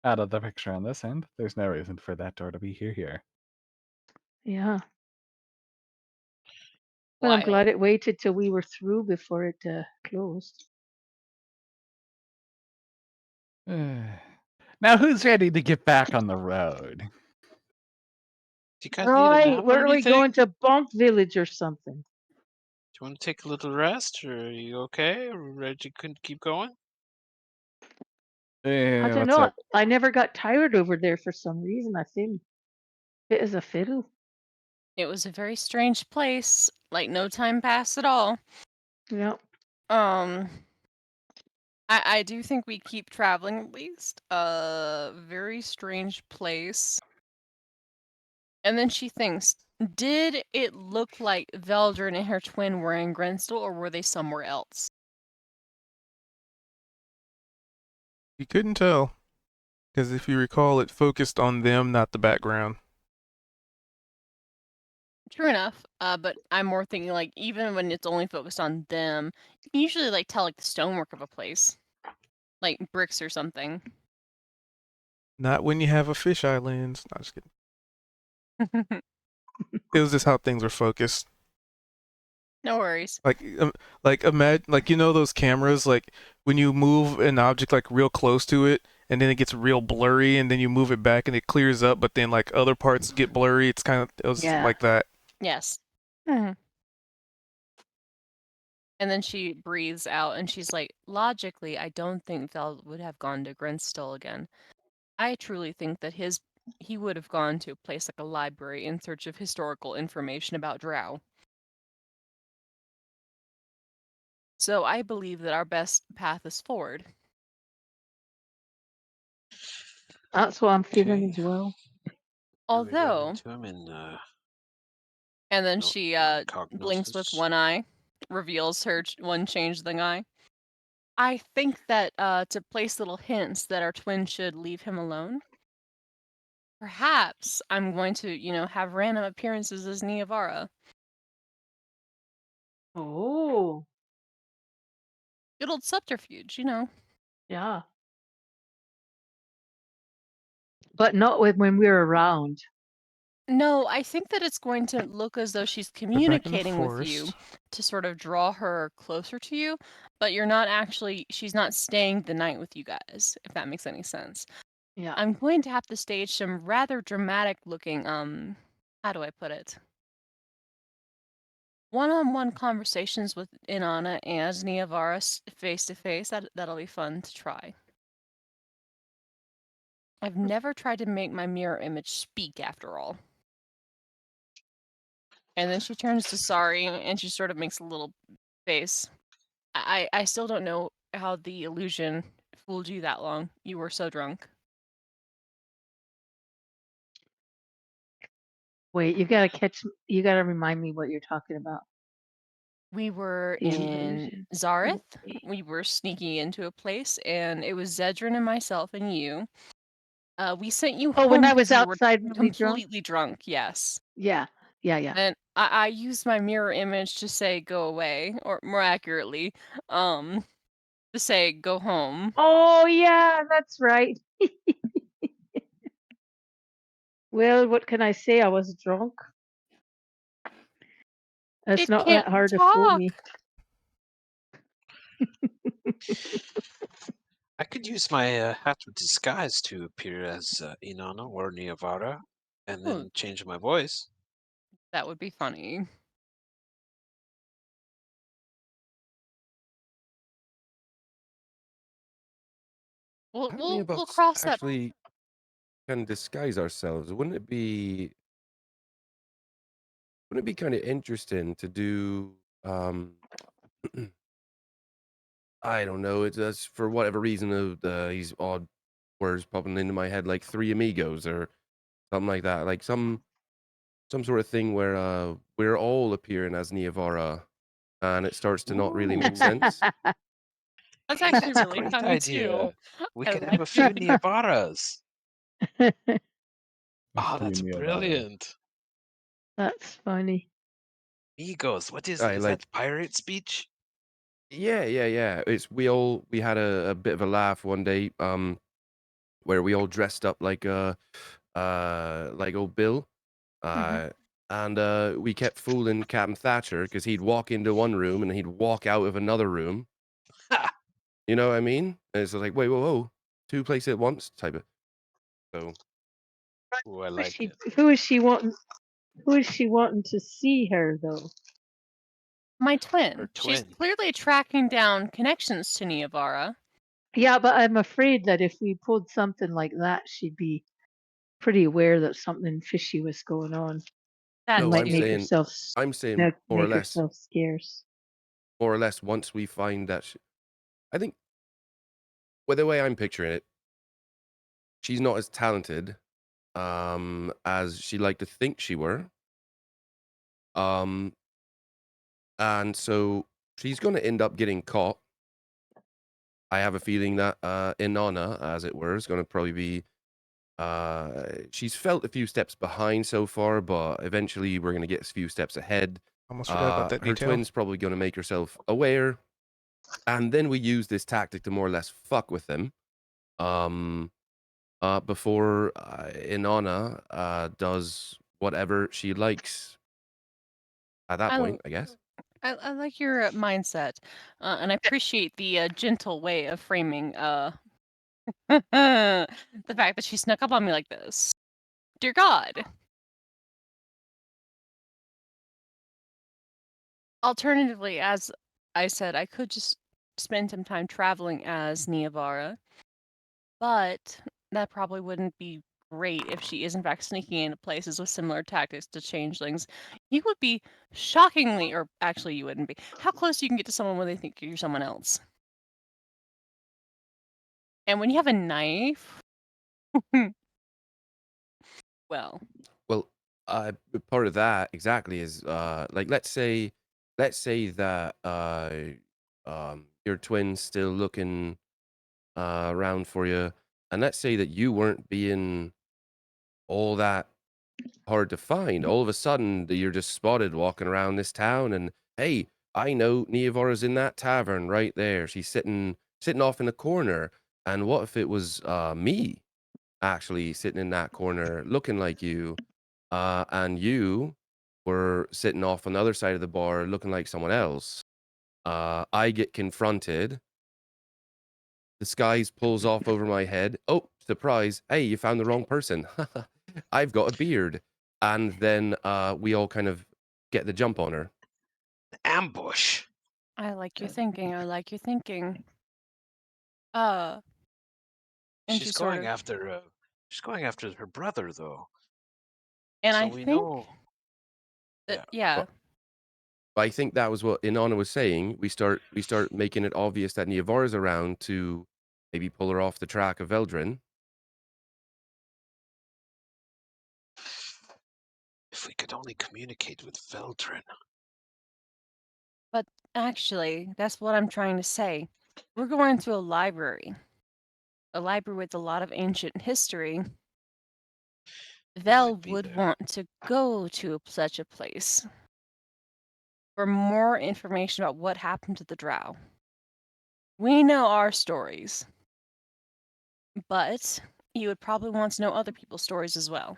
B: out of the picture on this end, there's no reason for that door to be here.
C: Yeah. Well, I'm
E: Wild.
C: glad it waited till we were through before it closed.
B: Now, who's ready to get back on the road?
D: Do you guys need a
C: Right.
D: nap
C: Where
D: or
C: are we
D: anything?
C: going to Bonk Village or something?
D: Do you want to take a little rest, or are you okay? Are we ready to keep going?
C: I don't
B: What's
C: know.
B: up?
C: I never got tired over there for some reason. I seemed fit as a fiddle.
E: It was a very strange place. Like no time passed at all.
C: Yeah.
E: I do think we keep traveling at least. Very strange place. And then she thinks, did it look like Veldrin and her twin were in Grenstal, or were they somewhere else?
A: You couldn't tell. Because if you recall, it focused on them, not the background.
E: True enough. But I'm more thinking like even when it's only focused on them, you can usually like tell like the stonework of a place, like bricks or something.
A: Not when you have a fisheye lens. No, just kidding. It was just how things were focused.
E: No worries.
A: Like imagine, like those cameras, like when you move an object like real close to it, and then it gets real blurry, and then you move it back and it clears up, but then like other parts get blurry. It was
C: Yeah.
A: like that.
E: Yes. And then she breathes out and she's like, logically, I don't think Vel would have gone to Grenstal again. I truly think that he would have gone to a place like a library in search of historical information about Drow. So I believe that our best path is forward.
C: That's what I'm feeling
D: Okay.
C: as well.
D: Are we running
E: Although,
D: into him in
E: and then
D: no-
E: she blinks with
D: cognosis?
E: one eye, reveals her one changeling eye. I think that to place little hints that our twin should leave him alone. Perhaps I'm going to, have random appearances as Niavara.
C: Oh.
E: Good old subterfuge.
C: Yeah. But not when we're around.
E: No, I think that it's going to look as though she's
A: They're back in the
E: communicating with you
A: forest.
E: to sort of draw her closer to you, but she's not staying the night with you guys, if that makes any sense.
C: Yeah.
E: I'm going to have to stage some rather dramatic looking, how do I put it? One-on-one conversations with Inanna and Niavara face to face. That'll be fun to try. I've never tried to make my mirror image speak after all. And then she turns to Sari and she sort of makes a little face. I still don't know how the illusion fooled you that long. You were so drunk.
C: Wait, you gotta remind me what you're talking about.
E: We were
C: The
E: in
C: illusion.
E: Zareth.
C: Okay.
E: We were sneaking into a place, and it was Zedrin and myself and you. We sent you
C: Oh,
E: home
C: when I was
E: because you were
C: outside really drunk?
E: completely drunk. Yes.
C: Yeah.
E: And I used my mirror image to say go away, or more accurately, to say go home.
C: Oh yeah, that's right. Well, what can I say? I was drunk. It's
E: It
C: not
E: can't
C: that hard to fool
E: talk.
C: me.
D: I could use my hat of disguise to appear as Inanna or Niavara, and
E: Ooh.
D: then change my voice.
E: That would be funny. We'll
F: How many of
E: we'll
F: us
E: cross that.
F: actually can disguise ourselves? Wouldn't it be kind of interesting to do I don't know, it's just for whatever reason of these odd words popping into my head like Three Amigos or something like that. Like some sort of thing where we're all appearing as Niavara and it starts to not really make
D: Ooh.
F: sense.
E: That's actually
D: That's a
E: really
D: great
E: funny too.
D: idea. We
E: I
D: could have
E: like
D: a few
E: that.
D: Niavaras.
H: A
D: Oh,
H: few
D: that's
H: Niavara.
D: brilliant.
C: That's funny.
D: Amigos, what is
F: I
D: is
F: like
D: that pirate speech?
F: yeah. We had a bit of a laugh one day, where we all dressed up like old Bill. And we kept fooling Captain Thatcher because he'd walk into one room and he'd walk out of another room. You know what I mean? And it's like, wait, whoa, two places at once type of. So
D: Ooh, I like it.
C: Who is she wanting? Who is she wanting to see her though?
E: My twin.
D: Her
E: She's
D: twin.
E: clearly tracking down connections to Niavara.
C: Yeah, but I'm afraid that if we pulled something like that, she'd be pretty aware that something fishy was going on.
E: That
C: And
F: no,
C: might
E: too.
F: I'm saying
C: make
F: more or less,
C: herself scarce.
F: once we find that, I think, well, the way I'm picturing it, she's not as talented as she liked to think she were. Um, and so she's going to end up getting caught. I have a feeling that Inanna, as it were, is going to probably be. She's felt a few steps behind so far, but eventually we're going to get a few steps ahead.
A: Almost forgot about that
F: Her
A: detail.
F: twin's probably going to make herself aware, and then we use this tactic to more or less fuck with them. Before Inanna does whatever she likes. At that
E: I
F: point, I guess.
E: I like your mindset, and I appreciate the gentle way of framing the fact that she snuck up on me like this. Dear God. Alternatively, as I said, I could just spend some time traveling as Niavara, but that probably wouldn't be great if she is in fact sneaking into places with similar tactics to changelings. You would be shockingly, or actually you wouldn't be. How close you can get to someone when they think you're someone else? And when you have a knife, well,
F: Well, part of that exactly is like let's say that your twin's still looking around for you, and let's say that you weren't being all that hard to find. All of a sudden, you're just spotted walking around this town, and hey, I know Niavara's in that tavern right there. She's sitting off in a corner. And what if it was me actually sitting in that corner, looking like you, and you were sitting off on the other side of the bar, looking like someone else? I get confronted. The skies pulls off over my head. Oh, surprise. Hey, you found the wrong person. I've got a beard. And then we all kind of get the jump on her.
D: Ambush.
E: I like your thinking. I like your thinking. And she
D: She's
E: sort
D: going
E: of,
D: after. She's going after her brother, though.
E: and
D: So
E: I
D: we
E: think
D: know.
E: that
F: But I think that was what Inanna was saying. We start making it obvious that Niavara's around to maybe pull her off the track of Eldrin.
D: If we could only communicate with Veldrin.
E: But actually, that's what I'm trying to say. We're going to a library with a lot of ancient history. Vel
D: Might be
E: would
D: there.
E: want to go to such a place for more information about what happened to the drow. We know our stories, but he would probably want to know other people's stories as well.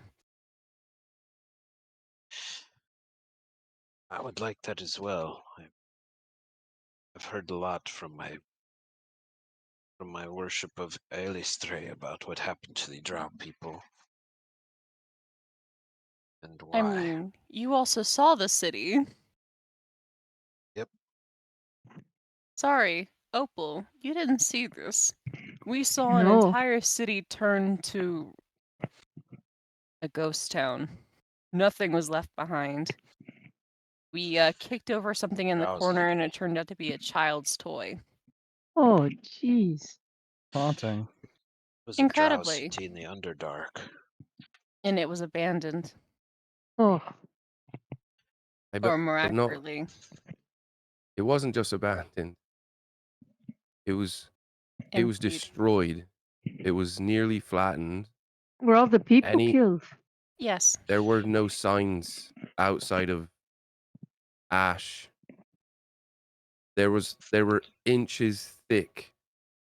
D: I would like that as well. I've heard a lot from my from my worship of Elistre about what happened to the Drow people and why.
E: I mean, you also saw the city.
D: Yep.
E: Sorry, Opal, you didn't see this. We saw an
C: No.
E: entire city turn to a ghost town. Nothing was left behind. We kicked over something in the
D: Drowsy.
E: corner and it turned out to be a child's toy.
C: Oh, jeez.
B: Haunting.
D: It was a Drow
E: Incredibly.
D: city in the Underdark.
E: And it was abandoned.
C: Oh,
E: Or
F: but no,
E: miraculously.
F: it wasn't just abandoned. It was
E: Indeed.
F: destroyed. It was nearly flattened.
C: were all the people
F: Any
C: killed?
E: Yes.
F: there were no signs outside of ash. There were inches thick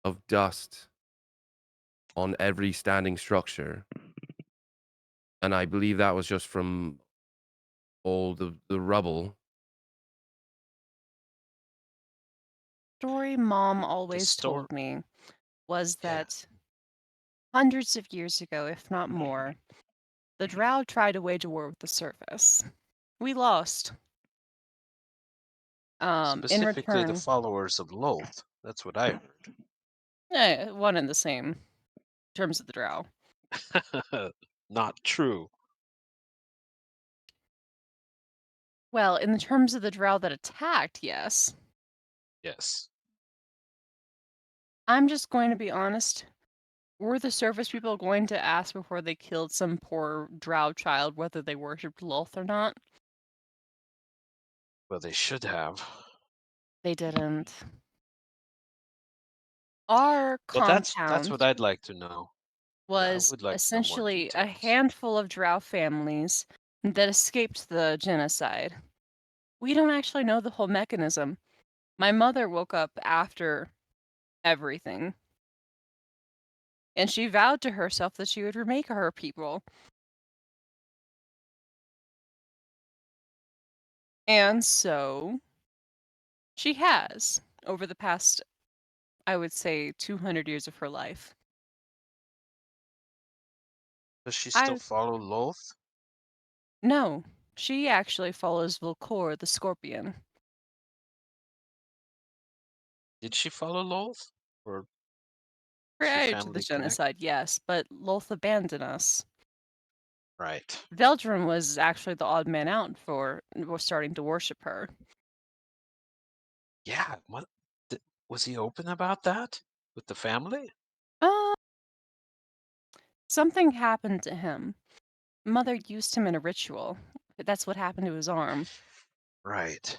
F: of dust on every standing structure. And I believe that was just from all the rubble.
E: Story Mom always
D: store-
E: told me was
D: Yeah.
E: that hundreds of years ago, if not more, the Drow tried to wage a war with the surface. We lost. In
D: Specifically
E: return,
D: the followers of Lolth. That's what I
E: one and the same in terms of the Drow.
D: heard. Not true.
E: Well, in the terms of the Drow that attacked, yes.
D: Yes.
E: I'm just going to be honest. Were the surface people going to ask before they killed some poor Drow child whether they worshipped Lolth or not?
D: Well, they should have.
E: They didn't. Our
D: Well, that's
E: compound
D: what I'd like to know.
E: was
D: would like to know more
E: essentially a
D: details.
E: handful of Drow families that escaped the genocide. We don't actually know the whole mechanism. My mother woke up after everything. And she vowed to herself that she would remake her people. And so she has over the past, I would say, 200 years of her life.
D: Does she still
E: I
D: follow Lolth?
E: No, she actually follows Volkor the Scorpion.
D: Did she follow Lolth? Or she
E: Prior to the
D: family connect?
E: genocide, yes, but Lolth abandoned us.
D: Right.
E: Veldrin was actually the odd man out for starting to worship her.
D: Yeah. What? Was he open about that with the family?
E: Something happened to him. Mother used him in a ritual. That's what happened to his arm.
D: Right.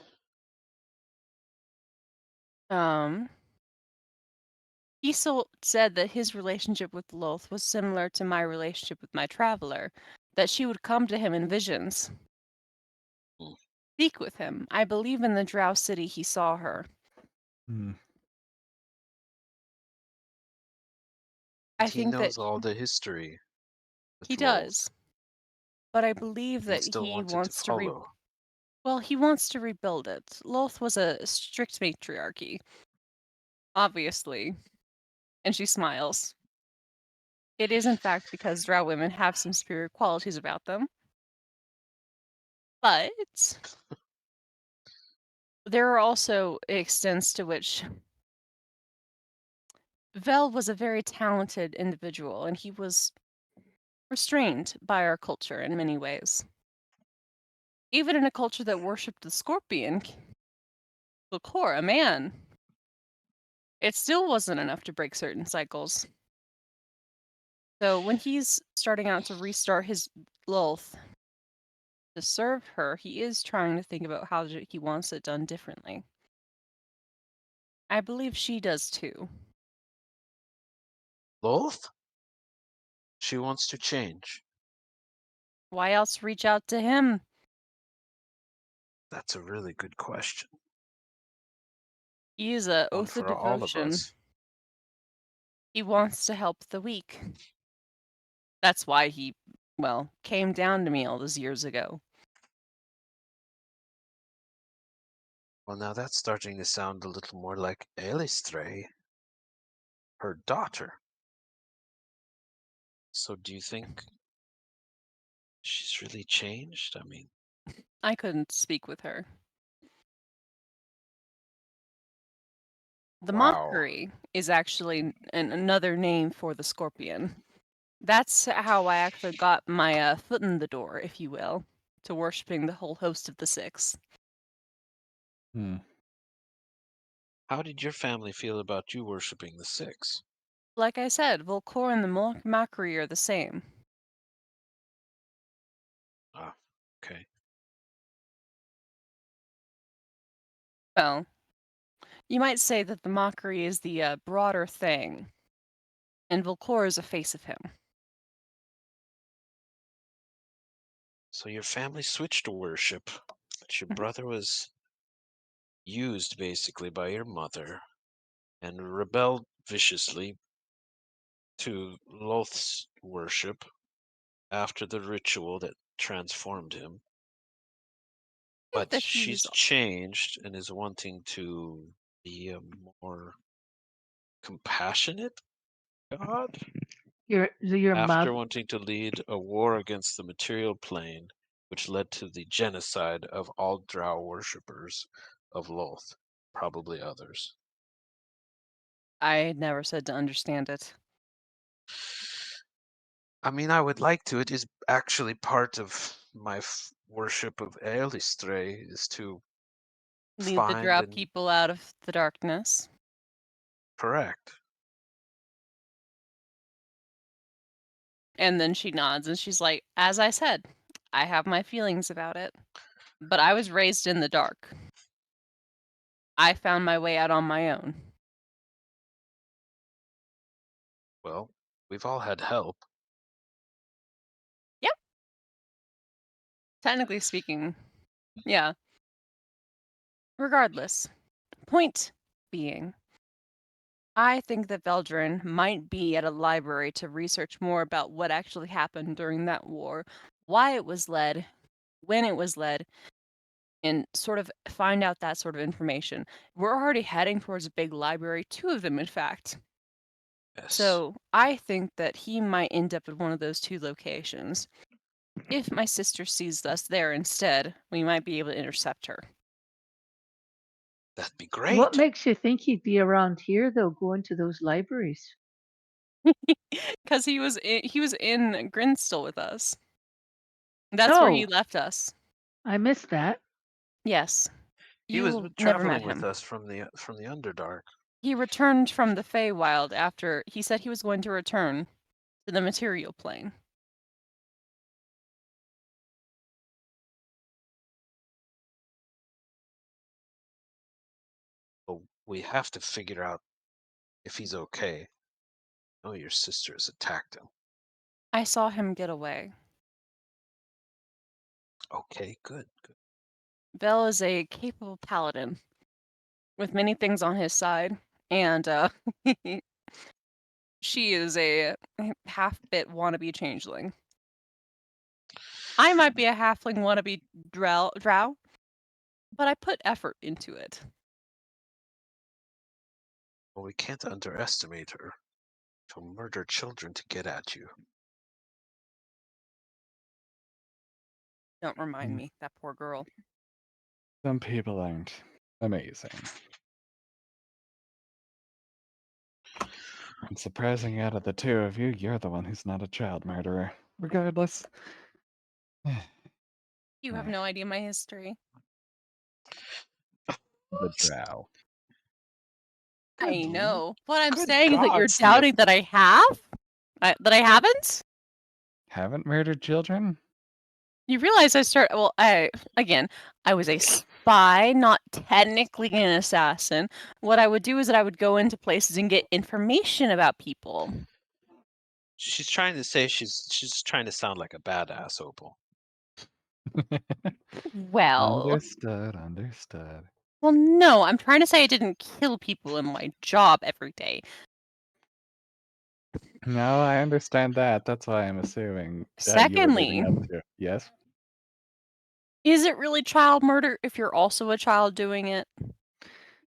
E: He said that his relationship with Lolth was similar to my relationship with my traveler, that she would come to him in visions.
D: Hmm.
E: Speak with him. I believe in the Drow city he saw her. I
D: He
E: think
D: knows
E: that
D: all the history. with
E: he
D: Lolth.
E: does. But I believe
D: He
E: that
D: still
E: he
D: wanted
E: wants
D: to
E: to
D: follow.
E: well, he wants to rebuild it. Lolth was a strict matriarchy. Obviously. And she smiles. It is in fact because Drow women have some superior qualities about them. But there are also extents to which Vel was a very talented individual, and he was restrained by our culture in many ways. Even in a culture that worshipped the scorpion, Volkor, a man, it still wasn't enough to break certain cycles. So when he's starting out to restart his Lolth to serve her, he is trying to think about how he wants it done differently. I believe she does too.
D: Lolth? She wants to change.
E: Why else reach out to him?
D: That's a really good question.
E: He is a
D: One
E: oath of
D: for all of
E: devotion.
D: us.
E: He wants to help the weak. That's why he, well, came down to me all those years ago.
D: Well, now that's starting to sound a little more like Elistre. her daughter. So do you think she's really changed? I mean,
E: I couldn't speak with her. The
D: wow.
E: mockery is actually another name for the scorpion. That's how I actually got my foot in the door, if you will, to worshipping the whole host of the six.
B: Hmm.
D: How did your family feel about you worshipping the six?
E: Like I said, Volcor and the mockery are the same.
D: Ah, okay.
E: Well, you might say that the mockery is the broader thing, and Volcor is a face of him.
D: So your family switched to worship, but your brother was used basically by your mother and rebelled viciously to Loth's worship after the ritual that transformed him.
E: I think
D: But
E: that
D: she's
E: he's
D: changed and is wanting to be a more compassionate god
C: Your
D: after
C: mother.
D: wanting to lead a war against the material plane, which led to the genocide of all drow worshippers of Loth, probably others.
E: I had never said to understand it.
D: I mean, I would like to. It is actually part of my worship of Elistre is to
E: Lead the
D: find
E: drow
D: and
E: people out of the darkness.
D: correct.
E: And then she nods and she's like, as I said, I have my feelings about it. But I was raised in the dark. I found my way out on my own.
D: Well, we've all had help.
E: Technically speaking, yeah. Regardless, point being, I think that Veldrin might be at a library to research more about what actually happened during that war, why it was led, when it was led, and sort of find out that sort of information. We're already heading towards a big library, 2 of them, in fact.
D: Yes.
E: So I think that he might end up at one of those 2 locations. If my sister sees us there instead, we might be able to intercept her.
D: That'd be great.
C: What makes you think he'd be around here though, going to those libraries?
E: Because he was in Grinstall with us. That's where he
C: Oh,
E: left us.
C: I missed that.
E: Yes.
D: He was
E: You never met
D: traveling with
E: him.
D: us from the Underdark.
E: He returned from the Feywild after he said he was going to return to the material plane.
D: But we have to figure out if he's okay. I know your sister has attacked him.
E: I saw him get away.
D: Okay, good.
E: Bell is a capable paladin with many things on his side, and she is a half-bit wannabe changeling. I might be a halfling wannabe drow, but I put effort into it.
D: Well, we can't underestimate her. She'll murder children to get at you.
E: Don't remind
B: Mm.
E: me, that poor girl.
B: Some people aren't amazing. And surprising out of the 2 of you, you're the one who's not a child murderer. Regardless.
E: You have no idea my history.
B: The drow.
E: I
D: Good
E: know. What I'm
D: good
E: saying is that
D: God,
E: you're
D: Sniff.
E: doubting that I have? That I haven't?
B: Haven't murdered children?
E: You realize I was a spy, not technically an assassin. What I would do is that I would go into places and get information about people.
D: She's trying to say she's trying to sound like a badass, Opal.
E: Well,
B: Understood.
E: well, no, I'm trying to say I didn't kill people in my job every day.
B: No, I understand that. That's why I'm assuming you were
E: Secondly,
B: leading up to. Yes?
E: is it really child murder if you're also a child doing it?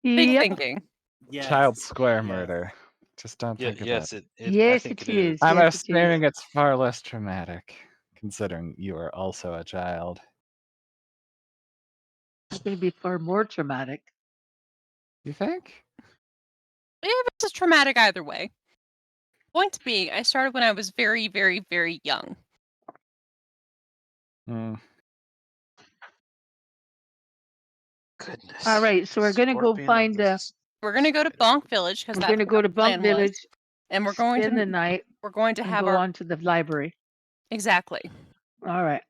E: Big
C: Yep.
E: thinking.
G: Yes.
B: Child square
G: yes.
B: murder. Just don't
D: Yeah,
B: think about
D: yes,
B: it.
D: I
C: Yes,
D: think
C: it
D: it is.
C: is.
B: I'm
C: Yes, it is.
B: assuming it's far less traumatic, considering you are also a child.
C: It's going to be far more traumatic.
B: You think?
E: Yeah, this is traumatic either way. Point being, I started when I was very, very, very young.
B: Hmm.
D: Goodness.
C: All right, so we're going to go
D: Scorpion of
C: find.
D: the
E: We're gonna go to
D: spider.
E: Bonk Village because
C: We're
E: that's
C: going to
E: what
C: go
E: our
C: to
E: plan
C: Bump Village,
E: was, and we're going
C: spend the
E: to
C: night,
E: have
C: and go
E: our
C: on to the library.
E: exactly,
C: All right.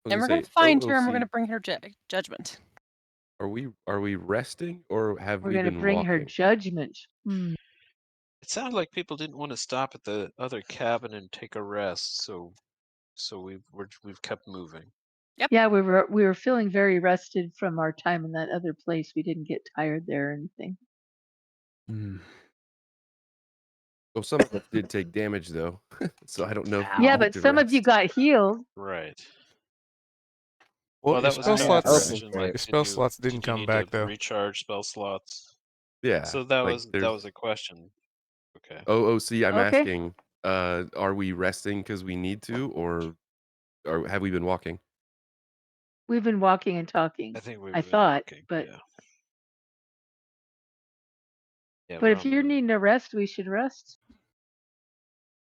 F: I
E: and
F: was
E: we're
F: gonna
E: gonna
F: say,
E: find her and we're
F: OOC,
E: gonna bring her judgment.
F: are we resting or have
C: We're
F: we
C: going to
F: been
C: bring her
F: walking?
C: judgment. Hmm.
D: It sounded like people didn't want to stop at the other cabin and take a rest, so we've kept moving.
C: Yeah, we were feeling very rested from our time in that other place. We didn't get tired there or anything.
B: Hmm.
F: Well, some of us did take damage though, so I don't know if we
C: Yeah,
F: need
C: but
F: to
C: some of you
F: rest.
C: got healed.
D: Right.
A: Well,
D: Well,
A: your
D: that was
A: spell
D: my
B: yeah,
A: slots,
B: Oath
D: question.
B: is
D: Like,
A: your spell slots didn't
D: did you
A: come
D: need
A: back
D: to
A: though.
D: recharge spell slots?
F: Yeah.
D: So that
F: like
D: was
F: there's
D: a question. Okay.
F: OOC. I'm
C: Okay.
F: asking, are we resting because we need to, or have we been walking?
C: We've been walking and talking.
D: I think we've
C: I
D: been
C: thought,
D: walking.
C: but
D: Yeah. Yeah.
C: but if you're needing a rest, we should rest.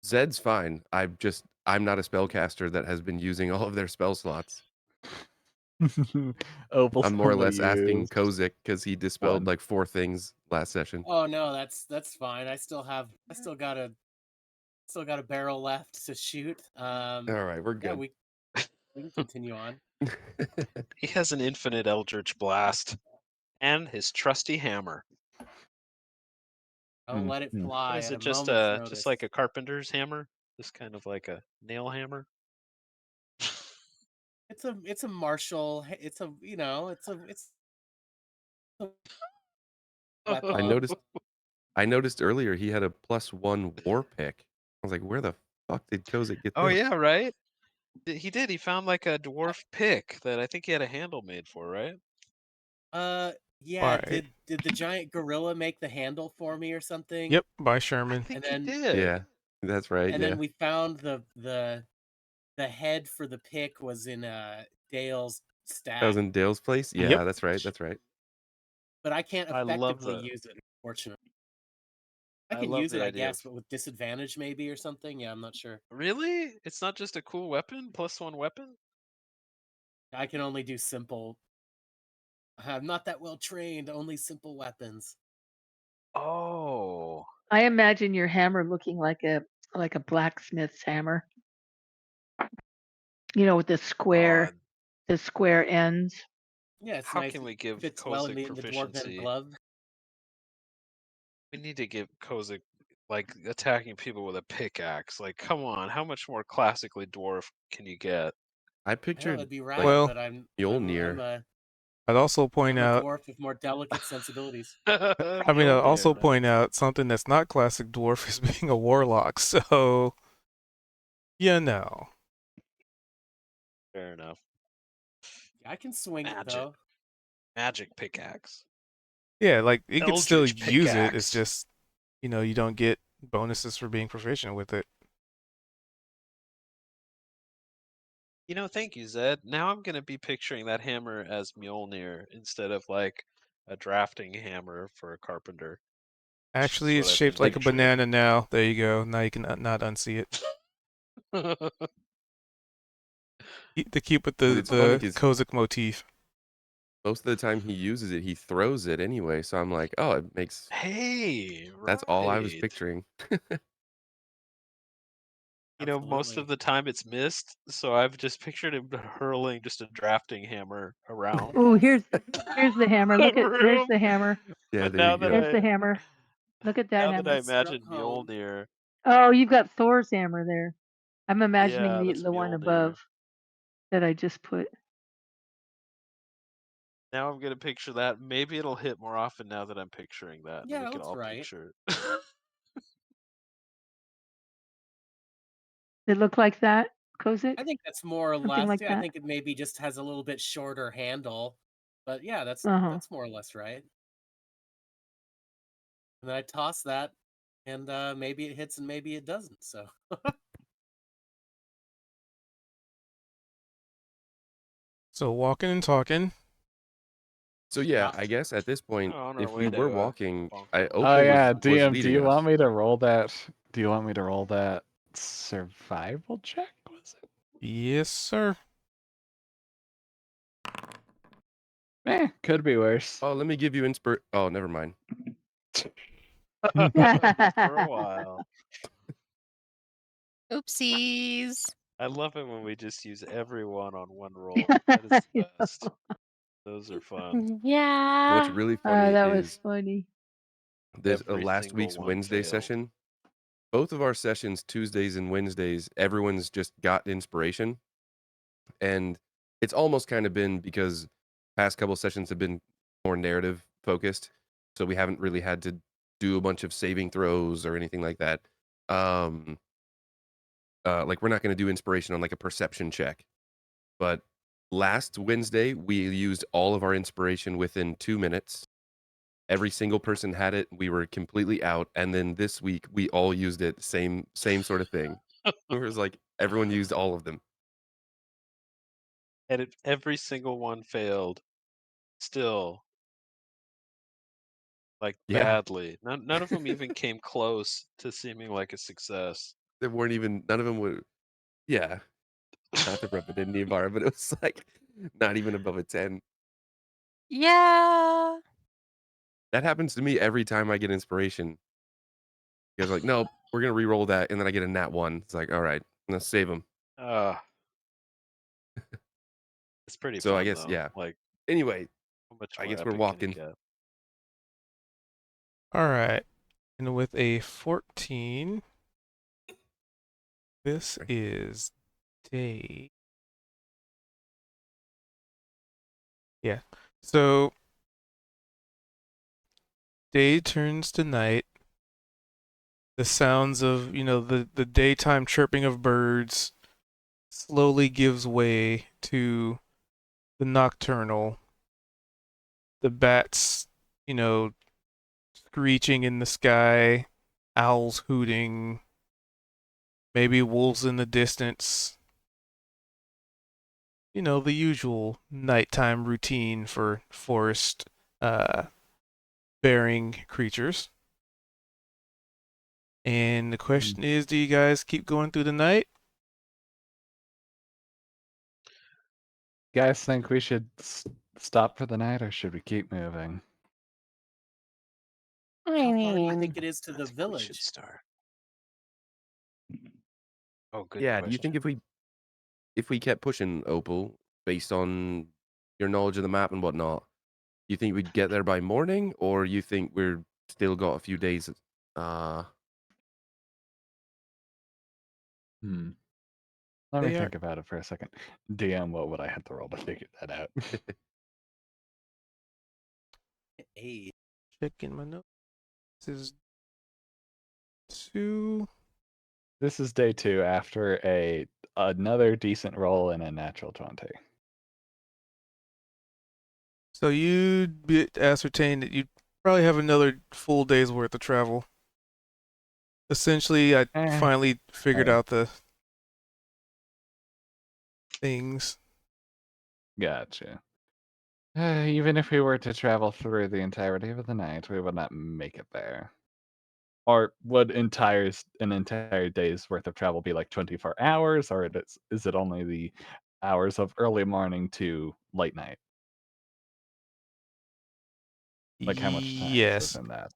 F: Zed's fine. I'm not a spellcaster that has been using all of their spell slots.
B: Opal's
F: I'm more or
B: only
F: less asking
B: used
F: Kozik because he dispelled
B: one.
F: like 4 things last session.
G: Oh no, that's fine. I still got a barrel left to shoot.
F: All right, we're
G: Yeah,
F: good.
G: we can continue on.
D: He has an infinite Eldritch Blast and his trusty hammer.
G: Don't let it
B: Mhm.
G: fly
D: Is
G: at
D: it
G: a
D: just
G: moment's notice.
D: just like a carpenter's hammer? Just kind of like a nail hammer?
G: It's a martial. It's a weapon.
F: I noticed earlier he had a +1 war pick. I was like, where the fuck did Kozik get
D: Oh
F: this?
D: yeah, right. He did. He found like a dwarf pick that I think he had a handle made for, right?
G: Yeah.
A: Why?
G: Did the giant gorilla make the handle for me or something?
A: Yep, by
D: I
A: Sherman.
D: think
G: And
D: he
G: then-
D: did.
F: Yeah, that's right.
G: And
F: yeah.
G: then we found the head for the pick was in Dale's stack.
F: That was in Dale's place? Yeah,
A: Yep.
F: that's right. That's right.
G: But I can't
D: I love
G: effectively
D: the-
G: use it, unfortunately.
D: I
G: I can
D: love
G: use
D: the
G: it, I
D: idea of-
G: guess, but with disadvantage maybe or something. Yeah, I'm not sure.
D: Really? It's not just a cool weapon, +1 weapon?
G: I can only do simple. I'm not that well trained. Only simple weapons.
D: Oh.
C: I imagine your hammer looking like a blacksmith's hammer. You know, with the square ends.
G: Yeah, it's
D: How
G: nice.
D: can we
G: It
D: give
G: fits well in
D: Kozik
G: the dwarven
D: proficiency?
G: glove.
D: We need to give Kozik like attacking people with a pickaxe. Like, come on, how much more classically dwarf can you get?
F: I
G: I know
F: pictured
G: it'd be right,
A: Well,
G: but I'm
F: Mjolnir.
G: a
A: I'd also point out.
G: dwarf with more delicate sensibilities.
A: I mean, I'll also point out something that's not classic dwarf is being a warlock. So, you know.
D: Fair enough.
G: I can swing it
D: Magic.
G: though.
D: Magic pickaxe.
A: Yeah, like you can still
D: Eldritch
A: use it.
D: pickaxe.
A: It's just, you don't get bonuses for being proficient with it.
D: Thank you, Zed. Now I'm gonna be picturing that hammer as Mjolnir instead of like a drafting hammer for a carpenter.
A: Actually,
D: That's
A: it's
D: what I've
A: shaped
D: been
A: like a
D: picturing.
A: banana now. There you go. Now you can not unsee it. To keep with
F: It's funny
A: the
F: 'cause-
A: Kozik motif.
F: Most of the time he uses it, he throws it anyway. So I'm like, oh, it makes.
D: Hey,
F: That's all I was
D: right.
F: picturing.
D: Most of the time it's missed, so I've just pictured him hurling just a drafting hammer around.
C: Oh, here's the hammer. Look at there's the hammer.
F: Yeah,
D: But
F: there
D: now
F: you
D: that
F: go.
C: There's the hammer. Look at that
D: Now that I
C: hammer.
D: imagine
G: Struck home.
D: Mjolnir,
C: Oh, you've got Thor's hammer there. I'm imagining
D: Yeah, that's
C: the one
D: Mjolnir.
C: above that I just put.
D: now I'm gonna picture that. Maybe it'll hit more often now that I'm picturing that. and
G: Yeah,
D: we can
G: that's
D: all
G: right.
D: picture it.
C: Did it look like that, Kozik?
G: I think that's more or
C: Something
G: less.
C: like
G: Yeah, I
C: that.
G: think it maybe just has a little bit shorter handle, but yeah, that's
C: Uh-huh.
G: more or less right. And then I toss that and maybe it hits and maybe it doesn't. So
A: So walking and talking.
F: So yeah,
G: Yeah.
F: I guess at this point,
D: On our
F: if
D: way
F: we were
D: to
F: walking,
D: Bonk
F: I
D: Roll.
F: Opal
B: Oh yeah,
F: was
B: DM. Do
F: leading
B: you
F: us.
B: want me to roll that? Do you want me to roll that survival check? Was it?
A: Yes, sir.
B: Could be worse.
F: Oh, let me give you Oh, never mind.
D: For a while.
E: Oopsies.
D: I love it when we just use everyone on one roll. That is the best. Those are fun.
E: Yeah.
F: What's really funny
C: that was
F: is
C: funny.
F: this
D: Every
F: last
D: single
F: week's
D: one
F: Wednesday
D: failed.
F: session. Both of our sessions, Tuesdays and Wednesdays, everyone's just got inspiration, and it's almost kind of been because past couple sessions have been more narrative focused, so we haven't really had to do a bunch of saving throws or anything like that. Like we're not going to do inspiration on like a perception check, but last Wednesday we used all of our inspiration within 2 minutes. Every single person had it. We were completely out, and then this week we all used it. Same sort of thing. It was like everyone used all of them.
D: And every single one failed. Still. Like
F: Yeah.
D: badly. None of them even came close to seeming like a success.
F: There weren't even none of them were. Yeah, not to rub it in the environment, but it was like not even above a 10.
E: Yeah.
F: That happens to me every time I get inspiration. You guys are like, nope, we're gonna re-roll that, and then I get a nat 1. It's like, all right, let's save them.
D: It's pretty
F: So
D: fun
F: I guess
D: though.
F: yeah.
D: Like
F: Anyway,
D: how much
F: I
D: more
F: guess we're
D: epic can it
F: walking.
D: get?
A: All right. And with a 14, this is day. Yeah. So day turns to night. The sounds of, the daytime chirping of birds slowly gives way to the nocturnal. The bats, screeching in the sky, owls hooting, maybe wolves in the distance. The usual nighttime routine for forest bearing creatures. And the question is, do you guys keep going through the night?
B: You guys think we should stop for the night, or should we keep moving?
E: I
G: how far do you
E: mean,
G: think it is to
D: I
G: the
D: think we should
G: village?
D: start. Oh, good
F: Yeah,
D: question.
F: do you think if we kept pushing Opal based on your knowledge of the map and whatnot, you think we'd get there by morning, or you think we're still got a few days?
B: Let me
A: They are-
B: think about it for a second. DM, what would I have to roll to figure that out?
G: Hey,
A: Checking my notes. This is 2.
B: This is day 2 after another decent roll and a natural 20.
A: So you'd ascertain that you'd probably have another full day's worth of travel. Essentially, I finally figured
B: alright.
A: out the things.
B: Gotcha. Even if we were to travel through the entirety of the night, we would not make it there. Or would an entire day's worth of travel be like 24 hours, or is it only the hours of early morning to late night? Like how much time is
A: Yes.
B: within that?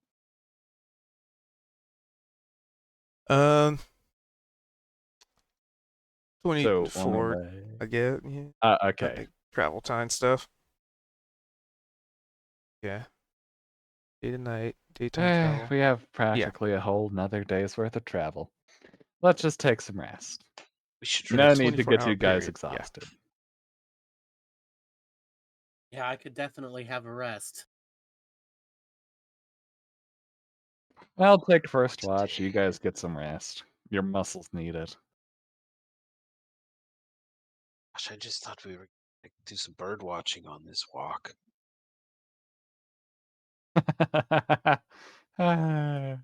A: Um,
B: So
A: 24,
B: only
A: I guess. Yeah.
B: okay.
A: Like travel time stuff. Yeah. Day to night, daytime travel.
B: We have practically a whole another day's worth of travel. Let's just take some rest.
D: We should
A: For
B: No
A: the
B: need to
A: 24
B: get you
A: hour
B: guys
A: period, yeah.
B: exhausted.
G: yeah, I could definitely have a rest.
B: I'll take first
D: Today.
B: watch. You guys get some rest. Your muscles need it.
D: Gosh, I just thought we were gonna do some bird watching on this walk.
B: Ah,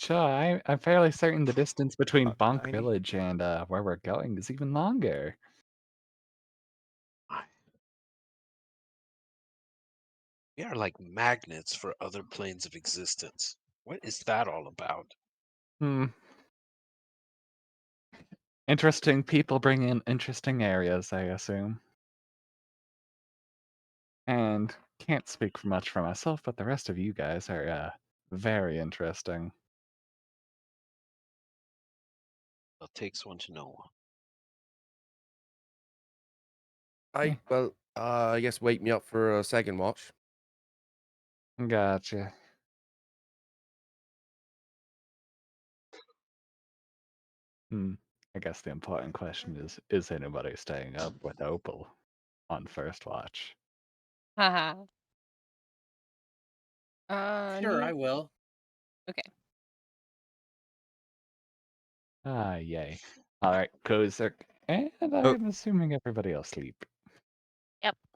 B: Sure, I'm fairly certain the distance between
F: About
B: Bonk
F: 90.
B: Village and where we're going is even longer.
D: We are like magnets for other planes of existence. What is that all about?
B: Hmm. Interesting people bring in interesting areas, I assume. And can't speak for much for myself, but the rest of you guys are very interesting.
D: It takes one to know one.
F: I guess wake me up for a second watch.
B: Gotcha. I guess the important question is anybody staying up with Opal on first watch?
E: Haha.
G: Sure, I will.
E: Okay.
B: Ah, yay. Alright, Kozak. And
A: Oh.
B: I'm assuming everybody else sleep.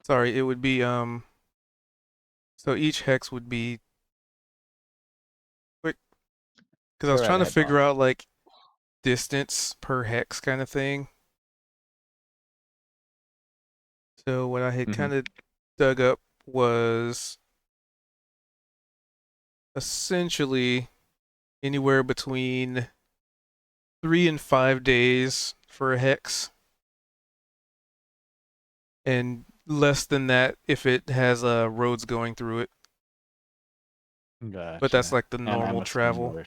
A: Sorry, it would be so each hex would be quick because I was
B: Go right
A: trying to
B: ahead,
A: figure
B: Bonk.
A: out like distance per hex kind of thing. So what I had
B: Mhm.
A: kind of dug up was essentially anywhere between 3 and 5 days for a hex, and less than that if it has roads going through it.
B: Gotcha.
A: But that's like the
B: And
A: normal
B: I'm assuming
A: travel.
B: we're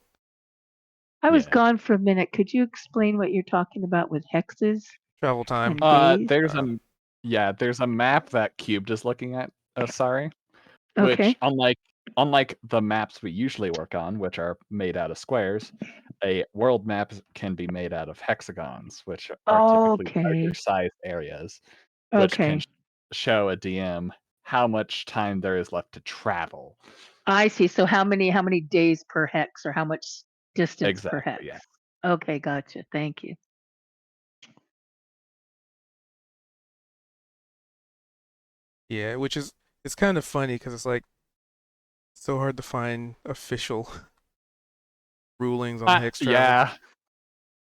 C: I was
B: Yeah.
C: gone for a minute. Could you explain what you're talking about with hexes
A: Travel time.
C: and days?
B: there's a map that Cubed is looking at, sorry.
C: Okay.
B: Which unlike the maps we usually work on, which are made out of squares, a world map can be made out of hexagons, which are typically larger
C: Okay.
B: size areas, which can
C: Okay.
B: show a DM how much time there is left to travel.
C: I see. So how many days per hex or how much distance per hex?
B: Exactly, yeah.
C: Okay, gotcha. Thank you.
A: Yeah, which is it's kind of funny because it's like so hard to find official rulings on hex travel.
B: Yeah.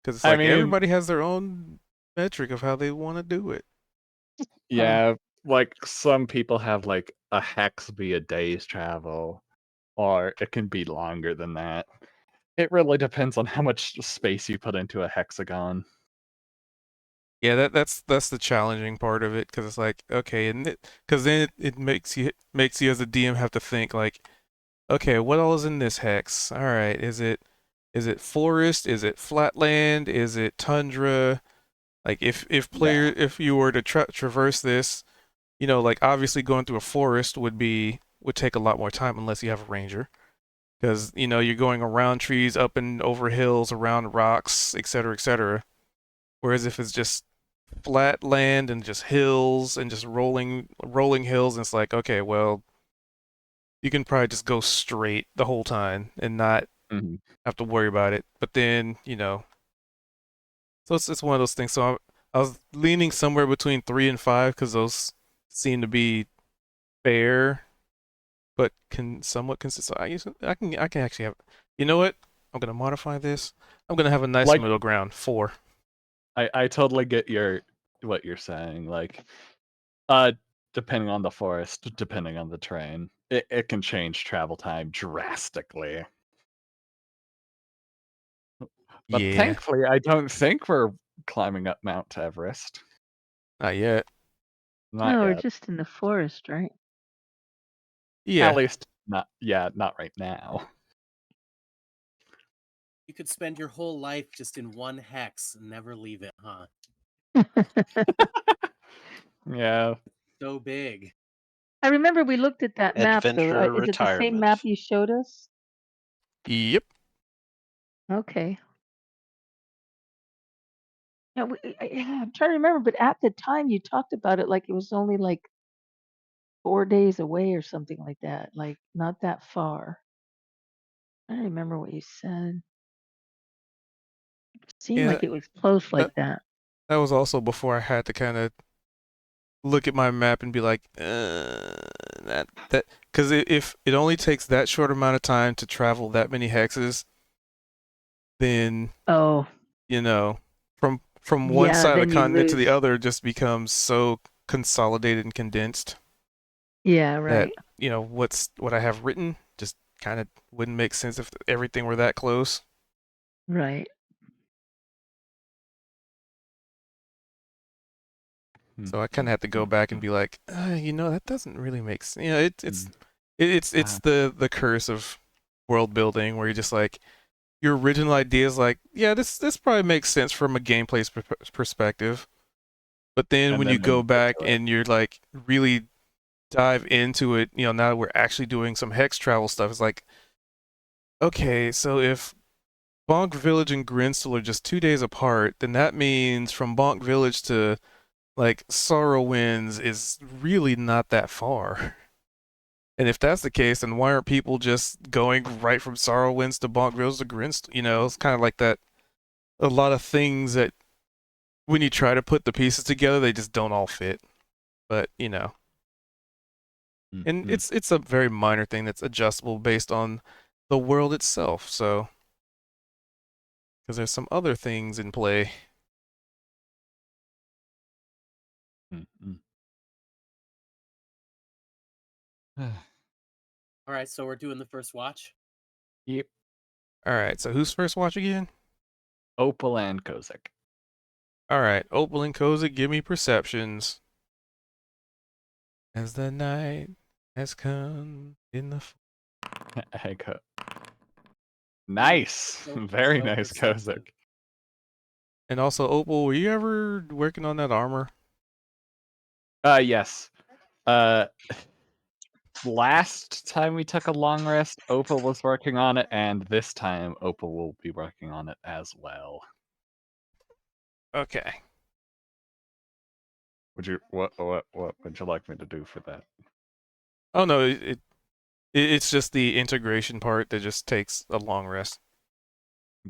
A: Because it's
B: I
A: like
B: mean-
A: everybody has their own metric of how they want to do it.
B: Yeah, like some people have like a hex be a day's travel, or it can be longer than that. It really depends on how much space you put into a hexagon.
A: Yeah, that's the challenging part of it because it's like okay, and because then it makes you as a DM have to think like, okay, what all is in this hex? All right, is it forest? Is it flatland? Is it tundra? Like if you were to traverse this, you know, like obviously going through a forest would take a lot more time unless you have a ranger. Because, you know, you're going around trees, up and over hills, around rocks, etc., etc. Whereas if it's just flat land and just hills and just rolling hills, and it's like, okay, well, you can probably just go straight the whole time and not
B: Mhm.
A: have to worry about it. But then, you know, so it's one of those things. So I was leaning somewhere between 3 and 5 because those seem to be fair, but somewhat consistent. I can actually have. You know what? I'm gonna modify this. I'm gonna have a nice
B: Like-
A: middle ground. 4.
B: I totally get what you're saying. Like, depending on the forest, depending on the terrain, it can change travel time drastically. But
A: Yeah,
B: thankfully, I don't think we're climbing up Mount Everest.
A: not yet.
B: Not
C: No, we're
B: yet.
C: just in the forest, right?
A: Yeah,
B: At least not right now.
G: You could spend your whole life just in one hex and never leave it, huh?
B: Yeah.
G: So big.
C: I remember we looked at that map though.
D: Adventurer
C: Is it the same map
D: retirement.
C: you showed us?
A: yep.
C: Okay. Yeah, I'm trying to remember, but at the time you talked about it like it was only like 4 days away or something like that, like not that far. I don't remember what you said. Seemed
A: Yeah,
C: like it was close like that.
A: that was also before I had to kind of look at my map and be like, that because if it only takes that short amount of time to travel that many hexes, then
C: Oh,
A: you know, from one
C: yeah,
A: side of the
C: then you
A: continent to the
C: lose.
A: other just becomes so consolidated and condensed
C: Yeah,
A: that
C: right.
A: what I have written just kind of wouldn't make sense if everything were that close.
C: Right.
A: So I kind of had to go back and be like, that doesn't really make sense. It's the curse of world building where you're just like your original idea is like, yeah, this probably makes sense from a gameplay perspective, but then
B: And
A: when
B: then
A: you
B: when
A: go
B: you get
A: back
B: to it.
A: and you're like really dive into it, now that we're actually doing some hex travel stuff, it's like, okay, so if Bonk Village and Grinstall are just 2 days apart, then that means from Bonk Village to like Sorrowwinds is really not that far. And if that's the case, then why aren't people just going right from Sorrowwinds to Bonk Village to Grinstall? It's kind of like that. A lot of things that when you try to put the pieces together, they just don't all fit. But and it's a very minor thing that's adjustable based on the world itself. So because there's some other things in play.
G: All right, so we're doing the first watch.
B: Yep.
A: All right, so who's first watch again?
B: Opal and Kozak.
A: All right, Opal and Kozik, give me perceptions. As the night has come in the.
B: Echo. Nice. Very
G: So
B: nice,
G: perceptive.
B: Kozak.
A: And also, Opal, were you ever working on that armor?
B: Yes. Last time we took a long rest, Opal was working on it, and this time Opal will be working on it as well.
A: Okay.
B: What would you like me to do for that?
A: Oh no, it's just the integration part that just takes a long rest.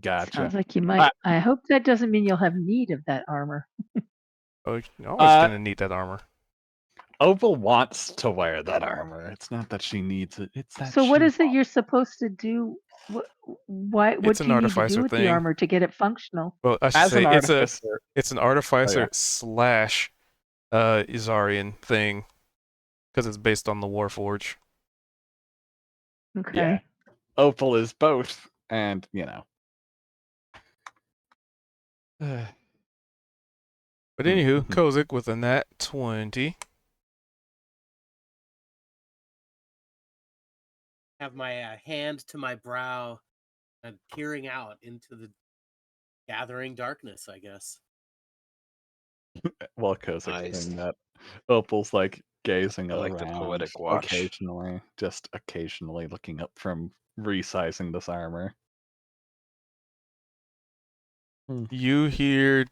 B: Gotcha.
C: Sounds like you might. I hope that doesn't mean you'll have need of that armor.
A: Oh, you're always gonna need that armor.
B: Opal wants to wear that armor. It's not that she needs it. It's that.
C: So what
B: she
C: is it you're supposed to do? What
A: It's
C: do
A: an
C: you need to
A: artificer
C: do with the
A: thing.
C: armor to get it functional?
A: Well, I should
B: As
A: say
B: an artificer,
A: it's an artificer
B: yeah.
A: slash Izarian thing because it's based on the Warforge.
C: Okay.
B: Yeah. Opal is both, and
A: But anywho, Kozik with a nat 20.
G: Have my hand to my brow and peering out into the gathering darkness, I guess.
B: Well, Kozak's
D: Nice.
B: doing that. Opal's like gazing
D: I
B: around
D: like the poetic watch.
B: occasionally, just occasionally looking up from resizing this armor.
A: You hear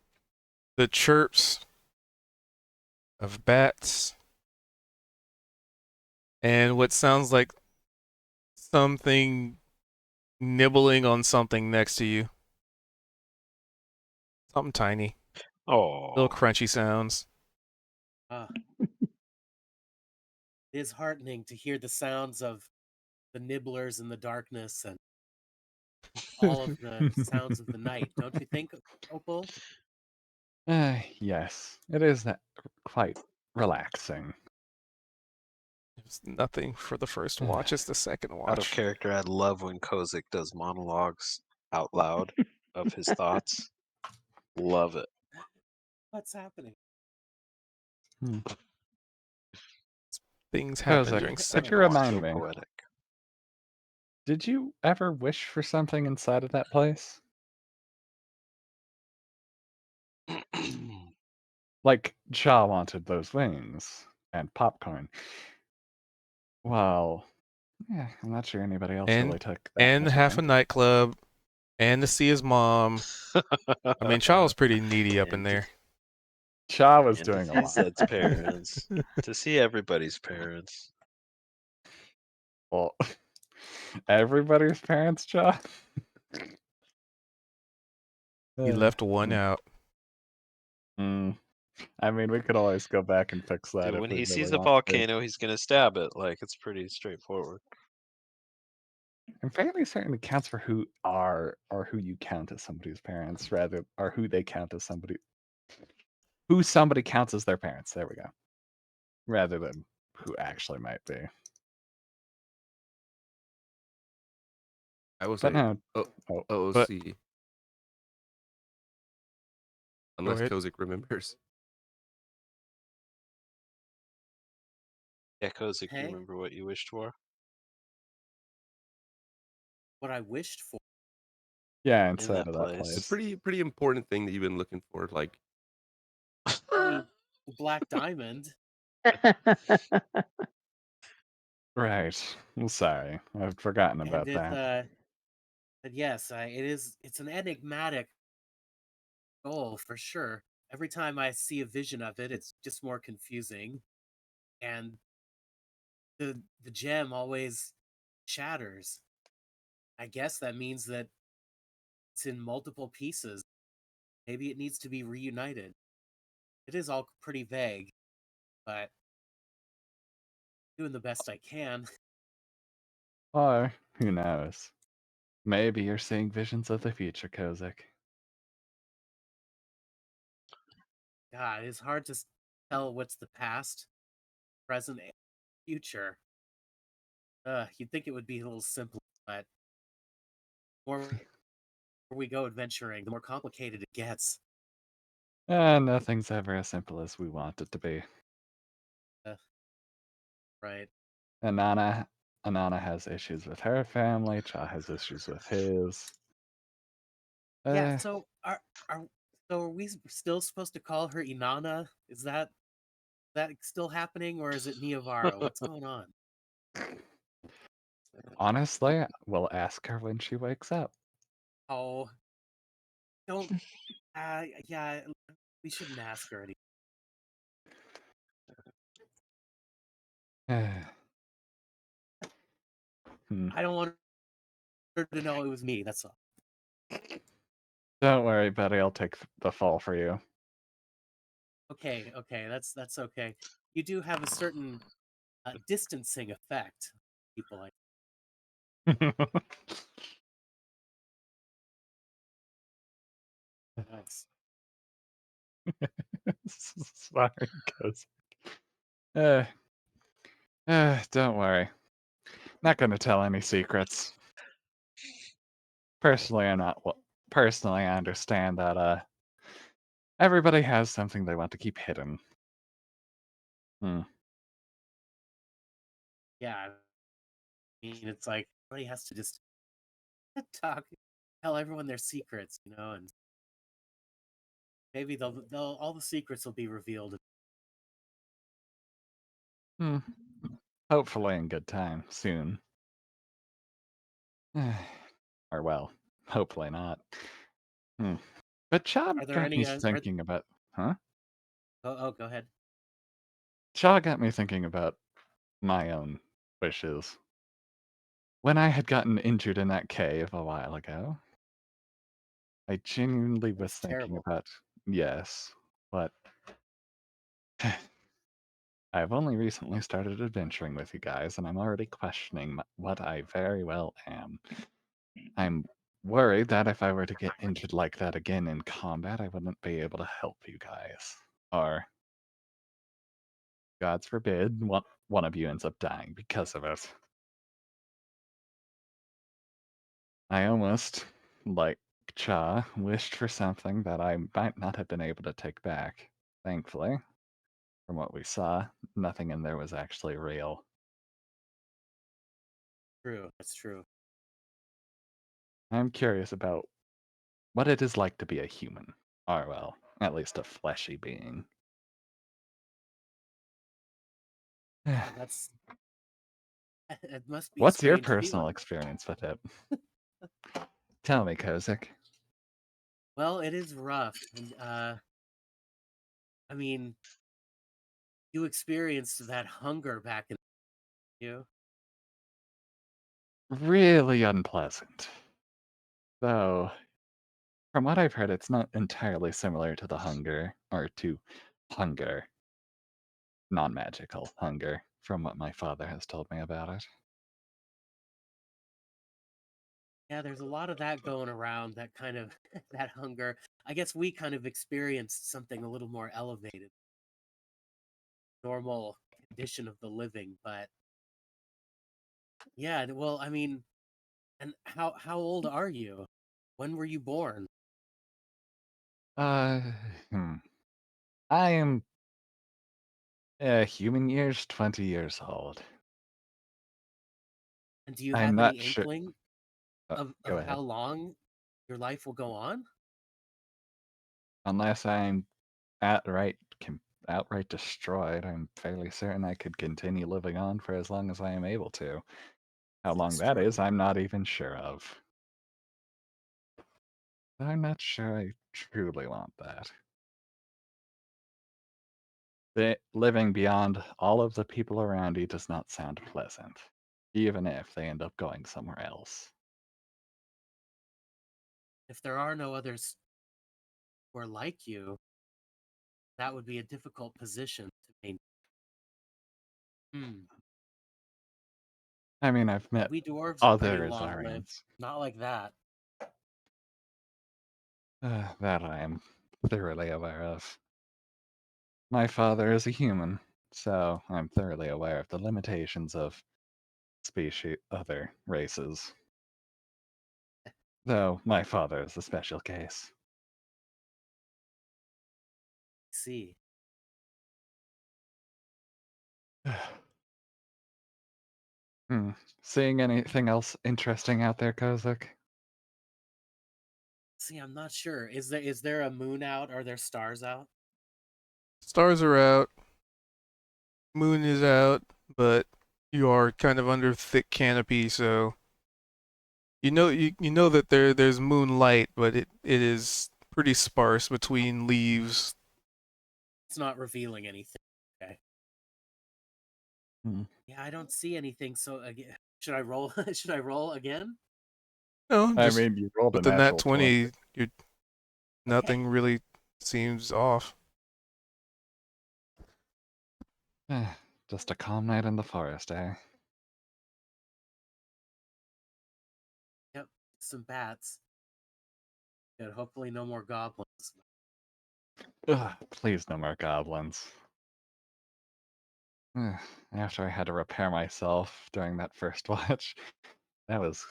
A: the chirps of bats and what sounds like something nibbling on something next to you. Something tiny.
D: Oh,
A: Little crunchy sounds.
G: It is heartening to hear the sounds of the nibblers in the darkness and all of the sounds of the night. Don't you think, Opal?
B: Yes, it is quite relaxing.
A: There's nothing for the first watch. It's the second
D: out of
A: watch.
D: character. I love when Kozik does monologues out loud of his thoughts. Love it.
G: What's happening?
A: Things happen
B: Kozak,
A: during
B: could
A: second
B: you
A: watch.
B: remind
D: So
B: me?
D: poetic.
B: Did you ever wish for something inside of that place? Like Cha wanted those wings and popcorn. Well, yeah, I'm not sure anybody else really took that
A: And
B: much
A: half a
B: interest.
A: nightclub, and to see his mom. I mean, Charles pretty needy up in
D: And
A: there.
B: Cha was
D: and
B: doing
D: to
B: a
D: see
B: lot.
D: Zed's parents. To see everybody's parents.
B: Well, everybody's parents, Cha.
A: He left one out.
B: I mean, we could always go back and fix that
D: Dude,
B: if
D: when
B: we
D: he
B: really
D: sees a
B: want to.
D: volcano, he's gonna stab it. Like, it's pretty straightforward.
B: I'm fairly certain it counts for who are or who you count as somebody's parents, rather, or who they count as somebody who somebody counts as their parents. There we go. Rather than who actually might be.
F: I will
B: But
F: say
B: no.
F: O-
B: Oh,
A: But
F: OOC,
A: go
F: unless
A: ahead.
F: Kozik remembers.
D: Yeah, Kozik, you
G: Hey,
D: remember what you wished for?
G: what I wished for.
B: yeah,
D: In
B: inside
D: that
B: of that
F: A
D: place.
B: place.
F: pretty important thing that you've been looking for. Like,
G: I mean, Black Diamond.
B: Right. I'm sorry. I've forgotten
G: And
B: about
G: it,
B: that.
G: but yes, it's an enigmatic goal for sure. Every time I see a vision of it, it's just more confusing. And the gem always shatters. I guess that means that it's in multiple pieces. Maybe it needs to be reunited. It is all pretty vague, but doing the best I can.
B: Or, who knows? Maybe you're seeing visions of the future, Kozik.
G: God, it's hard to tell what's the past, present, and future. You'd think it would be a little simpler, but the more we go adventuring, the more complicated it gets.
B: Nothing's ever as simple as we want it to be.
G: Uh, right.
B: Anana has issues with her family, Cha has issues with his.
G: Yeah.
B: Uh,
G: So are so are we still supposed to call her Inanna? Is that still happening, or is it Niavara? What's going on?
B: honestly, we'll ask her when she wakes up.
G: Oh, don't. Yeah, we shouldn't ask her any.
B: Hmm.
G: I don't want her to know it was me. That's all.
B: Don't worry, Betty. I'll take the fall for you.
G: Okay, that's okay. You do have a certain distancing effect. People like nice.
B: Sorry, Kozik. Don't worry. Not gonna tell any secrets. Personally, I'm not. Personally, I understand that everybody has something they want to keep hidden.
G: Yeah, I mean, it's like everybody has to just talk, tell everyone their secrets, and maybe they'll all the secrets will be revealed.
B: Hopefully, in good time soon. Or well, hopefully not. But Cha
G: Are there
B: got me
G: any?
B: thinking about. Huh?
G: Go ahead.
B: Cha got me thinking about my own wishes. When I had gotten injured in that cave a while ago, I genuinely was
G: That's
B: thinking
G: terrible.
B: about yes, but I've only recently started adventuring with you guys, and I'm already questioning what I very well am. I'm worried that if I were to get injured like that again in combat, I wouldn't be able to help you guys. Or, God forbid, one of you ends up dying because of it. I almost, like Cha, wished for something that I might not have been able to take back. Thankfully, from what we saw, nothing in there was actually real.
G: True. That's true.
B: I'm curious about what it is like to be a human. Or, well, at least a fleshy being.
G: That's it must be a
B: What's your
G: strange
B: personal
G: feeling.
B: experience with it? Tell me, Kozik.
G: Well, it is rough, and I mean, you experienced that hunger back in you.
B: Really unpleasant. Though, from what I've heard, it's not entirely similar to the hunger, or to hunger. Non magical hunger, from what my father has told me about it.
G: Yeah, there's a lot of that going around, that kind of that hunger. I guess we kind of experienced something a little more elevated, normal condition of the living, but yeah, well, I mean, and how old are you? When were you born?
B: Uh, hmm. I am human years, 20 years old.
G: And do you
B: I'm
G: have
B: not
G: any
B: sure.
G: inkling of
B: Go
G: how
B: ahead.
G: long your life will go on?
B: Unless I'm outright destroyed, I'm fairly certain I could continue living on for as long as I am able to. How long that is, I'm not even sure of. I'm not sure I truly want that. Living beyond all of the people around you does not sound pleasant, even if they end up going somewhere else.
G: If there are no others who are like you, that would be a difficult position to maintain. Hmm.
B: I mean, I've met
G: We dwarves are pretty
B: other
G: long-lived.
B: Azarians.
G: Not like that.
B: That I am thoroughly aware of. My father is a human, so I'm thoroughly aware of the limitations of other races. Though my father is a special case.
G: See.
B: Hmm. Seeing anything else interesting out there, Kozak?
G: See, I'm not sure. Is there a moon out? Are there stars out?
A: Stars are out, moon is out, but you are kind of under thick canopy, so you know that there's moonlight, but it is pretty sparse between leaves.
G: It's not revealing anything. Okay.
B: Hmm.
G: Yeah, I don't see anything. So again, should I roll? Should I roll again?
A: No,
B: I
A: just
B: mean, you rolled a
A: with the nat
B: natural 20.
A: 20, you nothing really seems off.
B: Just a calm night in the forest, eh?
G: Yep, some bats. Good. Hopefully, no more goblins.
B: Ugh, please no more goblins. After I had to repair myself during that first watch, that was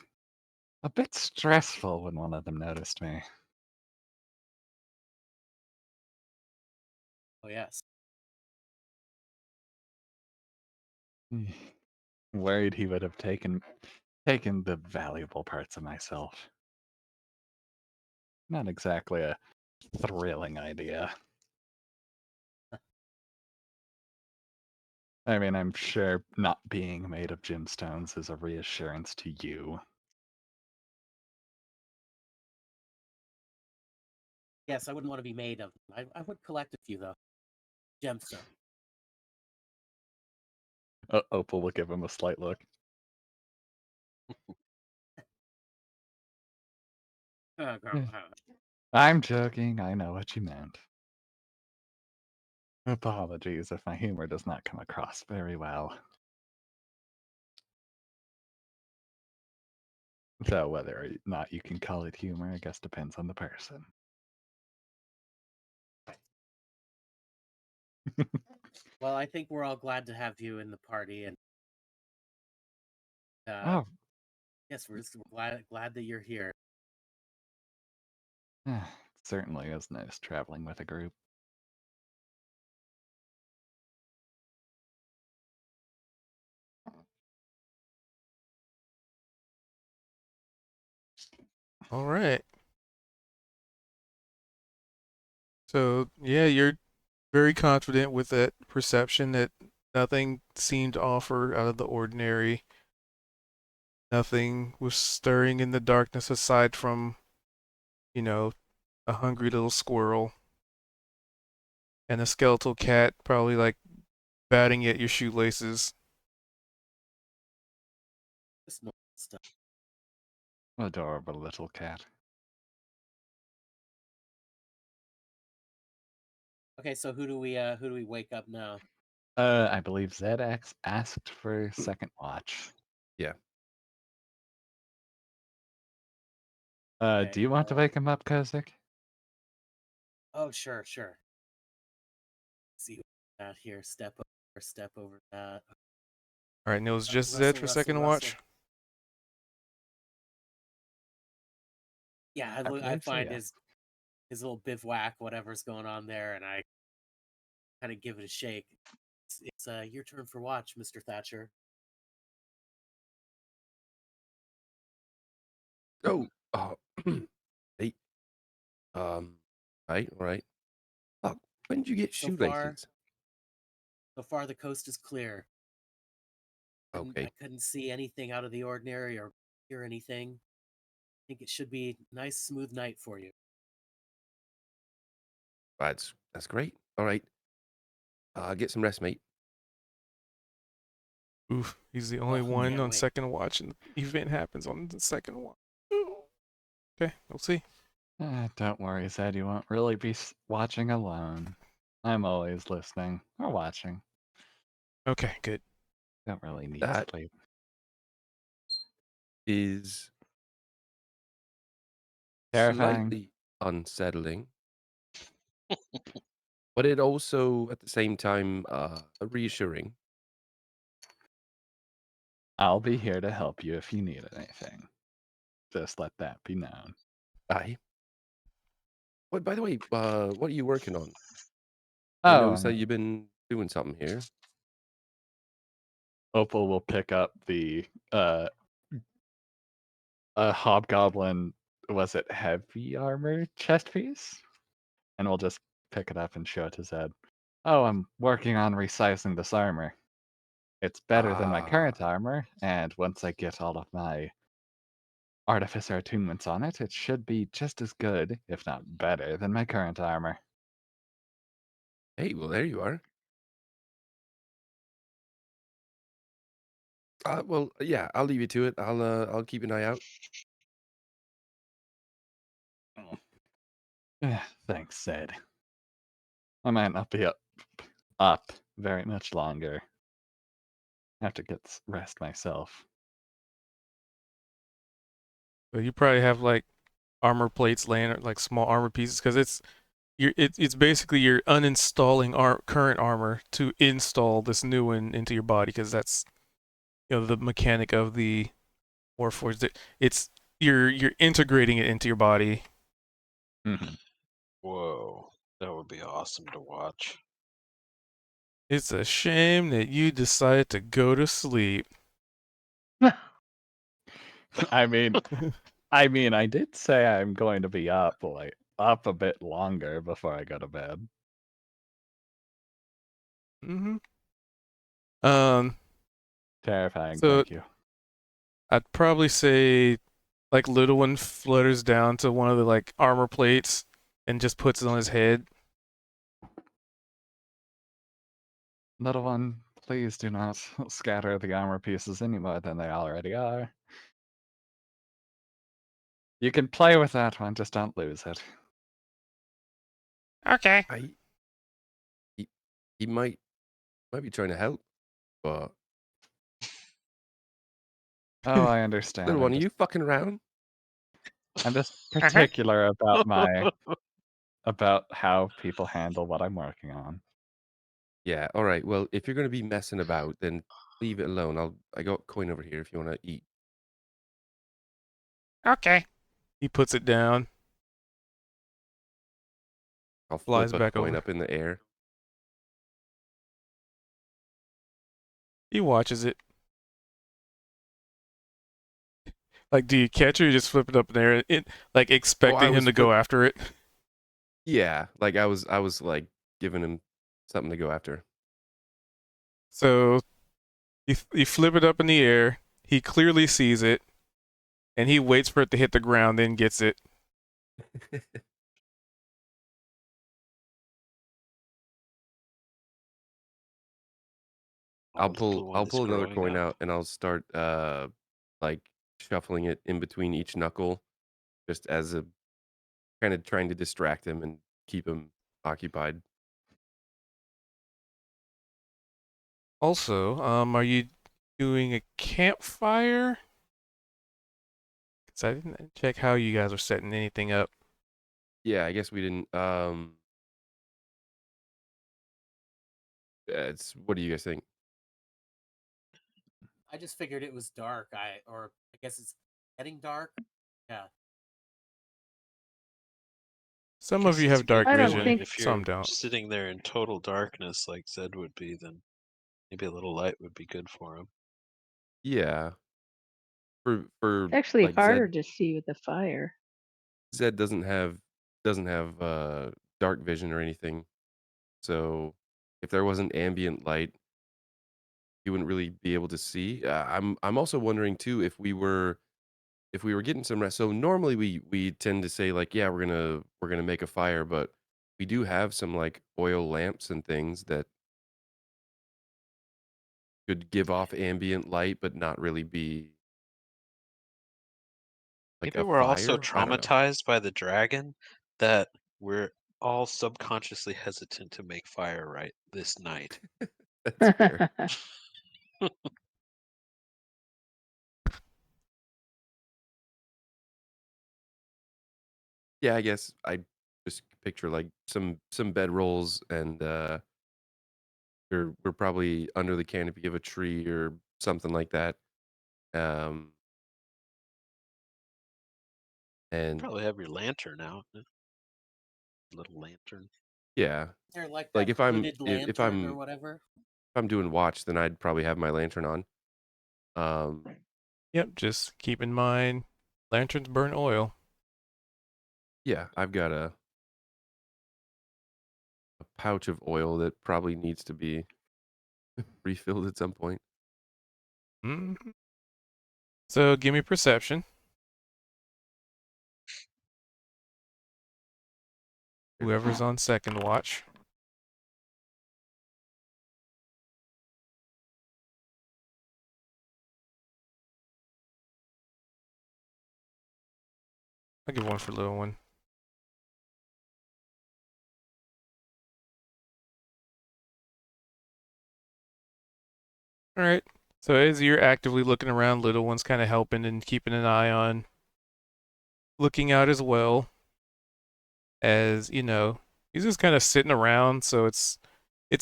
B: a bit stressful when one of them noticed me.
G: Oh yes.
B: Worried he would have taken the valuable parts of myself. Not exactly a thrilling idea. I mean, I'm sure not being made of gemstones is a reassurance to you.
G: Yes, I wouldn't want to be made of them. I would collect a few though. Gemstone.
B: Opal will give him a slight look. I'm joking. I know what you meant. Apologies if my humor does not come across very well. So whether or not you can call it humor, I guess depends on the person.
G: Well, I think we're all glad to have you in the party, and
B: Oh,
G: yes, we're glad that you're here.
B: it certainly is nice traveling with a group.
A: All right. So, yeah, you're very confident with that perception that nothing seemed to offer out of the ordinary. Nothing was stirring in the darkness aside from, you know, a hungry little squirrel and a skeletal cat probably like batting at your shoelaces.
G: Just normal stuff.
B: Adorable little cat.
G: Okay, so who do we wake up now?
B: I believe ZX asked for second watch.
F: Yeah.
G: Okay,
B: Do you want to wake him up, Kozik?
G: Oh, sure, sure. See who that here. Step over that.
A: All right, Neil's just
G: Russell,
A: Zed for second watch.
G: Yeah,
B: I
G: I
B: believe so,
G: find
B: yeah.
G: his little bivouac, whatever's going on there, and I kind of give it a shake. It's your turn for watch, Mr. Thatcher.
F: Oh, hey. Right, all right. Fuck, when did you get
G: So far,
F: shoelaces?
G: the coast is clear.
F: Okay.
G: I couldn't see anything out of the ordinary or hear anything. I think it should be a nice, smooth night for you.
F: That's great. All right. Get some rest, mate.
A: Oof, he's the only
G: Oh,
A: one
G: can't
A: on
G: wait.
A: second watch, and the event happens on the second one. Okay, we'll see.
B: Don't worry, Zed. You won't really be watching alone. I'm always listening or watching.
A: Okay, good.
B: Don't really need
F: That-
B: sleep.
F: Is
B: Terrifying.
F: slightly unsettling, but it also at the same time reassuring.
B: I'll be here to help you if you need anything. Just let that be known.
F: Aye. What, by the way, what are you working on? I
B: Oh,
F: noticed that you've been doing something here.
B: Opal will pick up the a hobgoblin. Was it heavy armor chest piece? And we'll just pick it up and show it to Zed. Oh, I'm working on resizing this armor. It's better than my current armor, and once I get all of my artificer attunements on it, it should be just as good, if not better, than my current armor.
F: Hey, well, there you are. Well, yeah, I'll leave you to it. I'll keep an eye out.
B: Thanks, Zed. I might not be up very much longer. I have to get rest myself.
A: But you probably have like armor plates laying, like small armor pieces, because it's basically you're uninstalling current armor to install this new one into your body, because that's the mechanic of the Warforged. It's you're integrating it into your body.
B: Mhm.
D: Whoa, that would be awesome to watch.
A: It's a shame that you decided to go to sleep.
B: I mean, I did say I'm going to be up a bit longer before I go to bed.
A: Mm-hmm.
B: Terrifying,
A: So
B: thank you.
A: I'd probably say like little one flutters down to one of the like armor plates and just puts it on his head.
B: Little one, please do not scatter the armor pieces any more than they already are. You can play with that one, just don't lose it.
A: Okay.
F: He might be trying to help, but
B: Oh, I understand.
F: little one, are you fucking around?
B: I'm just particular about how people handle what I'm working on.
F: Yeah, all right. Well, if you're gonna be messing about, then leave it alone. I got coin over here if you want to eat.
A: Okay. He puts it down.
F: I'll
A: Flies
F: flip a
A: back
F: coin
A: over.
F: up in the air.
A: He watches it. Like, do you catch it or you just flip it up in there? Like expecting him
F: was
A: to go after it.
F: Yeah, like I was like giving him something to go after.
A: So you flip it up in the air. He clearly sees it, and he waits for it to hit the ground, then gets it.
F: I'll
D: Oh, the blue
F: pull
D: one is
F: another
D: growing
F: coin
D: up.
F: out and I'll start like shuffling it in between each knuckle, just as a kind of trying to distract him and keep him occupied.
A: Also, are you doing a campfire? So I didn't check how you guys are setting anything up.
F: Yeah, I guess we didn't. It's what do you guys think?
G: I just figured it was dark. I guess it's getting dark. Yeah.
A: Some of
D: Guess
A: you
D: that's
A: have
D: a good
A: dark
C: I don't
D: point.
A: vision,
C: think-
D: If
A: some
D: you're
A: don't.
D: sitting there in total darkness like Zed would be, then maybe a little light would be good for him.
F: Yeah, for
C: It's actually
F: like
C: harder to see with the fire.
F: Zed doesn't have dark vision or anything. So if there wasn't ambient light, you wouldn't really be able to see. I'm also wondering too if we were getting some rest. So normally we tend to say like, yeah, we're gonna make a fire, but we do have some like oil lamps and things that could give off ambient light, but not really be like
D: Maybe
F: a
D: we're also
F: fire. I don't know.
D: traumatized by the dragon that we're all subconsciously hesitant to make fire right this night.
F: That's fair. Yeah, I guess I just picture like some bedrolls and we're probably under the canopy of a tree or something like that. Um and
D: Probably have your lantern out. Little lantern.
F: yeah,
G: Is there like
F: like
G: that
F: if I'm
G: hooded
F: if
G: lantern or whatever?
F: I'm doing watch, then I'd probably have my lantern on.
A: Yep, just keep in mind, lanterns burn oil.
F: Yeah, I've got a pouch of oil that probably needs to be refilled at some point.
A: hmm So give me perception. Whoever's on second watch. I'll give one for little one. All right. So as you're actively looking around, little one's kind of helping and keeping an eye on, looking out as well. As you know, he's just kind of sitting around. So it's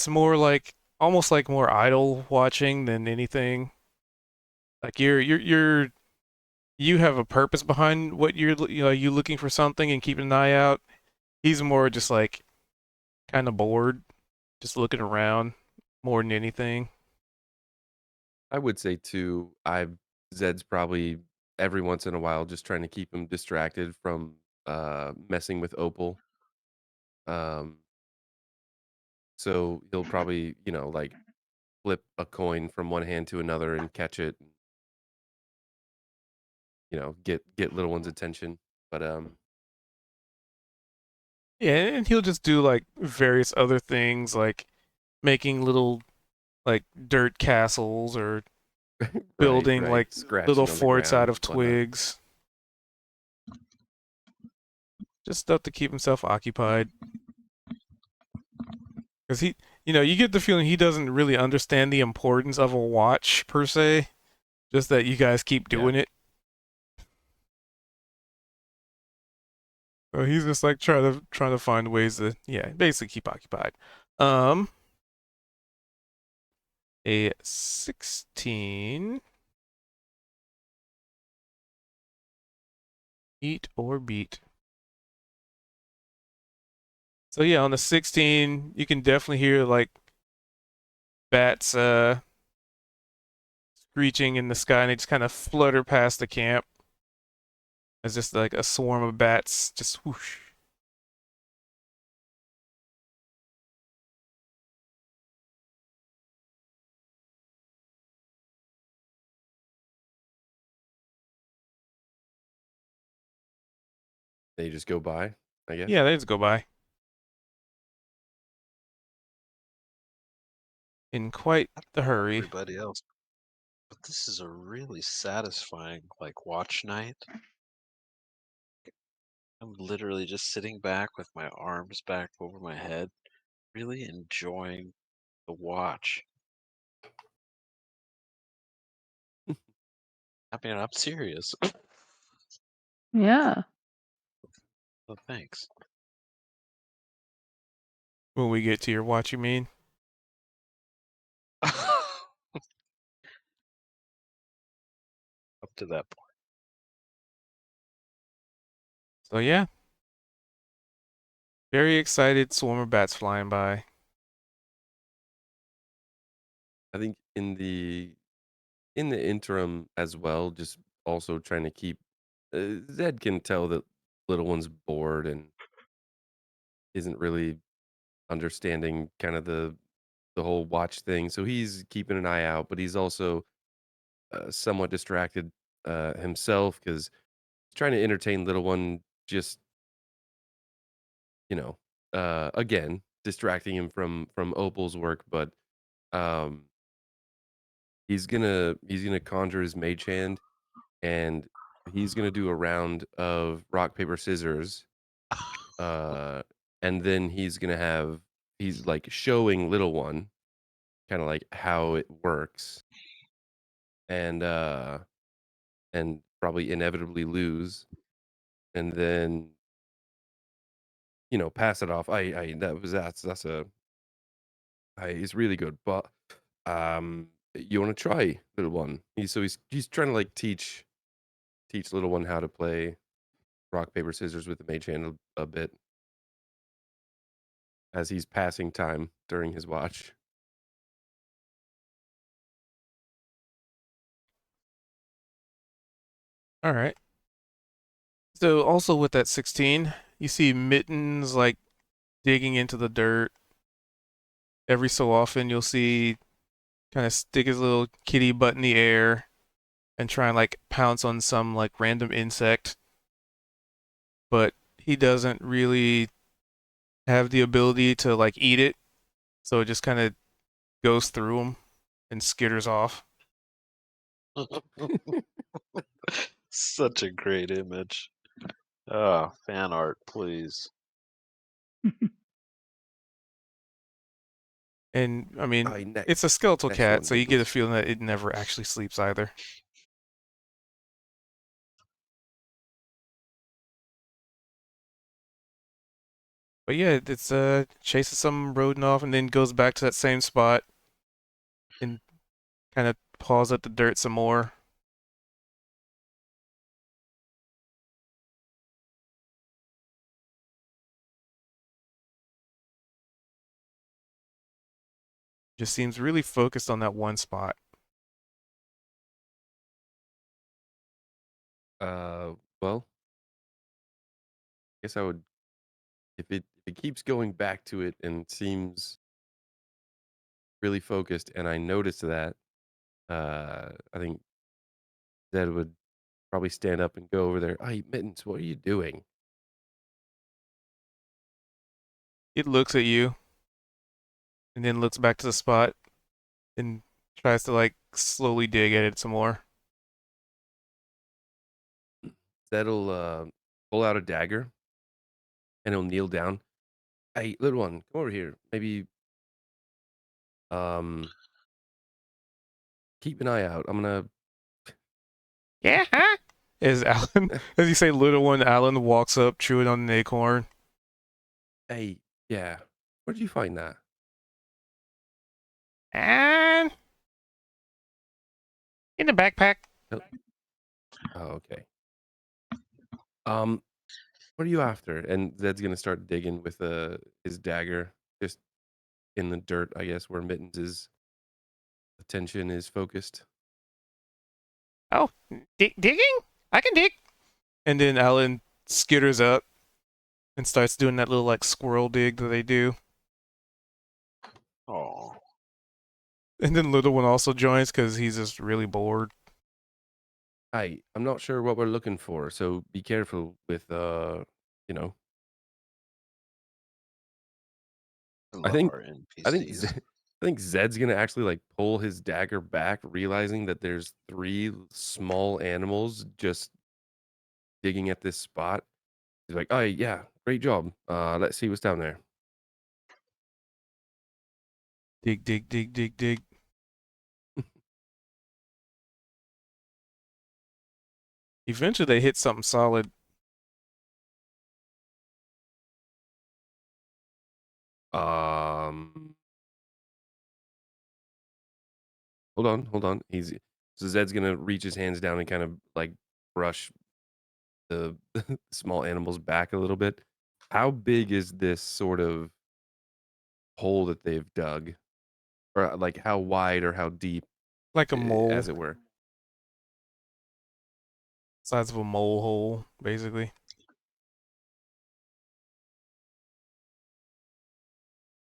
A: more like almost like more idle watching than anything. Like you have a purpose behind what you looking for something and keeping an eye out. He's more just like kind of bored, just looking around more than anything.
F: I would say too, Zed's probably every once in a while just trying to keep him distracted from messing with Opal. Um so he'll probably, like flip a coin from one hand to another and catch it, get little one's attention. But
A: Yeah, and he'll just do like various other things like making little like dirt castles or building
F: right,
A: like
F: scratching
A: little
F: on the
A: forts out
F: ground,
A: of
F: whatnot.
A: twigs. Just stuff to keep himself occupied. Because you get the feeling he doesn't really understand the importance of a watch per se, just that you guys keep doing it. So he's just like trying to find ways to basically keep occupied. A 16. Eat or beat. So yeah, on the 16, you can definitely hear like bats screeching in the sky, and they just kind of flutter past the camp. It's just like a swarm of bats, just whoosh.
F: They just go by, I guess.
A: Yeah, they just go by in quite
D: I
A: the
D: don't know about
A: hurry.
D: everybody else, but this is a really satisfying like watch night. I'm literally just sitting back with my arms back over my head, really enjoying the watch. I mean, I'm serious.
H: Yeah.
D: Well, thanks.
A: When we get to your watch, you mean?
D: Up to that point.
A: So yeah. Very excited swarm of bats flying by.
F: I think in the interim as well, just also trying to keep Zed can tell that little one's bored and isn't really understanding kind of the whole watch thing. So he's keeping an eye out, but he's also somewhat distracted himself because he's trying to entertain little one. Just again, distracting him from Opal's work, but um, he's gonna conjure his mage hand, and he's gonna do a round of rock paper scissors, uh, and then he's like showing little one kind of like how it works, and probably inevitably lose, and then pass it off. I that's a it's really good, but you want to try little one? He's trying to like teach little one how to play rock paper scissors with the mage hand a bit as he's passing time during his watch.
A: All right. So also with that 16, you see Mittens like digging into the dirt. Every so often you'll see kind of stick his little kitty butt in the air and try and like pounce on some like random insect. But he doesn't really have the ability to like eat it. So it just kind of goes through him and skitters off.
D: Such a great image. Oh, fan art, please.
A: And I mean,
F: Aye,
A: it's a skeletal
F: next
A: cat,
F: one,
A: so you get a
F: Dimples.
A: feeling that it never actually sleeps either. But yeah, it's chases some rodent off and then goes back to that same spot and kind of paws at the dirt some more. Just seems really focused on that one spot.
F: Well, I guess I would if it keeps going back to it and seems really focused, and I notice that, I think Zed would probably stand up and go over there. Hey, Mittens, what are you doing?
A: It looks at you and then looks back to the spot and tries to like slowly dig at it some more.
F: Zed'll pull out a dagger and he'll kneel down. Hey, little one, come over here. Maybe um keep an eye out. I'm gonna
A: Yeah, huh? As Alan, as you say, little one, Alan walks up, chewing on an acorn.
F: Hey, yeah. Where'd you find that?
A: And in the backpack.
F: Oh, okay. What are you after? And Zed's gonna start digging with his dagger, just in the dirt, I guess, where Mittens' attention is focused.
A: Oh, digging? I can dig. And then Alan skitters up and starts doing that little like squirrel dig that they do.
D: Oh,
F: Mm-hmm.
A: And then little one also joins because he's just really bored.
F: I'm not sure what we're looking for, so be careful with you know.
D: I
F: I
D: love
F: think
D: our
F: I think
D: NPCs.
F: I think Zed's gonna actually like pull his dagger back, realizing that there's 3 small animals just digging at this spot. He's like, "Oh yeah, great job. Let's see what's down there."
A: Dig, dig, dig, dig, dig. Eventually they hit something solid
F: Hold on. So Zed's gonna reach his hands down and kind of like brush the small animal's back a little bit. How big is this sort of hole that they've dug? Or like how wide or how deep,
A: Like a mole,
F: as it were?
A: size of a mole hole, basically.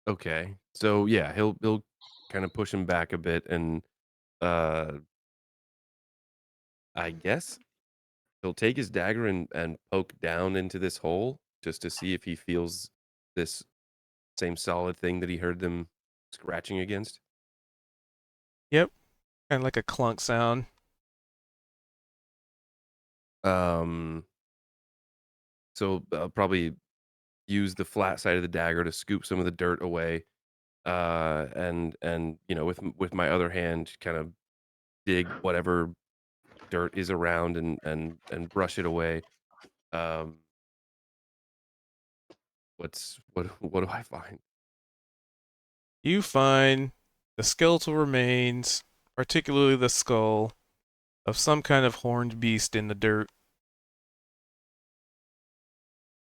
F: Okay. So yeah, he'll kind of push him back a bit and uh I guess he'll take his dagger and poke down into this hole just to see if he feels this same solid thing that he heard them scratching against.
A: Yep, kind of like a clunk sound.
F: Um so I'll probably use the flat side of the dagger to scoop some of the dirt away. And you know, with my other hand kind of dig whatever dirt is around and brush it away. Um what do I find?
A: You find the skeletal remains, particularly the skull, of some kind of horned beast in the dirt.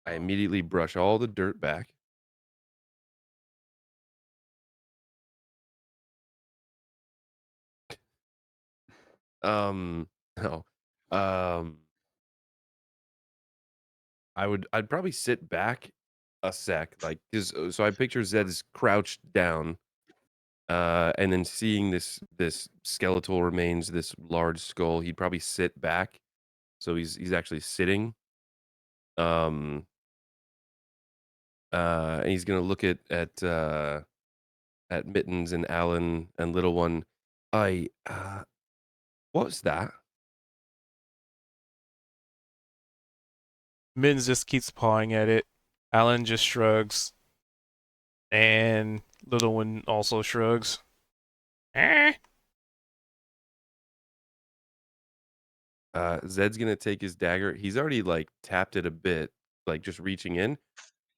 F: I immediately brush all the dirt back. No. Um, I'd probably sit back a sec, like, cause so I picture Zed's crouched down, and then seeing this skeletal remains, this large skull, he'd probably sit back, so he's actually sitting. Um, and he's gonna look at Mittens and Alan and Little One. I what's that?
A: Mittens just keeps pawing at it. Alan just shrugs. And little one also shrugs. Eh.
F: Zed's gonna take his dagger. He's already like tapped it a bit, like just reaching in.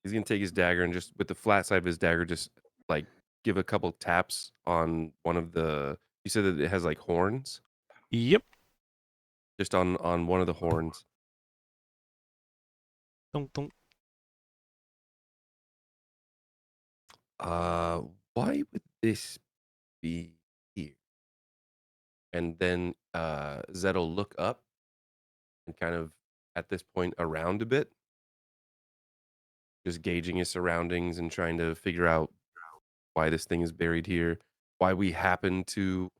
F: He's gonna take his dagger and just with the flat side of his dagger, just like give a couple taps on one of the. You said that it has like horns,
A: Yep.
F: just on one of the horns.
A: Dunk, dunk.
F: Uh, why would this be here? And then Zed'll look up and kind of at this point around a bit, just gauging his surroundings and trying to figure out why this thing is buried here, why we happen to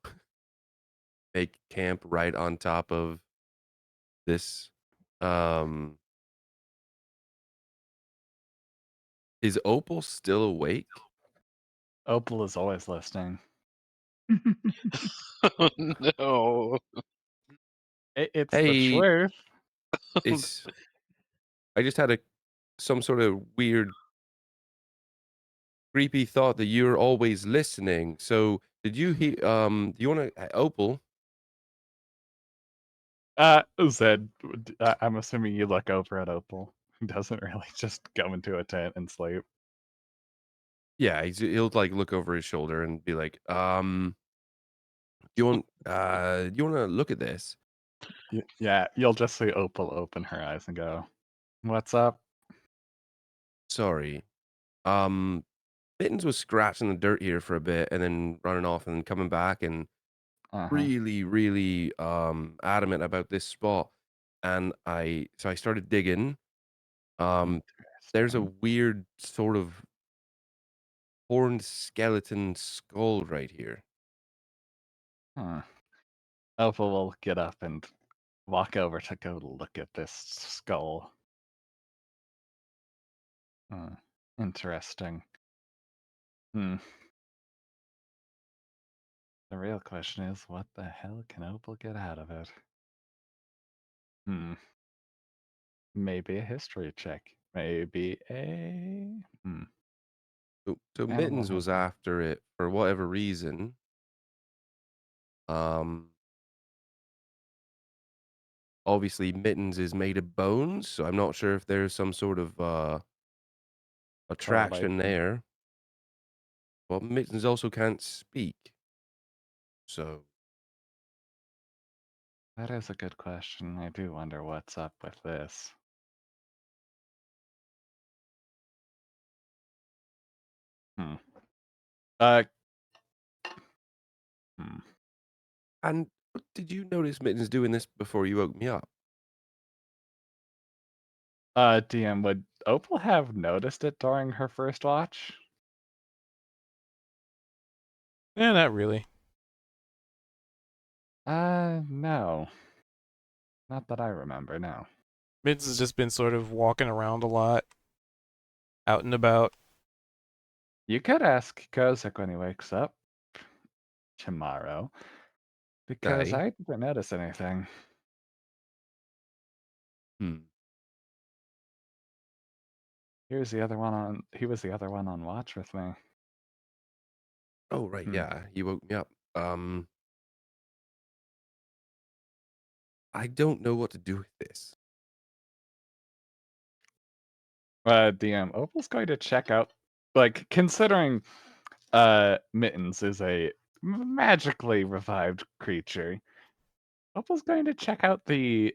F: make camp right on top of this. Um, is Opal still awake?
B: Opal is always listening.
D: Oh, no.
B: It's the
F: Hey,
B: truth.
F: it's. I just had some sort of weird, creepy thought that you're always listening. So did you hear? Do you want to Opal?
B: Zed, I'm assuming you look over at Opal. He doesn't really just go into a tent and sleep.
F: Yeah, he'll like look over his shoulder and be like, you want to look at this?
B: Yeah, you'll just see Opal open her eyes and go, "What's up?"
F: Sorry. Mittens was scratching the dirt here for a bit and then running off and then coming back and
B: Uh-huh.
F: really adamant about this spot. And I started digging. There's a
B: Interesting.
F: weird sort of horned skeleton skull right here.
B: Huh. Opal will get up and walk over to go look at this skull. Interesting. Hmm. The real question is, what the hell can Opal get out of it? Maybe a history check. Maybe a
F: So
B: Animal
F: Mittens was
B: handling.
F: after it for whatever reason. Obviously Mittens is made of bones, so I'm not sure if there's some sort of attraction
B: Correlation.
F: there. Well, Mittens also can't speak. So,
B: That is a good question. I do wonder what's up with this. Hmm. Uh. Hmm.
F: and did you notice Mittens doing this before you woke me up?
B: DM, would Opal have noticed it during her first watch?
A: Yeah, not really.
B: No. Not that I remember, no.
A: Mids has just been sort of walking around a lot, out and about.
B: You could ask Kozak when he wakes up tomorrow, because
F: Aye.
B: I didn't notice anything.
F: Hmm.
B: He was the other one on watch with me.
F: Oh, right.
B: Hmm.
F: Yeah, he woke me up. I don't know what to do with this.
B: DM, Opal's going to check out, like, considering Mittens is a magically revived creature, Opal's going to check out the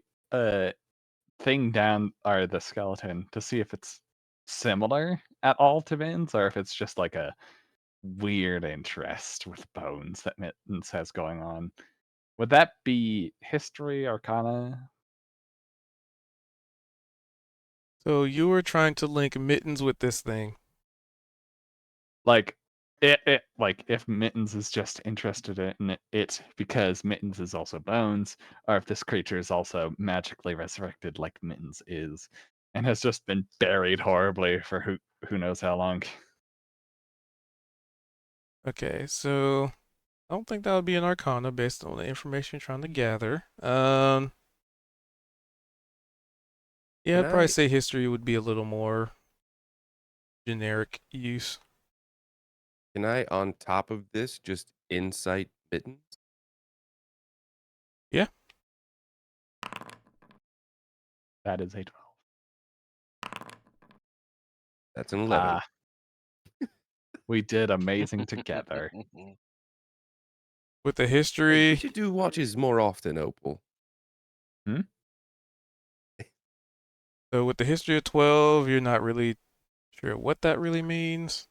B: thing down, or the skeleton, to see if it's similar at all to Mittens, or if it's just like a weird interest with bones that Mittens has going on. Would that be history, arcana?
A: So you were trying to link Mittens with this thing.
B: Like it like if Mittens is just interested in it because Mittens is also bones, or if this creature is also magically resurrected like Mittens is, and has just been buried horribly for who knows how long.
A: Okay, so I don't think that would be an arcana based on the information you're trying to gather. Yeah, I'd
F: Can
A: probably
F: I-
A: say history would be a little more generic use.
F: Can I, on top of this, just insight Mittens?
A: Yeah.
B: That is a 12.
F: That's an 11.
B: We did amazing together.
A: With the
F: Hey,
A: history,
F: you should do watches more often, Opal.
A: so with the history of 12, you're not really sure what that really means.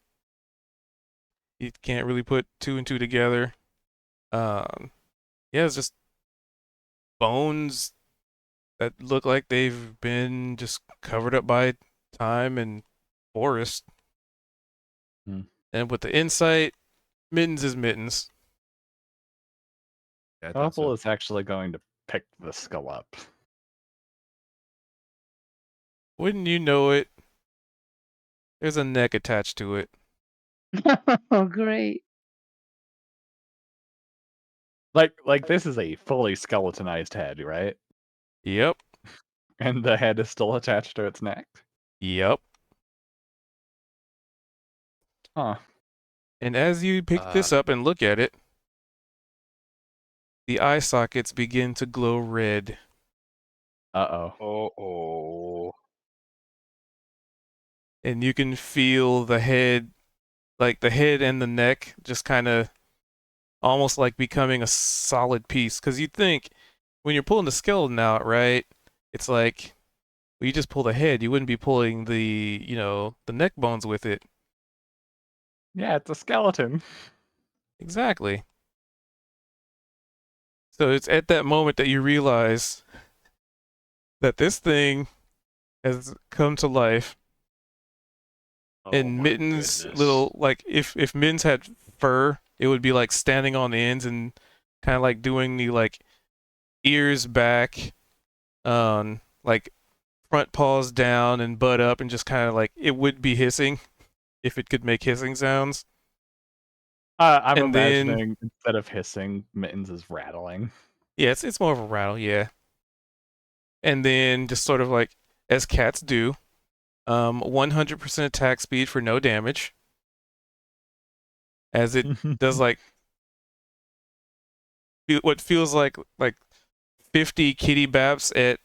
A: You can't really put two and two together. Yeah, it's just bones that look like they've been just covered up by time and forest.
B: Hmm.
A: And with the insight, Mittens is Mittens.
F: Yeah, I thought
B: Opal
F: so.
B: is actually going to pick the skull up.
A: Wouldn't you know it? There's a neck attached to it.
C: Oh, great.
B: Like this is a fully skeletonized head, right?
A: Yep.
B: And the head is still attached to its neck.
A: Yep.
B: Huh.
A: And as you pick this up and look at it, the eye sockets begin to glow red.
B: Uh-oh.
D: Oh.
A: And you can feel the head, like the head and the neck, just kind of almost like becoming a solid piece. Because you'd think when you're pulling the skeleton out, right? It's like, well, you just pull the head. You wouldn't be pulling the, the neck bones with it.
B: Yeah, it's a skeleton.
A: Exactly. So it's at that moment that you realize that this thing has come to life. And
D: my
A: Mittens'
D: goodness.
A: little, like, if Mittens had fur, it would be like standing on the ends and kind of like doing the like ears back, like front paws down and butt up, and just kind of like it would be hissing if it could make hissing sounds.
B: I'm
A: And then-
B: imagining instead of hissing, Mittens is rattling.
A: Yeah, it's more of a rattle, yeah. And then just sort of like as cats do, 100% attack speed for no damage, as it does like what feels like 50 kitty baps at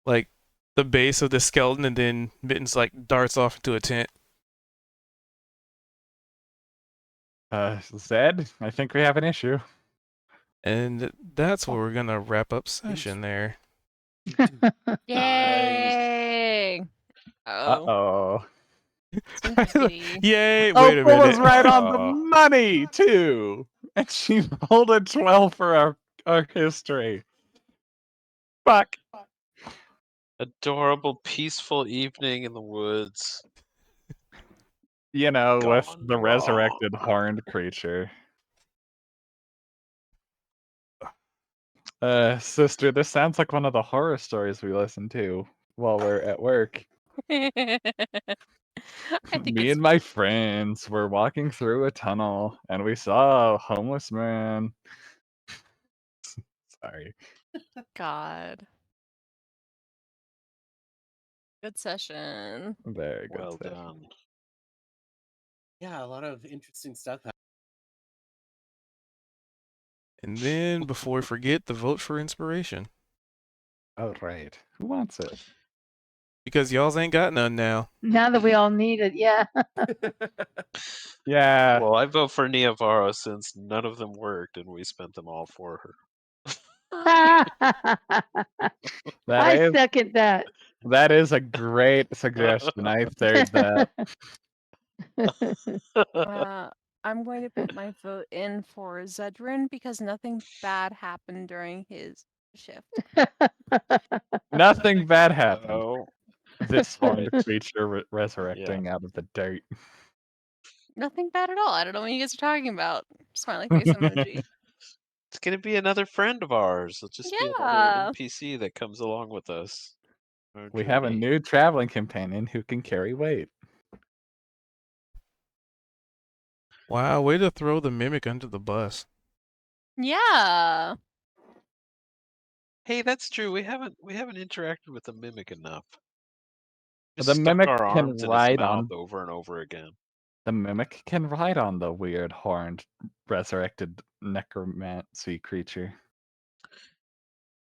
A: like the base of the skeleton, and then Mittens like darts off into a tent.
B: Zed, I think we have an issue.
A: And that's where we're gonna wrap up session there.
E: Yay! Oh,
B: Uh-oh.
E: seems shitty.
A: Yay!
B: Oh,
A: Wait a
B: Paul was
A: minute.
B: right on the
D: Uh.
B: money, too! And she rolled a 12 for our history. Fuck.
D: Adorable, peaceful evening in the woods.
B: You know, with
D: Gone
B: the resurrected
D: wrong.
B: horned creature. Sister, this sounds like one of the horror stories we listen to while we're at work.
E: I think
B: Me
E: it's
B: and my friends were walking through a tunnel and we saw a homeless man. Sorry.
E: God. Good session.
B: Very good.
D: Well
B: session.
D: done.
G: Yeah, a lot of interesting stuff.
A: And then, before we forget, the vote for inspiration.
B: Oh, right. Who wants it?
A: Because y'all's ain't got none now.
C: Now that we all need it, yeah.
B: Yeah.
D: Well, I vote for Niavaro since none of them worked and we spent them all for her.
C: I
B: That
C: second that.
B: is a great suggestion. I third that.
E: I'm going to put my vote in for Zedrin because nothing bad happened during his shift.
B: Nothing bad happened.
D: Oh,
B: This horned creature resurrecting out of the dirt.
E: Nothing bad at all. I don't know what you guys are talking about. Smiley face emoji.
D: it's gonna be another friend of ours. It'll just be another
E: Yeah.
D: NPC that comes along with us. on our
B: We have a
D: journey.
B: new traveling companion who can carry weight.
A: Wow, way to throw the mimic under the bus.
E: Yeah.
D: Hey, that's true. We haven't interacted with the mimic enough. Just
B: The
D: stuck
B: mimic
D: our
B: can
D: arms in his
B: ride
D: mouth
B: on-
D: over and over again.
B: The mimic can ride on the weird horned resurrected necromancy creature.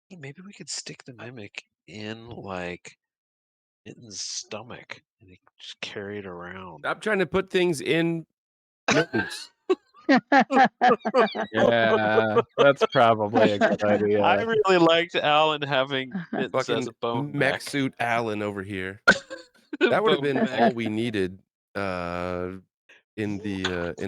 D: Hey, maybe we could stick the mimic in like Mitten's stomach and he can just carry it around.
F: Stop trying to put things in mittens.
B: Yeah, that's probably a good idea.
D: I really liked Alan having Mittens as
F: Fucking
D: a bone
F: mech
D: mech.
F: suit Alan over here. That would have
D: Bone
F: been
D: mech.
F: all we needed in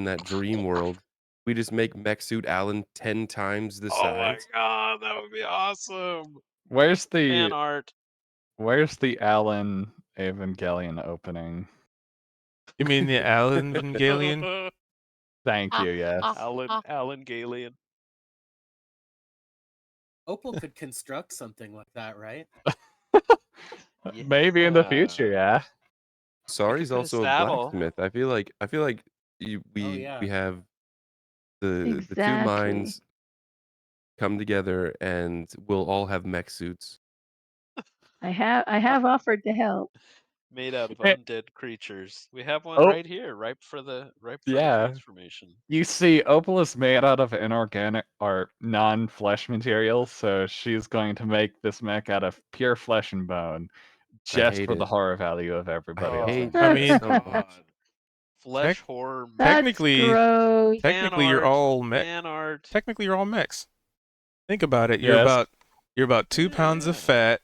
F: that dream world. We just make mech suit Alan 10 times the
D: Oh my
F: size.
D: god, that would be awesome.
B: Where's
D: Fan
B: the
D: art.
B: Alan Evangelion opening?
A: You mean the Alan Evangelion?
B: Thank you, yes.
D: Alan Galian.
G: Opal could construct something like that, right?
B: Maybe in the
D: Yeah.
B: future, yeah.
F: Sari's
D: put a
F: also a
D: saddle.
F: blacksmith. I feel like we
G: yeah.
F: have the two
C: Exactly.
F: minds come together and we'll all have mech suits.
C: I have offered to help.
D: Made out of
B: Eh.
D: undead creatures. We have one
B: Oh.
D: right here, ripe for the
B: Yeah.
D: transformation.
B: You see, Opal is made out of inorganic or non-flesh materials, so she's going to make this mech out of pure flesh and bone, just
F: hate
B: for the
F: it.
B: horror value of everybody else.
F: hate
A: I mean,
F: so much.
D: Flesh
A: Tec-
D: horror.
C: That's
A: Technically-
C: gross.
A: Technically, you're
D: art,
A: all mech.
D: fan art.
A: Technically, you're all mechs. Think about it. You're
B: Yes.
A: about 2 pounds of
D: Yeah.
A: fat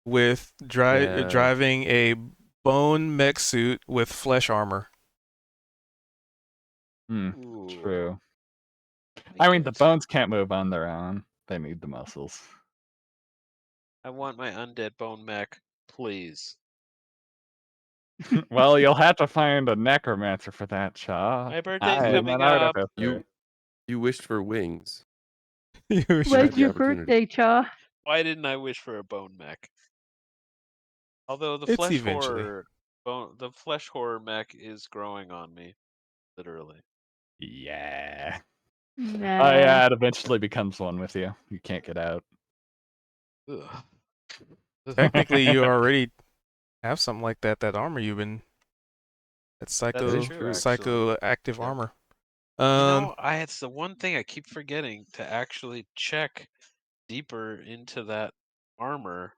A: with
F: Yeah.
A: driving a bone mech suit with flesh armor.
D: Ooh,
B: True.
D: I
B: I mean,
D: get
B: the
D: it.
B: bones can't move on their own. They need the muscles.
D: I want my undead bone mech, please.
B: Well, you'll have to find a necromancer for that, Shaw.
D: My birthday's
B: I am
D: coming
B: an
D: up.
B: artificer.
F: You wished for wings.
A: You should-
F: had
C: When's
F: the
C: your
F: opportunity.
C: birthday, Cha?
D: Why didn't I wish for a bone mech? Although the
A: It's
D: flesh
A: eventually.
D: horror mech is growing on me, literally.
B: Yeah.
C: Nah.
B: Oh yeah, it eventually becomes one with you. You can't get out.
D: Ugh.
A: Technically, you already have something like that. That armor you've been. That's
D: That's true,
A: psychoactive
D: Yeah.
A: armor.
D: You know, it's the one thing I keep forgetting to actually check deeper into that armor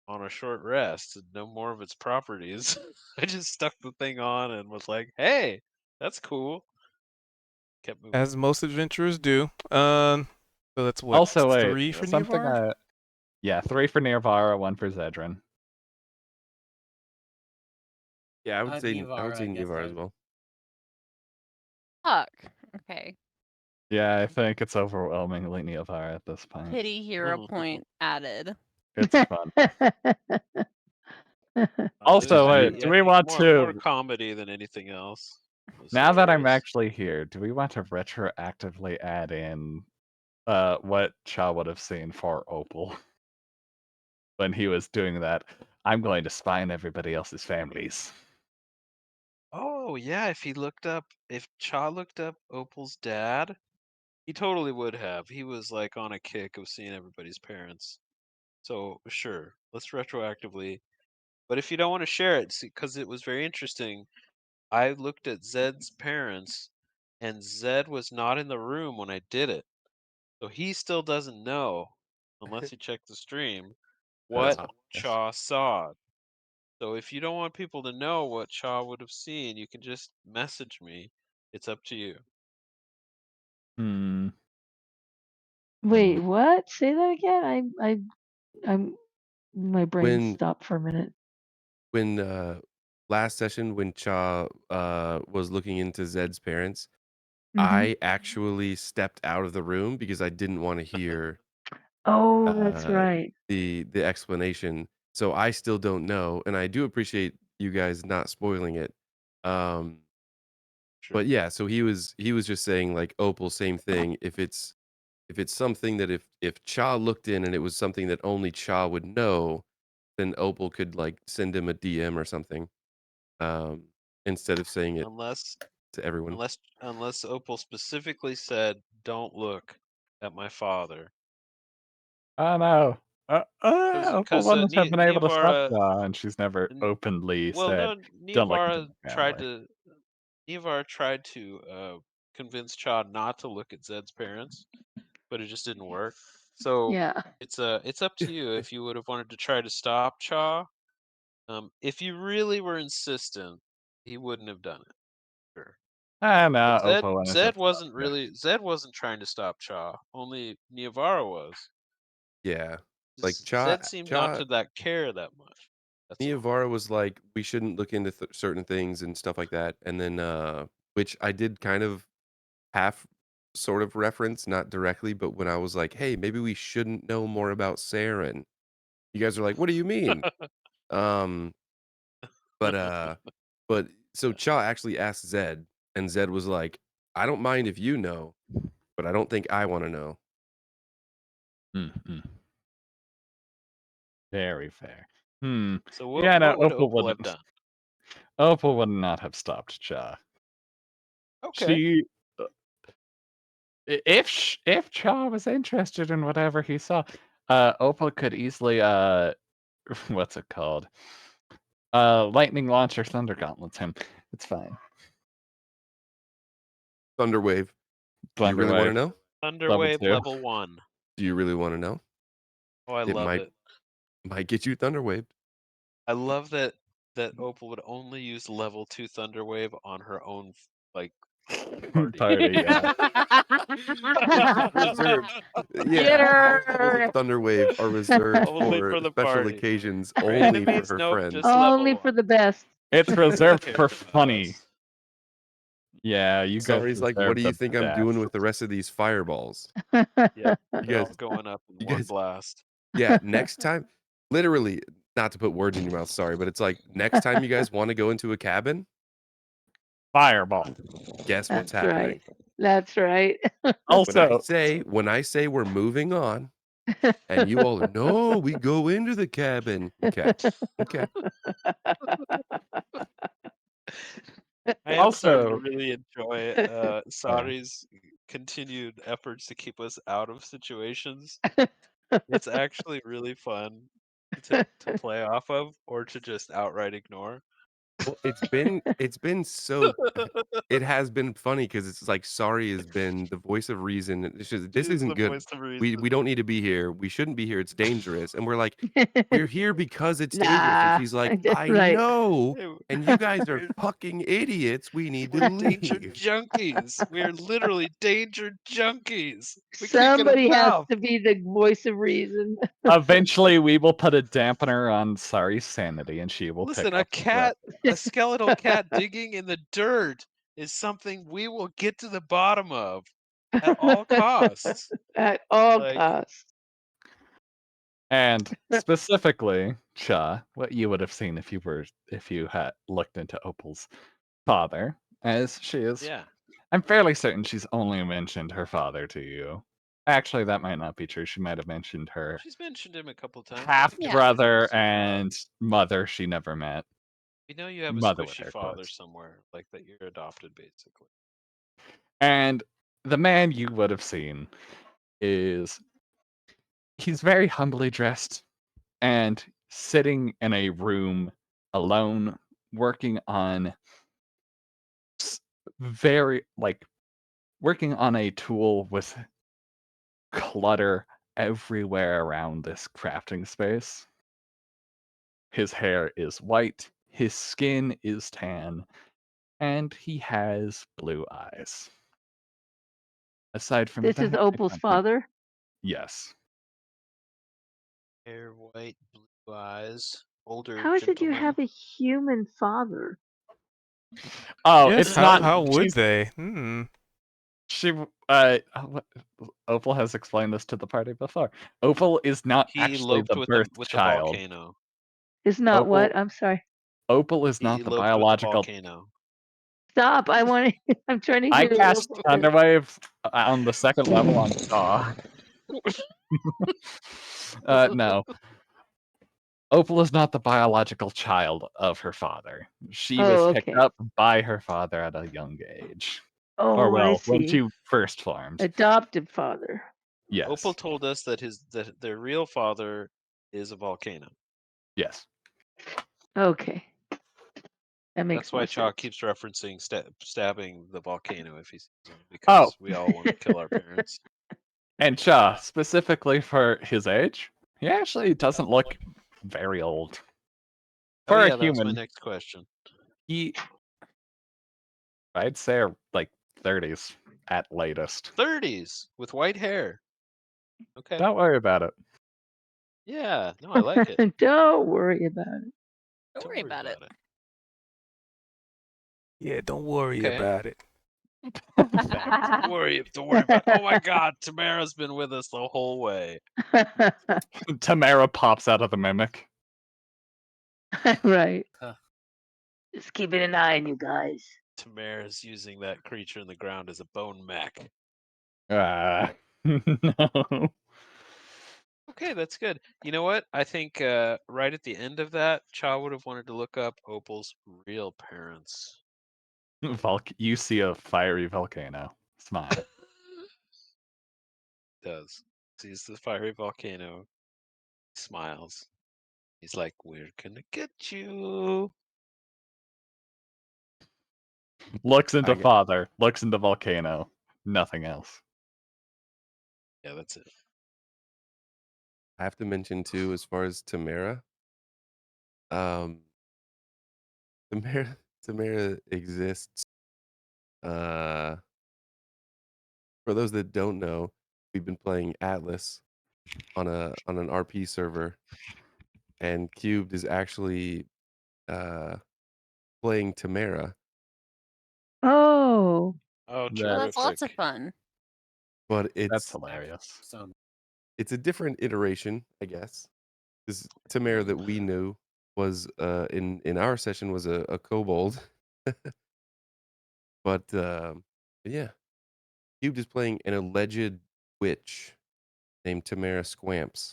D: on a short rest and know more of its properties. I just stuck the thing on and was like, "Hey, that's cool." kept moving.
A: As most adventurers do. So that's what,
B: Also, wait,
A: 3 for
B: something
A: Nevar?
B: yeah, 3 for Nirvara, 1 for Zedrin.
F: Yeah, I would say
G: Nevar, I guess
F: Nevar as
G: I-
F: well.
E: Fuck. Okay.
B: Yeah, I think it's overwhelmingly Nirvara at this point.
E: Pity hero point added.
B: It's fun.
D: Uh,
B: Also,
D: there's-
B: wait,
D: I
B: do we
D: think
B: want
D: more
B: to?
D: comedy than anything else? as
B: Now that I'm
D: far as-
B: actually here, do we want to retroactively add in what Cha would have seen for Opal when he was doing that? I'm going to spy on everybody else's families.
D: Oh yeah, if Cha looked up Opal's dad, he totally would have. He was like on a kick of seeing everybody's parents. So sure, let's retroactively. But if you don't want to share it, because it was very interesting, I looked at Zed's parents, and Zed was not in the room when I did it. So he still doesn't know, unless he checked the stream, what
F: Ah, yes.
D: Cha saw. So if you don't want people to know what Cha would have seen, you can just message me. It's up to you.
B: Hmm.
C: Wait, what? Say that again. I'm. My brain
F: When
C: stopped for a minute.
F: when last session when Cha was looking into Zed's parents,
C: Mhm.
F: I actually stepped out of the room because I didn't want to hear
C: Oh, that's
F: uh,
C: right.
F: the explanation. So I still don't know, and I do appreciate you guys not spoiling it. Um,
D: Sure.
F: but yeah, so he was just saying like Opal, same thing. If it's something that if Cha looked in and it was something that only Cha would know, then Opal could like send him a DM or something, um, instead of saying it
D: unless
F: to everyone.
D: unless Opal specifically said, "Don't look at my father."
B: Oh no. Opal
D: 'Cause,
B: wouldn't have been able to stop
D: Niavara-
B: Cha, and she's never
D: N-
B: openly
D: Well,
B: said,
D: no,
B: "Don't look into my
D: Nivar tried to convince Cha not to look at Zed's parents, but it just didn't work. So
C: Yeah.
D: it's up to you if you would have wanted to try to stop Cha. If you really were insistent, he wouldn't have done it. Sure.
B: Ah, no,
D: But
B: Opal wouldn't have
D: Zed
B: stopped
D: Zed wasn't trying to stop Cha. Only Niavara was.
F: Yeah, like
D: Zed seemed not to care that much. That's all.
F: Niavara was like, we shouldn't look into certain things and stuff like that, and then which I did kind of half sort of reference, not directly, but when I was like, hey, maybe we shouldn't know more about Saren, you guys are like, what do you mean? um, but so Cha actually asked Zed, and Zed was like, I don't mind if you know, but I don't think I want to know.
B: Mhm. Very fair. Hmm.
D: So what,
B: Yeah, no,
D: what would
B: Opal
D: Opal have
B: wouldn't.
D: done?
B: Opal would not have stopped Cha.
D: Okay.
B: She, if Cha was interested in whatever he saw, Opal could easily what's it called? Lightning launcher thunder gauntlets him. It's fine.
F: Thunderwave. Do you really want to
B: Thunderwave.
F: know?
D: Thunderwave
B: two.
D: level 1.
F: Do you really want to know?
D: Oh, I
F: It
D: love
F: might-
D: it.
F: Might get you Thunderwave.
D: I love that Opal would only use level 2 Thunderwave on her own like party.
B: Yeah.
F: Reserved.
E: Get
F: Yeah,
E: her!
F: Thunderwave are reserved
D: Only
F: for
D: for the
F: special
D: party.
F: occasions,
D: For
F: only
D: enemies,
F: for her
D: nope,
F: friends.
D: just
C: Only
D: level
C: for
D: 1.
C: the best.
B: It's reserved
D: Care
B: for
D: about
B: funny.
D: us.
B: Yeah, you guys.
F: Sorry's like, what
B: deserve
F: do you
B: the
F: think I'm doing
B: best.
F: with the rest of these fireballs?
D: Yep,
F: You
D: they're all
F: guys,
D: going up in
F: you
D: one
F: guys-
D: blast.
F: yeah, next time, literally, not to put words in your mouth, sorry, but it's like, next time you guys want to go into a cabin,
B: Fireball.
F: guess what's
C: That's
F: happening?
C: right. That's right.
B: Also,
F: When I say we're moving on, and you all, no, we go into the cabin. Okay, okay.
D: I am starting to
B: Also-
D: really enjoy Sari's continued efforts to keep us out of situations. It's actually really fun to play off of or to just outright ignore.
F: Well, it's been so it has been funny because it's like Sari has been the voice of reason. It's just this
D: She's
F: isn't
D: the
F: good.
D: voice of
F: We
D: reason.
F: don't need to be here. We shouldn't be here. It's dangerous. And we're like, we're here because it's dangerous. And
C: Nah,
F: she's like,
C: that's
F: I
C: right.
F: know.
D: Hey,
F: And you guys are
D: we're,
F: fucking idiots. We need to
D: we're danger
F: leave.
D: junkies. We're literally danger junkies. We can't get
C: Somebody has
D: enough.
C: to be the voice of reason.
B: Eventually, we will put a dampener on Sari's sanity, and she will
D: Listen,
B: pick up. the rest.
D: a skeletal cat digging in the dirt is something we will get to the bottom of at all costs.
C: At all
D: Like,
C: costs.
B: And specifically, Cha, what you would have seen if you had looked into Opal's father, as she is.
D: yeah.
B: I'm fairly certain she's only mentioned her father to you. Actually, that might not be true. She might have mentioned her
D: She's mentioned him a couple times.
B: half
E: Yeah.
B: brother and mother she never met.
D: You know you have a
B: Mother with
D: squishy
B: air
D: father
B: quotes.
D: somewhere, like that you're adopted, basically.
B: And the man you would have seen he's very humbly dressed and sitting in a room alone working on working on a tool with clutter everywhere around this crafting space. His hair is white, his skin is tan, and he has blue eyes. Aside from
C: This
B: that,
C: is
B: I
C: Opal's
B: don't think-
C: father.
B: Yes.
D: Hair white, blue eyes, older
C: How is it you
D: gentleman.
C: have a human father?
B: Oh,
A: Yes,
B: it's
A: how,
B: not.
A: how would
B: she's-
A: they?
B: She Opal has explained this to the party before. Opal is not
D: He
B: actually
D: eloped
B: the
D: with
B: birth
D: the
B: child.
D: volcano.
C: Is not
B: Opal-
C: what? I'm sorry.
B: Opal is
D: He
B: not the
D: eloped
B: biological.
D: with the volcano.
C: Stop. I want to. I'm trying to
B: I
C: hear.
B: cast
C: Opal say-
B: Thunderwave on the second level on Saw. No. Opal is not the biological child of her father. She
C: Oh,
B: was picked
C: okay.
B: up by her father at a young age.
C: Oh,
B: Or
C: I
B: well, when
C: see.
B: she first formed.
C: Adopted father.
B: Yes.
D: Opal told us that their real father is a volcano.
B: Yes.
C: Okay. That makes
D: That's why
C: more
D: Chalk
C: sense.
D: keeps referencing stabbing the volcano if he sees him, because
B: Oh.
D: we all want to kill our parents.
B: And Cha, specifically for his age, he actually doesn't look very old. For
D: Oh
B: a
D: yeah, that was my
B: human,
D: next question.
B: I'd say like 30s at latest.
D: 30s with white hair. Okay.
B: Don't worry about it.
D: Yeah, no, I like it.
C: Don't worry about it.
E: Don't worry about it.
A: Yeah, don't worry
D: Okay.
A: about it.
D: Don't worry about. Oh my God, Tamara's been with us the whole way.
B: Tamara pops out of the mimic.
C: Right.
G: Huh.
C: Just keeping an eye on you guys.
D: Tamara's using that creature in the ground as a bone mech.
B: No.
D: Okay, that's good. You know what? I think right at the end of that, Cha would have wanted to look up Opal's real parents.
B: You see a fiery volcano. Smile.
D: Does. Sees the fiery volcano, smiles. He's like, "We're gonna get you."
B: Looks into
F: I g-
B: father. Looks into volcano. Nothing else.
D: Yeah, that's it.
F: I have to mention too, as far as Tamara, um, Tamara exists. For those that don't know, we've been playing Atlas on an RP server, and Cubed is actually playing Tamara,
C: Oh.
D: Oh,
B: Yeah.
E: Well, that's lots of
D: terrific.
E: fun.
F: but
B: That's
F: it's
B: hilarious.
G: So
F: it's a different iteration, I guess. Because Tamara that we knew was in our session was a kobold, but yeah, Cubed is playing an alleged witch named Tamara Squamps.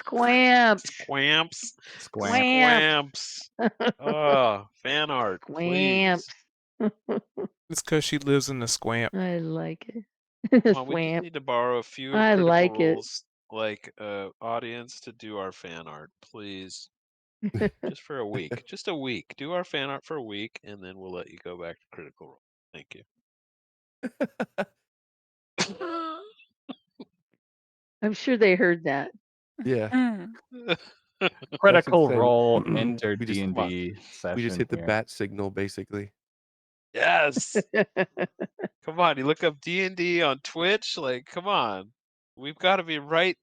C: Squamps.
D: Squamps.
C: Squamps.
D: Oh, fan art, please.
C: Squamps.
A: It's because she lives in the swamp.
C: I like it.
D: Come on, we just
C: Swamp.
D: need to borrow a few
C: I
D: Critical
C: like it.
D: Roles, like audience, to do our fan art, please. Just for a week. Just a week. Do our fan art for a week, and then we'll let you go back to Critical Role. Thank you.
C: I'm sure they heard that.
F: Yeah.
E: Mm.
B: Critical
F: insane.
B: Role
F: We
B: enter
F: just-
B: D&D session.
F: We just hit the
B: here.
F: bat signal, basically.
D: Yes. Come on, you look up D&D on Twitch. Like, come on. We've got to be right.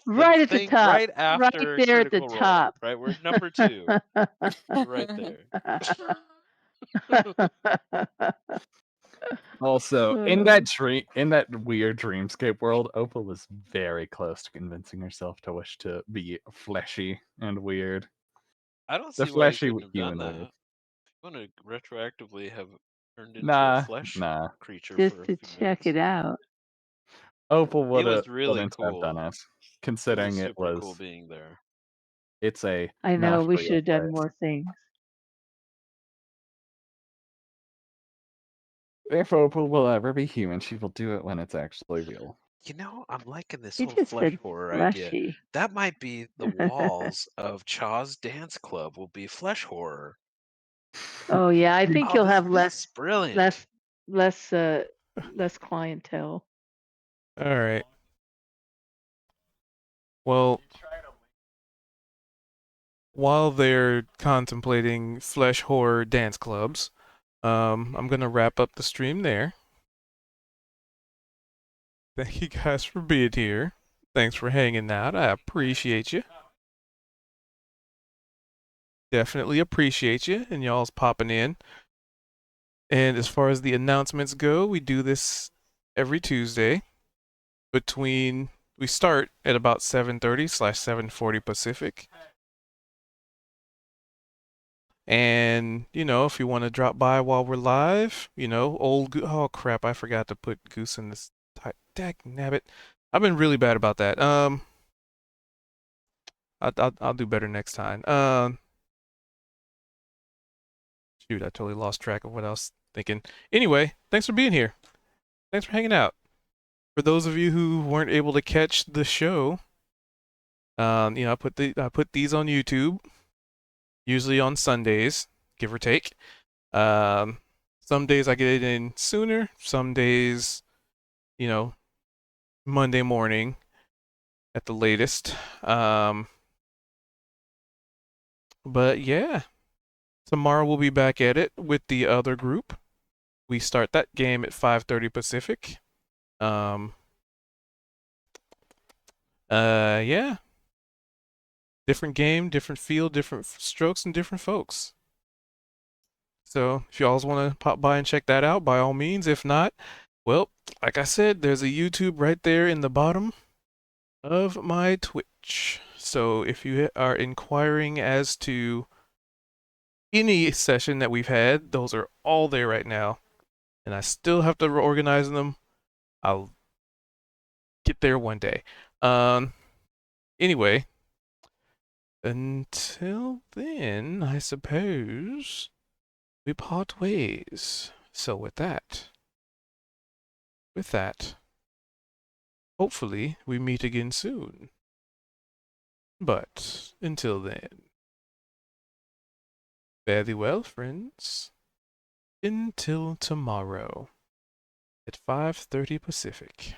C: Right at the
D: thing
C: top.
D: Right after
C: right there at the
D: Critical Role,
C: top.
D: right, we're number 2. Right there.
B: Also, in that weird dreamscape world, Opal was very close to convincing herself to wish to be fleshy and weird.
D: I don't
B: The
D: see why you
B: fleshy
D: couldn't have done that.
B: humanoid.
D: You want to retroactively have turned into
B: Nah,
D: a flesh
B: nah.
D: creature
C: Just
D: for a
C: to
D: few
C: check
D: minutes.
C: it out.
B: Opal
D: It was
B: wouldn't
D: really
B: have
D: cool.
B: done it,
D: It
B: considering
D: was
B: it
D: super
B: was.
D: cool being there.
B: It's a.
C: I know
B: not
C: we
B: real
C: should have done
B: place.
C: more things.
B: If Opal will ever be human, she will do it when it's actually real.
D: You know, I'm liking this
C: He
D: whole
C: just
D: flesh
C: said
D: horror idea.
C: fleshy.
D: That might be the walls of Chaw's dance club will be flesh horror.
C: Oh yeah, I think
D: Oh,
C: you'll
D: this
C: have
D: is
C: less
D: brilliant.
C: less clientele.
A: All right. Well, while they're contemplating flesh horror dance clubs, I'm gonna wrap up the stream there. Thank you guys for being here. Thanks for hanging out. I appreciate you. Definitely appreciate you and y'all's popping in. And as far as the announcements go, we do this every Tuesday we start at about 7:30/7:40 Pacific. And, if you want to drop by while we're live, oh crap, I forgot to put Goose in this nabbit. I've been really bad about that. I'll do better next time. Shoot, I totally lost track of what I was thinking. Anyway, thanks for being here. Thanks for hanging out. For those of you who weren't able to catch the show, I put these on YouTube, usually on Sundays, give or take. Some days I get it in sooner, some days, Monday morning at the latest. But yeah, tomorrow we'll be back at it with the other group. We start that game at 5:30 Pacific. Yeah. Different game, different feel, different strokes, and different folks. So if y'all want to pop by and check that out, by all means. If not, well, like I said, there's a YouTube right there in the bottom of my Twitch. So if you are inquiring as to any session that we've had, those are all there right now. And I still have to organize them. I'll get there one day. Anyway, until then, I suppose we part ways. So with that, hopefully we meet again soon. But until then, fare thee well, friends. Until tomorrow at 5:30 Pacific.